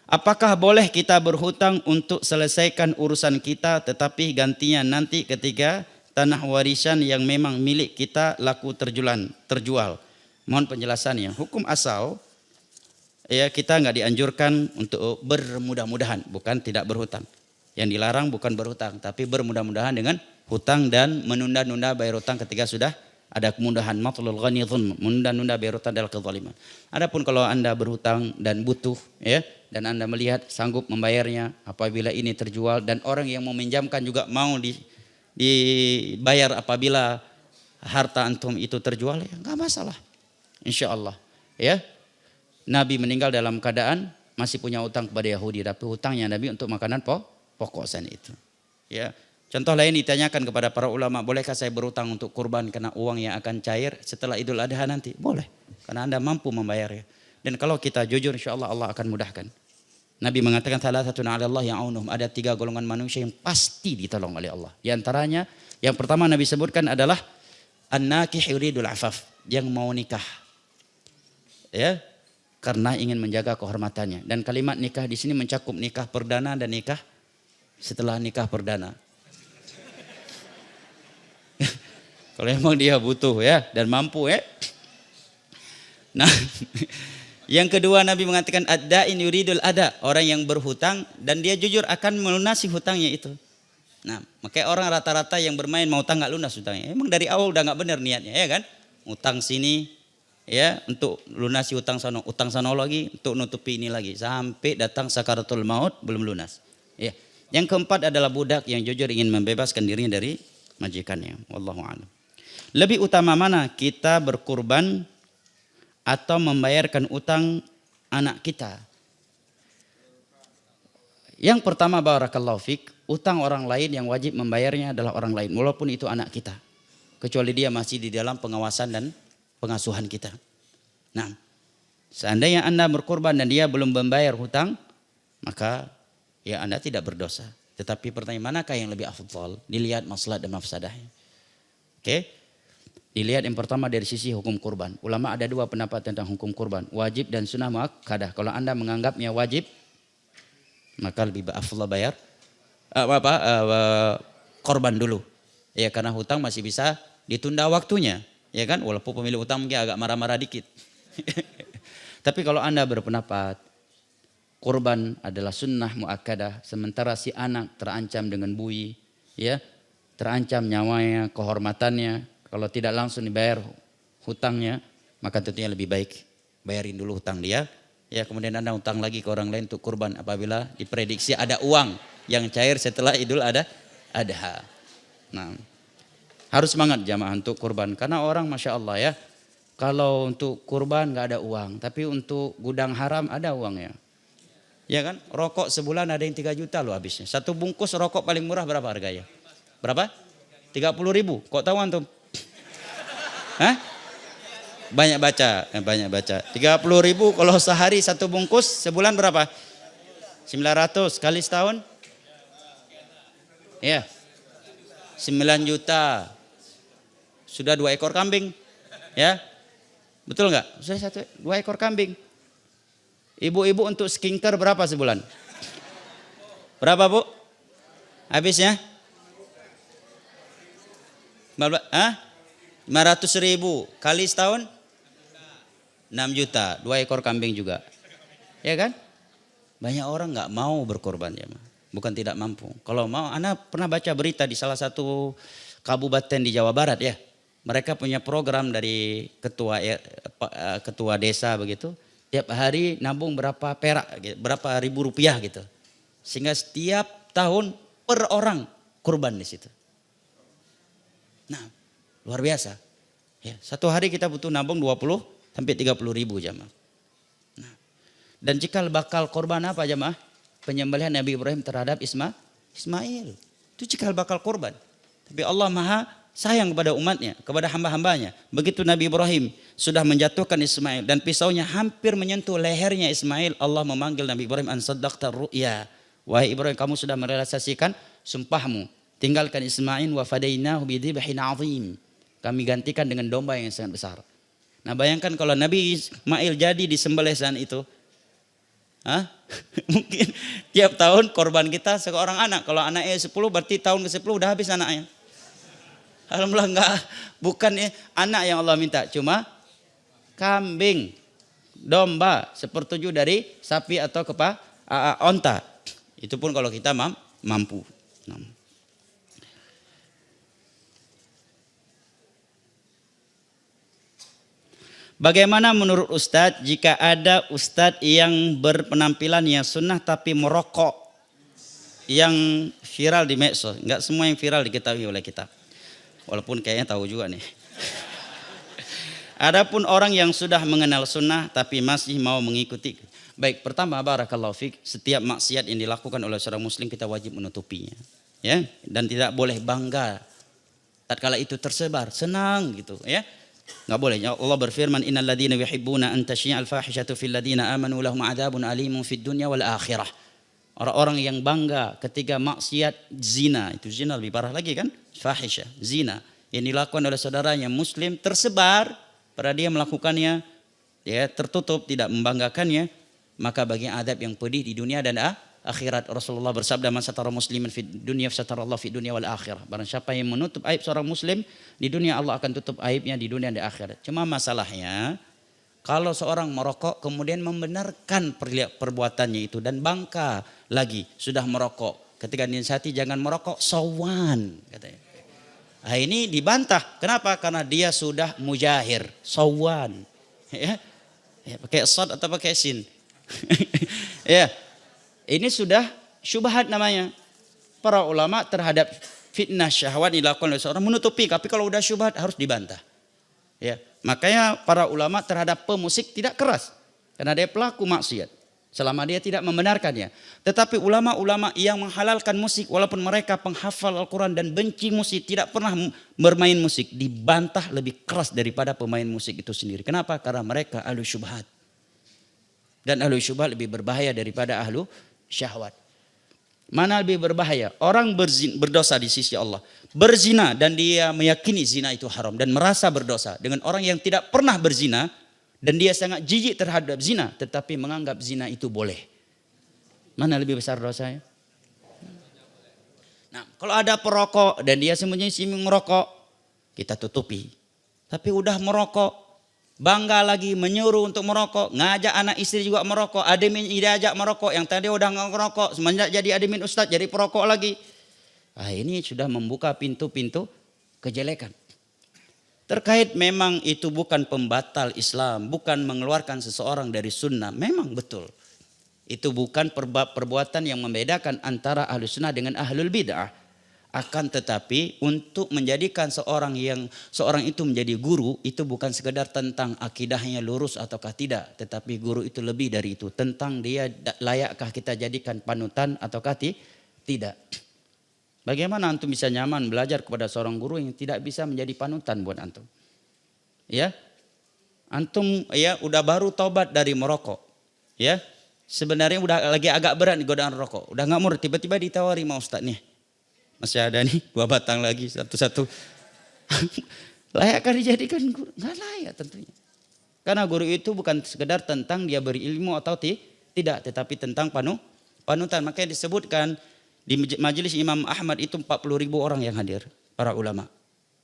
Apakah boleh kita berhutang untuk selesaikan urusan kita tetapi gantinya nanti ketika tanah warisan yang memang milik kita laku terjual? Mohon penjelasannya. Hukum asal ya kita nggak dianjurkan untuk bermudah-mudahan, bukan tidak berhutang. Yang dilarang bukan berhutang, tapi bermudah-mudahan dengan hutang dan menunda-nunda bayar hutang ketika sudah ada kemudahan. Matlul ghani dhulm, menunda-nunda bayar hutang adalah kezaliman. Adapun kalau Anda berhutang dan butuh ya, dan Anda melihat sanggup membayarnya apabila ini terjual dan orang yang meminjamkan juga mau dibayar apabila harta antum itu terjual, ya enggak masalah. Insyaallah ya. Nabi meninggal dalam keadaan masih punya hutang kepada Yahudi, tapi hutangnya Nabi untuk makanan pokok saat itu. Ya, contoh lain ditanyakan kepada para ulama, bolehkah saya berhutang untuk kurban karena uang yang akan cair setelah Idul Adha nanti? Boleh, karena Anda mampu membayarnya. Dan kalau kita jujur, insya Allah Allah akan mudahkan. Nabi mengatakan thalathatun 'ala Allah ya'unuhum, ada 3 golongan manusia yang pasti ditolong oleh Allah. Di antaranya, yang pertama Nabi sebutkan adalah an-nakih yuridul afaf, yang mau nikah. Ya, karena ingin menjaga kehormatannya. Dan kalimat nikah di sini mencakup nikah perdana dan nikah setelah nikah perdana. Kalau memang dia butuh ya dan mampu ya. Nah, yang kedua Nabi mengatakan ad-da'in yuridul ada, orang yang berhutang dan dia jujur akan melunasi hutangnya itu. Nah, makanya orang rata-rata yang bermain mau utang nggak lunas hutangnya. Emang dari awal udah nggak benar niatnya ya kan? Utang sini ya untuk lunasi utang sana lagi untuk nutupi ini lagi sampai datang sakaratul maut belum lunas. Ya. Yang keempat adalah budak yang jujur ingin membebaskan dirinya dari majikannya. Wallahu a'lam. Lebih utama mana kita berkurban atau membayarkan utang anak kita? Yang pertama barakallahu fik, utang orang lain yang wajib membayarnya adalah orang lain walaupun itu anak kita. Kecuali dia masih di dalam pengawasan dan pengasuhan kita. Nah, seandainya Anda berkorban dan dia belum membayar hutang, maka ya Anda tidak berdosa. Tetapi pertanyaan manakah yang lebih afdal? Dilihat maslahat dan mafsadahnya. Oke? Dilihat yang pertama dari sisi hukum kurban. Ulama ada 2 pendapat tentang hukum kurban, wajib dan sunnah muakkadah. Kalau Anda menganggapnya wajib, maka lebih afdal bayar korban dulu. Ya karena hutang masih bisa ditunda waktunya. Ya kan, walaupun pemilik hutang mungkin agak marah-marah dikit. Tapi kalau Anda berpendapat kurban adalah sunnah muakkadah, sementara si anak terancam dengan bui, ya, terancam nyawanya, kehormatannya, kalau tidak langsung dibayar hutangnya, maka tentunya lebih baik bayarin dulu hutang dia, ya kemudian Anda hutang lagi ke orang lain untuk kurban apabila diprediksi ada uang yang cair setelah Idul Adha. Nah, harus semangat jamaah untuk kurban karena orang masya Allah ya, kalau untuk kurban nggak ada uang, tapi untuk gudang haram ada uangnya. Ya kan, rokok sebulan ada yang 3 juta loh habisnya. Satu bungkus rokok paling murah berapa harganya? Berapa? 30.000. Kok tahu antum? Hah? Banyak baca. 30.000 kalau sehari satu bungkus, sebulan berapa? 900 kali setahun? Ya. 9 juta. Sudah 2 ekor kambing. Ya. Betul enggak? Sudah 2 ekor kambing. Ibu-ibu untuk skincare berapa sebulan? Berapa Bu? Habisnya? 500.000 kali setahun? 6 juta, 2 ekor kambing juga. Ya kan? Banyak orang nggak mau berkorban ya, bukan tidak mampu. Kalau mau, Anda pernah baca berita di salah satu kabupaten di Jawa Barat ya. Mereka punya program dari ketua desa begitu. Tiap hari nabung berapa perak, berapa ribu rupiah gitu. Sehingga setiap tahun per orang kurban di situ. Nah, luar biasa. Ya, satu hari kita butuh nabung 20 sampai 30.000 jamaah. Nah, dan cikal bakal korban apa jamaah? Penyembelihan Nabi Ibrahim terhadap Ismail. Itu cikal bakal korban. Tapi Allah Maha sayang kepada umatnya, kepada hamba-hambanya. Begitu Nabi Ibrahim sudah menjatuhkan Ismail dan pisaunya hampir menyentuh lehernya Ismail, Allah memanggil Nabi Ibrahim, an saddaqta ru'ya. Wahai Ibrahim, kamu sudah merealisasikan sumpahmu. Tinggalkan Ismail wa fadainahu bidhibhin azim. Kami gantikan dengan domba yang sangat besar. Nah, bayangkan kalau Nabi Ismail jadi disembelih saat itu. Mungkin tiap tahun korban kita seorang anak. Kalau anaknya 10 berarti tahun ke-10 udah habis anaknya. Alhamdulillah enggak, bukan anak yang Allah minta, cuma kambing, domba, 1/7 dari sapi atau onta. Itu pun kalau kita mampu. Bagaimana menurut Ustadz jika ada Ustadz yang berpenampilan yang sunnah tapi merokok yang viral di medsos? Enggak semua yang viral diketahui oleh kita. Walaupun kayaknya tahu juga nih. Adapun orang yang sudah mengenal sunnah tapi masih mau mengikuti. Baik, pertama barakallahu fiik, setiap maksiat yang dilakukan oleh seorang muslim kita wajib menutupinya. Ya, dan tidak boleh bangga tatkala itu tersebar, senang gitu ya. Enggak boleh. Allah berfirman, innal ladzina yuhibbuna an tasyi'al fahishatu fil ladzina amanu lahum adzabun alimun fid dunya wal akhirah. Orang-orang yang bangga ketika maksiat zina, itu zina lebih parah lagi kan? Fahisyah, zina yang dilakukan oleh saudaranya muslim tersebar pada dia melakukannya, ya tertutup tidak membanggakannya, maka bagi adab yang pedih di dunia dan akhirat. Rasulullah bersabda, man satara musliman fid dunya satarallahu fid dunya wal akhirah. Barang siapa yang menutup aib seorang muslim di dunia, Allah akan tutup aibnya di dunia dan di akhirat. Cuma masalahnya kalau seorang merokok kemudian membenarkan perbuatannya itu dan bangka lagi sudah merokok. Ketika dinasihati jangan merokok, sawan katanya. Nah, ini dibantah. Kenapa? Karena dia sudah mujahir, sawan. Ya, pakai sad atau pakai sin. Ya, ini sudah syubhat namanya. Para ulama terhadap fitnah syahwat dilakukan oleh seorang menutupi, tapi kalau udah syubhat harus dibantah. Ya, makanya para ulama terhadap pemusik tidak keras karena dia pelaku maksiat selama dia tidak membenarkannya. Tetapi ulama-ulama yang menghalalkan musik walaupun mereka penghafal Al-Quran dan benci musik, tidak pernah bermain musik, dibantah lebih keras daripada pemain musik itu sendiri. Kenapa? Karena mereka ahlu syubhat. Dan ahlu syubhat lebih berbahaya daripada ahlu syahwat. Mana lebih berbahaya? Orang berdosa di sisi Allah, berzina dan dia meyakini zina itu haram dan merasa berdosa, dengan orang yang tidak pernah berzina dan dia sangat jijik terhadap zina tetapi menganggap zina itu boleh. Mana lebih besar dosanya? Nah, kalau ada perokok dan dia sembunyi-sembunyi merokok, kita tutupi. Tapi udah merokok, bangga lagi menyuruh untuk merokok, ngajak anak istri juga merokok, admin diajak merokok, yang tadi udah nggak merokok, semenjak jadi admin ustadz jadi perokok lagi. Ini sudah membuka pintu-pintu kejelekan. Terkait memang itu bukan pembatal Islam, bukan mengeluarkan seseorang dari sunnah, memang betul. Itu bukan perbuatan yang membedakan antara ahlu sunnah dengan ahlul bid'ah. Akan tetapi untuk menjadikan seorang itu menjadi guru, itu bukan sekedar tentang akidahnya lurus ataukah tidak. Tetapi guru itu lebih dari itu. Tentang dia layakkah kita jadikan panutan ataukah tidak. Bagaimana antum bisa nyaman belajar kepada seorang guru yang tidak bisa menjadi panutan buat antum? Ya, antum ya udah baru taubat dari merokok. Ya. Sebenarnya udah lagi agak berat nih godaan rokok. Udah gak murah, tiba-tiba ditawari sama ustadz nih. Masih ada nih 2 batang lagi satu-satu. Layakkah dijadikan guru? Gak layak tentunya. Karena guru itu bukan sekedar tentang dia berilmu atau tidak. Tetapi tentang panutan. Makanya disebutkan di majelis Imam Ahmad itu 40.000 orang yang hadir. Para ulama.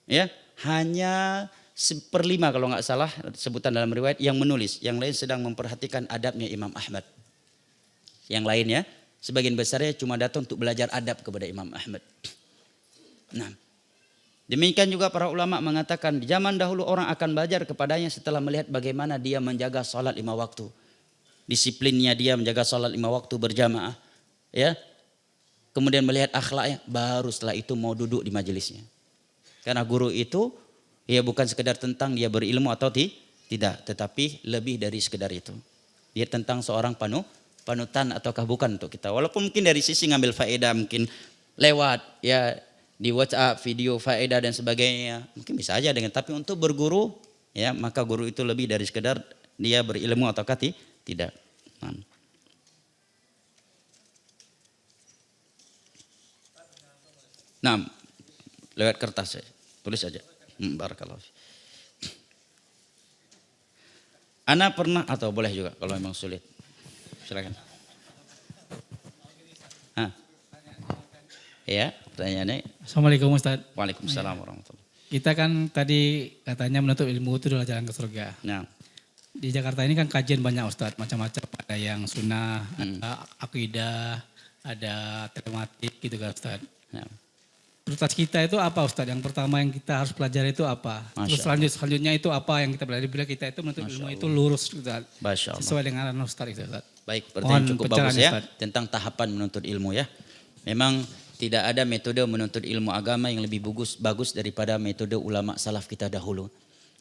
Ya, hanya 1/5 kalau gak salah sebutan dalam riwayat yang menulis. Yang lain sedang memperhatikan adabnya Imam Ahmad. Yang lainnya sebagian besarnya cuma datang untuk belajar adab kepada Imam Ahmad. Nah, demikian juga para ulama mengatakan di zaman dahulu orang akan belajar kepadanya setelah melihat bagaimana dia menjaga salat 5 waktu. Disiplinnya dia menjaga salat 5 waktu berjamaah. Ya. Kemudian melihat akhlaknya, baru setelah itu mau duduk di majelisnya. Karena guru itu ya bukan sekedar tentang dia berilmu atau tidak, tetapi lebih dari sekedar itu. Dia tentang seorang panutan ataukah bukan untuk kita. Walaupun mungkin dari sisi ngambil faedah mungkin lewat ya di WhatsApp video faedah dan sebagainya mungkin bisa aja dengan, tapi untuk berguru ya maka guru itu lebih dari sekedar dia berilmu ataukah tidak. Nah, lewat kertas saya tulis aja. Barakallahu. Ana pernah atau boleh juga kalau memang sulit. Silakan. Ya, pertanyaannya. Assalamualaikum Ustaz. Waalaikumsalam warahmatullahi. Kita kan tadi katanya menuntut ilmu itu adalah jalan ke surga. Nah. Di Jakarta ini kan kajian banyak Ustaz, macam-macam. Ada yang sunnah, ada akidah, ada tematik gitu kan Ustaz. Nah. Prioritas kita itu apa Ustaz? Yang pertama yang kita harus pelajari itu apa? Terus selanjutnya itu apa yang kita pelajari bila kita itu menuntut ilmu itu lurus Ustaz. Sesuai dengan Ustaz itu Ustaz. Baik, pertanyaan cukup bagus ya Ustaz. Tentang tahapan menuntut ilmu ya. Memang tidak ada metode menuntut ilmu agama yang lebih bagus daripada metode ulama salaf kita dahulu.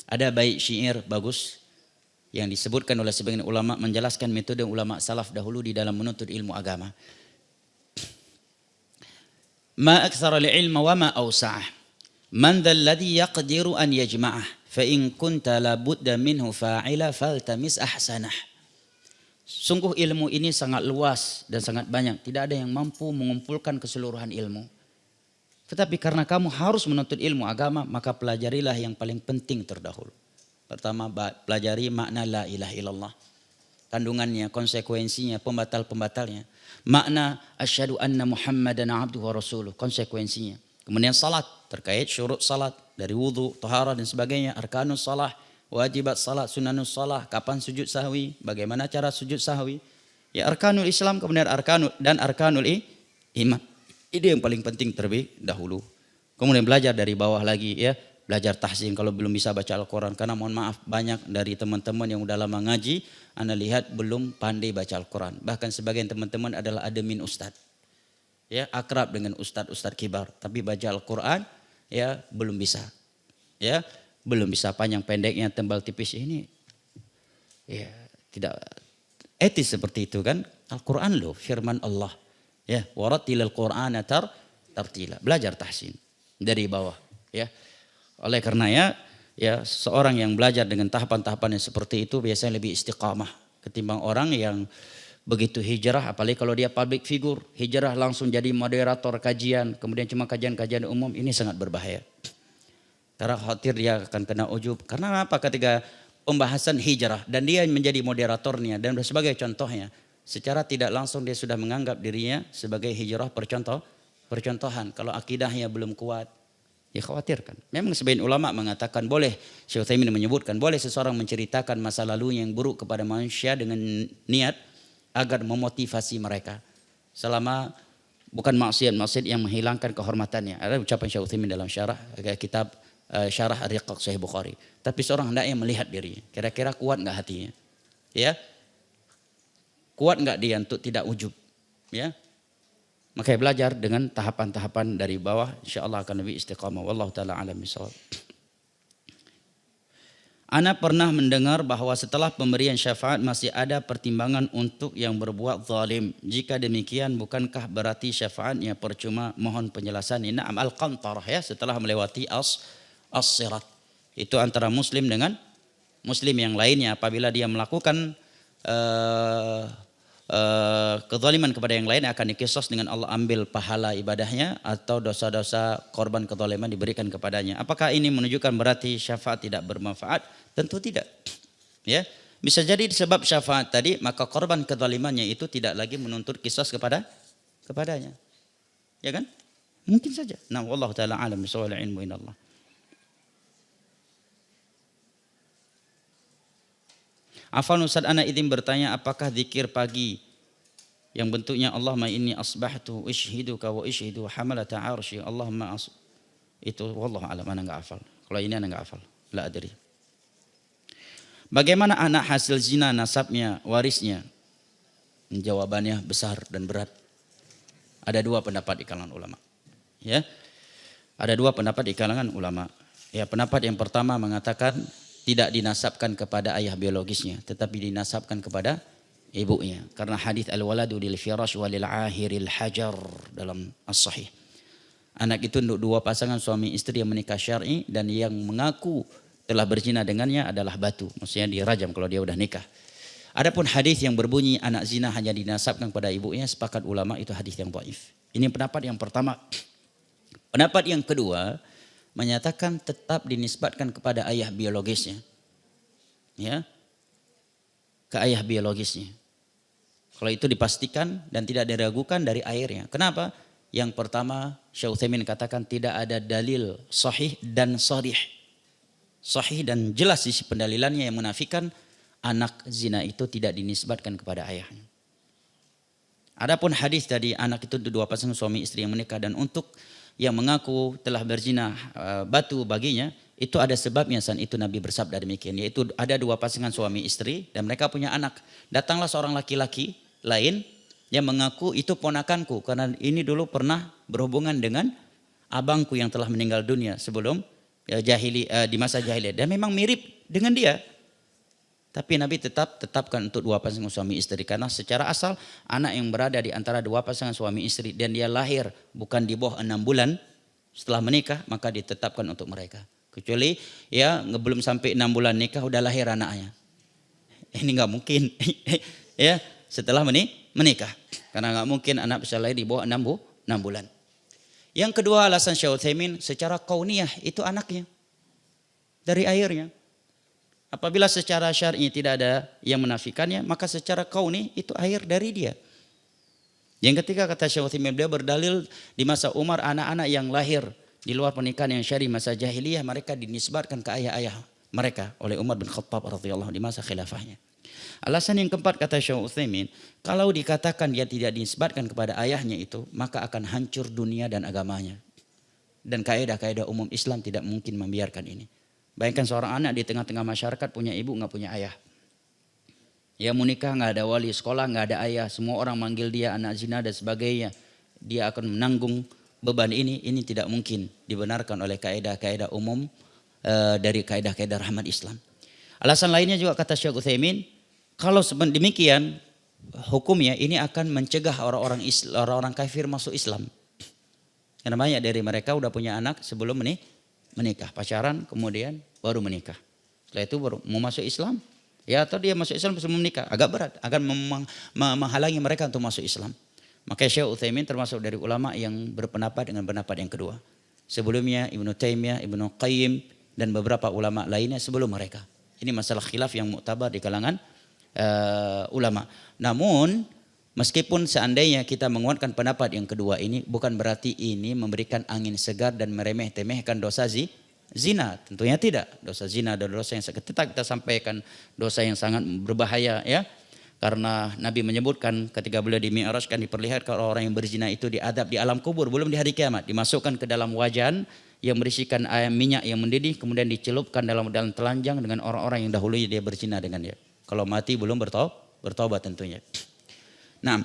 Ada bait syair bagus yang disebutkan oleh sebagian ulama menjelaskan metode ulama salaf dahulu di dalam menuntut ilmu agama. Ma aktsara al-ilma wa ma awsa'ah. Man dhal ladzi yaqdiru an yajma'ah. Fa in kunta la budda minhu fa'ila faltamis ahsanah. Sungguh ilmu ini sangat luas dan sangat banyak. Tidak ada yang mampu mengumpulkan keseluruhan ilmu. Tetapi karena kamu harus menuntut ilmu agama, maka pelajarilah yang paling penting terdahulu. Pertama, pelajari makna la ilaha illallah. Kandungannya, konsekuensinya, pembatal-pembatalnya. Makna asyhadu anna Muhammadan abduhu wa rasuluh, konsekuensinya. Kemudian salat, terkait syurut salat dari wudu, taharah dan sebagainya, arkanus salah, wajibat salat, sunanus salah, kapan sujud sahwi, bagaimana cara sujud sahwi. Ya arkanul Islam, kemudian arkanul iman. Ini yang paling penting terlebih dahulu. Kemudian belajar dari bawah lagi ya, belajar tahsin kalau belum bisa baca Al-Quran. Karena mohon maaf banyak dari teman-teman yang udah lama ngaji, Anda lihat belum pandai baca Al-Quran. Bahkan sebagian teman-teman adalah admin ustadz. Ya, akrab dengan ustadz kibar. Tapi baca Al-Quran ya belum bisa. Ya, belum bisa, panjang pendeknya, tebal tipis ini. Ya, tidak etis seperti itu kan. Al-Quran loh, firman Allah. Ya, warattilil Qur'ana tartila. Belajar tahsin dari bawah, ya. Oleh karenanya, ya seorang yang belajar dengan tahapan-tahapan yang seperti itu biasanya lebih istiqamah ketimbang orang yang begitu hijrah, apalagi kalau dia public figure, hijrah langsung jadi moderator kajian, kemudian cuma kajian-kajian umum, ini sangat berbahaya. Karena khawatir dia akan kena ujub. Karena apa? Ketika pembahasan hijrah dan dia menjadi moderatornya dan sebagai contohnya, secara tidak langsung dia sudah menganggap dirinya sebagai hijrah percontohan. Kalau akidahnya belum kuat, dikhawatirkan. Memang sebagian ulama mengatakan boleh, Syekh Utsaimin menyebutkan boleh seseorang menceritakan masa lalu yang buruk kepada manusia dengan niat agar memotivasi mereka. Selama bukan maksiat yang menghilangkan kehormatannya. Ada ucapan Syekh Utsaimin dalam syarah kitab Syarah Ar-Riqaq Sahih Bukhari. Tapi seorang hendaknya melihat dirinya. Kira-kira kuat enggak hatinya? Ya. Kuat enggak dia untuk tidak ujub? Ya. Makanya belajar dengan tahapan-tahapan dari bawah, insyaallah akan lebih istiqamah. Wallahu taala alam bisawab. Ana pernah mendengar bahwa setelah pemberian syafaat masih ada pertimbangan untuk yang berbuat zalim. Jika demikian, bukankah berarti syafaatnya percuma? Mohon penjelasan. Na'am al-qantarah, ya, setelah melewati as-sirat. Itu antara muslim dengan muslim yang lainnya, apabila dia melakukan kezaliman kepada yang lain akan dikisos dengan Allah, ambil pahala ibadahnya atau dosa-dosa korban kezaliman diberikan kepadanya. Apakah ini menunjukkan berarti syafaat tidak bermanfaat? Tentu tidak. Ya, bisa jadi sebab syafaat tadi maka korban kezalimannya itu tidak lagi menuntut kisos kepadanya. Ya kan? Mungkin saja. Nah, wallahu taala alam bisawab, ilmu inallah. Afwan Ustaz, ana izin bertanya, apakah zikir pagi yang bentuknya Allahumma inni asbahtu ushiduka wa ushidu hamalata arsy Allahumma itu wallahu alam, ana enggak hafal. Kalau ini ana enggak hafal. La adri. Bagaimana anak hasil zina nasabnya, warisnya? Jawabannya besar dan berat. Ada dua pendapat di kalangan ulama. Ya. Ada dua pendapat di kalangan ulama. Ya, pendapat yang pertama mengatakan tidak dinasabkan kepada ayah biologisnya, tetapi dinasabkan kepada ibunya. Karena hadis al-waladu lil firash walil ahiril hajar dalam as-sahih. Anak itu untuk dua pasangan suami istri yang menikah syar'i dan yang mengaku telah berzina dengannya adalah batu. Maksudnya dirajam kalau dia udah nikah. Adapun hadis yang berbunyi anak zina hanya dinasabkan kepada ibunya, sepakat ulama itu hadis yang dhaif. Ini pendapat yang pertama. Pendapat yang kedua menyatakan tetap dinisbatkan kepada ayah biologisnya. Ya. Ke ayah biologisnya. Kalau itu dipastikan dan tidak diragukan dari airnya. Kenapa? Yang pertama, Syekh Utsaimin katakan tidak ada dalil sahih dan sharih. Sahih dan jelas sisi pendalilannya yang menafikan anak zina itu tidak dinisbatkan kepada ayahnya. Adapun hadis tadi, anak itu dua pasangan suami istri yang menikah dan untuk yang mengaku telah berzina batu baginya, itu ada sebabnya. Saat itu Nabi bersabda demikian, yaitu ada dua pasangan suami istri dan mereka punya anak. Datanglah seorang laki-laki lain yang mengaku itu ponakanku karena ini dulu pernah berhubungan dengan abangku yang telah meninggal dunia sebelum di masa jahiliyah, dan memang mirip dengan dia. Tapi Nabi tetapkan untuk dua pasangan suami istri karena secara asal anak yang berada di antara dua pasangan suami istri dan dia lahir bukan di bawah 6 bulan setelah menikah, maka ditetapkan untuk mereka. Kecuali ya belum sampai 6 bulan nikah udah lahir anaknya. Ini nggak mungkin. Ya, setelah menikah. Karena nggak mungkin anak bisa lahir di bawah 6 bulan. Yang kedua alasan Syekh Utsaimin, secara kauniyah itu anaknya dari airnya. Apabila secara syar'i tidak ada yang menafikannya, maka secara kauni itu air dari dia. Yang ketiga kata Syekh Utsaimin, beliau berdalil di masa Umar anak-anak yang lahir di luar pernikahan yang syar'i masa jahiliyah mereka dinisbatkan ke ayah-ayah mereka oleh Umar bin Khattab radhiyallahu di masa khilafahnya. Alasan yang keempat kata Syekh Utsaimin, kalau dikatakan dia tidak dinisbatkan kepada ayahnya itu, maka akan hancur dunia dan agamanya. Dan kaidah-kaidah umum Islam tidak mungkin membiarkan ini. Bayangkan seorang anak di tengah-tengah masyarakat punya ibu nggak punya ayah. Ya mau nikah nggak ada wali, sekolah nggak ada ayah, semua orang manggil dia anak zina dan sebagainya. Dia akan menanggung beban ini tidak mungkin dibenarkan oleh kaidah-kaidah umum dari kaidah-kaidah rahmat Islam. Alasan lainnya juga kata Syekh Utsaimin, kalau demikian hukumnya ini akan mencegah orang-orang kafir masuk Islam. Karena banyak dari mereka udah punya anak sebelum menikah, pacaran kemudian baru menikah. Setelah itu baru mau masuk Islam. Ya atau dia masuk Islam sebelum menikah, agak berat, akan menghalangi mereka untuk masuk Islam. Maka Syekh Utsaimin termasuk dari ulama yang berpendapat dengan pendapat yang kedua. Sebelumnya Ibnu Taimiyah, Ibnu Qayyim dan beberapa ulama lainnya sebelum mereka. Ini masalah khilaf yang muktabar di kalangan ulama. Namun Meskipun seandainya kita menguatkan pendapat yang kedua ini, bukan berarti ini memberikan angin segar dan meremeh-temehkan dosa zina. Tentunya tidak. Dosa zina adalah dosa yang tetap kita sampaikan, dosa yang sangat berbahaya ya. Karena Nabi menyebutkan ketika beliau di Mi'raj kan diperlihatkan orang yang berzina itu diadab di alam kubur, belum di hari kiamat. Dimasukkan ke dalam wajan yang berisikan air minyak yang mendidih, kemudian dicelupkan dalam telanjang dengan orang-orang yang dahulu dia berzina dengan dia. Kalau mati belum bertobat tentunya. Nah,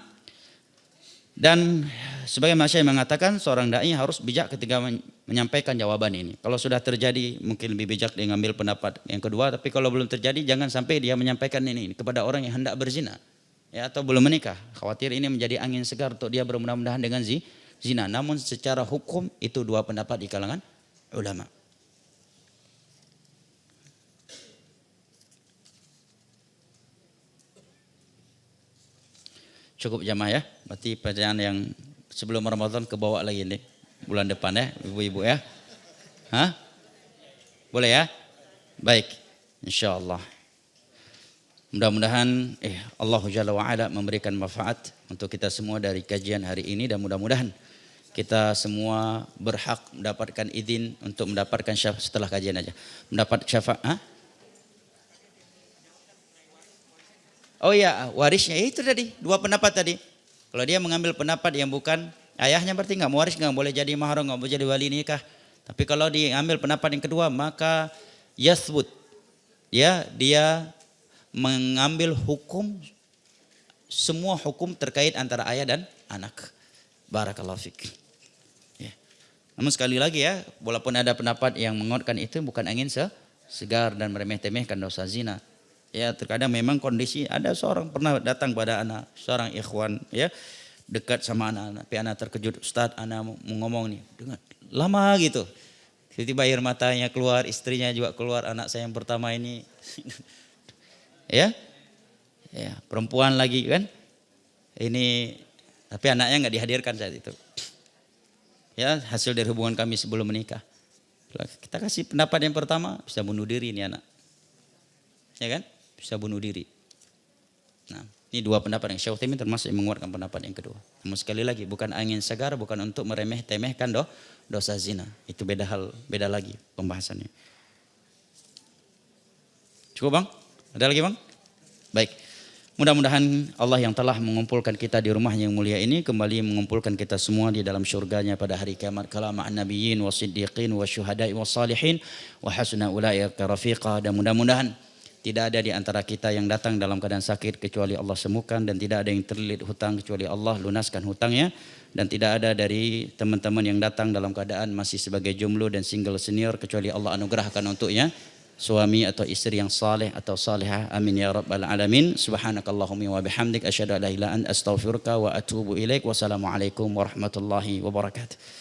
dan sebagai masyayikh mengatakan seorang dai harus bijak ketika menyampaikan jawaban ini. Kalau sudah terjadi mungkin lebih bijak dia ngambil pendapat yang kedua, tapi kalau belum terjadi jangan sampai dia menyampaikan ini kepada orang yang hendak berzina ya, atau belum menikah. Khawatir ini menjadi angin segar untuk dia bermudah-mudahan dengan zina. Namun secara hukum itu dua pendapat di kalangan ulama. Cukup jamaah ya. Berarti pertanyaan yang sebelum Ramadan kebawa lagi nih. Bulan depan ya, ibu-ibu ya. Hah? Boleh ya? Baik. InsyaAllah. Mudah-mudahan Allah Jalla wa'ala memberikan manfaat untuk kita semua dari kajian hari ini. Dan mudah-mudahan kita semua berhak mendapatkan izin untuk mendapatkan syafaat setelah kajian aja. Mendapat syafaat. Oh iya, warisnya itu tadi, dua pendapat tadi. Kalau dia mengambil pendapat yang bukan ayahnya berarti nggak mau waris, nggak boleh jadi mahram, nggak boleh jadi wali nikah. Tapi kalau dia ambil pendapat yang kedua, maka yasbut, ya dia mengambil hukum, semua hukum terkait antara ayah dan anak. Barakallahu fik. Ya. Namun sekali lagi ya, walaupun ada pendapat yang menguatkan itu bukan angin segar dan meremeh-temehkan dosa zina. Ya terkadang memang kondisi ada seorang pernah datang pada anak seorang ikhwan ya dekat sama anak, tapi anak terkejut, Ustaz anak mau ngomong nih dengan lama gitu, tiba-tiba air matanya keluar, istrinya juga keluar, anak saya yang pertama ini ya perempuan lagi kan ini, tapi anaknya nggak dihadirkan saat itu ya, hasil dari hubungan kami sebelum menikah. Kita kasih pendapat yang pertama, bisa bunuh diri ini anak ya kan, bisa bunuh diri. Nah, ini dua pendapat yang Syekh Utsaimin termasuk yang menguatkan pendapat yang kedua. Namun sekali lagi bukan angin segar, bukan untuk meremeh-temehkan dosa zina. Itu beda hal, beda lagi pembahasannya. Cukup Bang? Ada lagi Bang? Baik. Mudah-mudahan Allah yang telah mengumpulkan kita di rumah yang mulia ini kembali mengumpulkan kita semua di dalam syurganya pada hari kiamat kala ma'an nabiyyin wasiddiqin wasyuhada'i wassalihin wa hasuna ulaika rafiqa. Dan mudah-mudahan tidak ada di antara kita yang datang dalam keadaan sakit kecuali Allah sembuhkan, dan tidak ada yang terlilit hutang kecuali Allah lunaskan hutangnya, dan tidak ada dari teman-teman yang datang dalam keadaan masih sebagai jomblo dan single senior kecuali Allah anugerahkan untuknya suami atau istri yang saleh atau salihah. Amin ya rabbal alamin. Subhanakallahumma wa bihamdik asyhadu an la ilaha illa anta astaghfiruka wa atubu ilaik. Wassalamualaikum warahmatullahi wabarakatuh.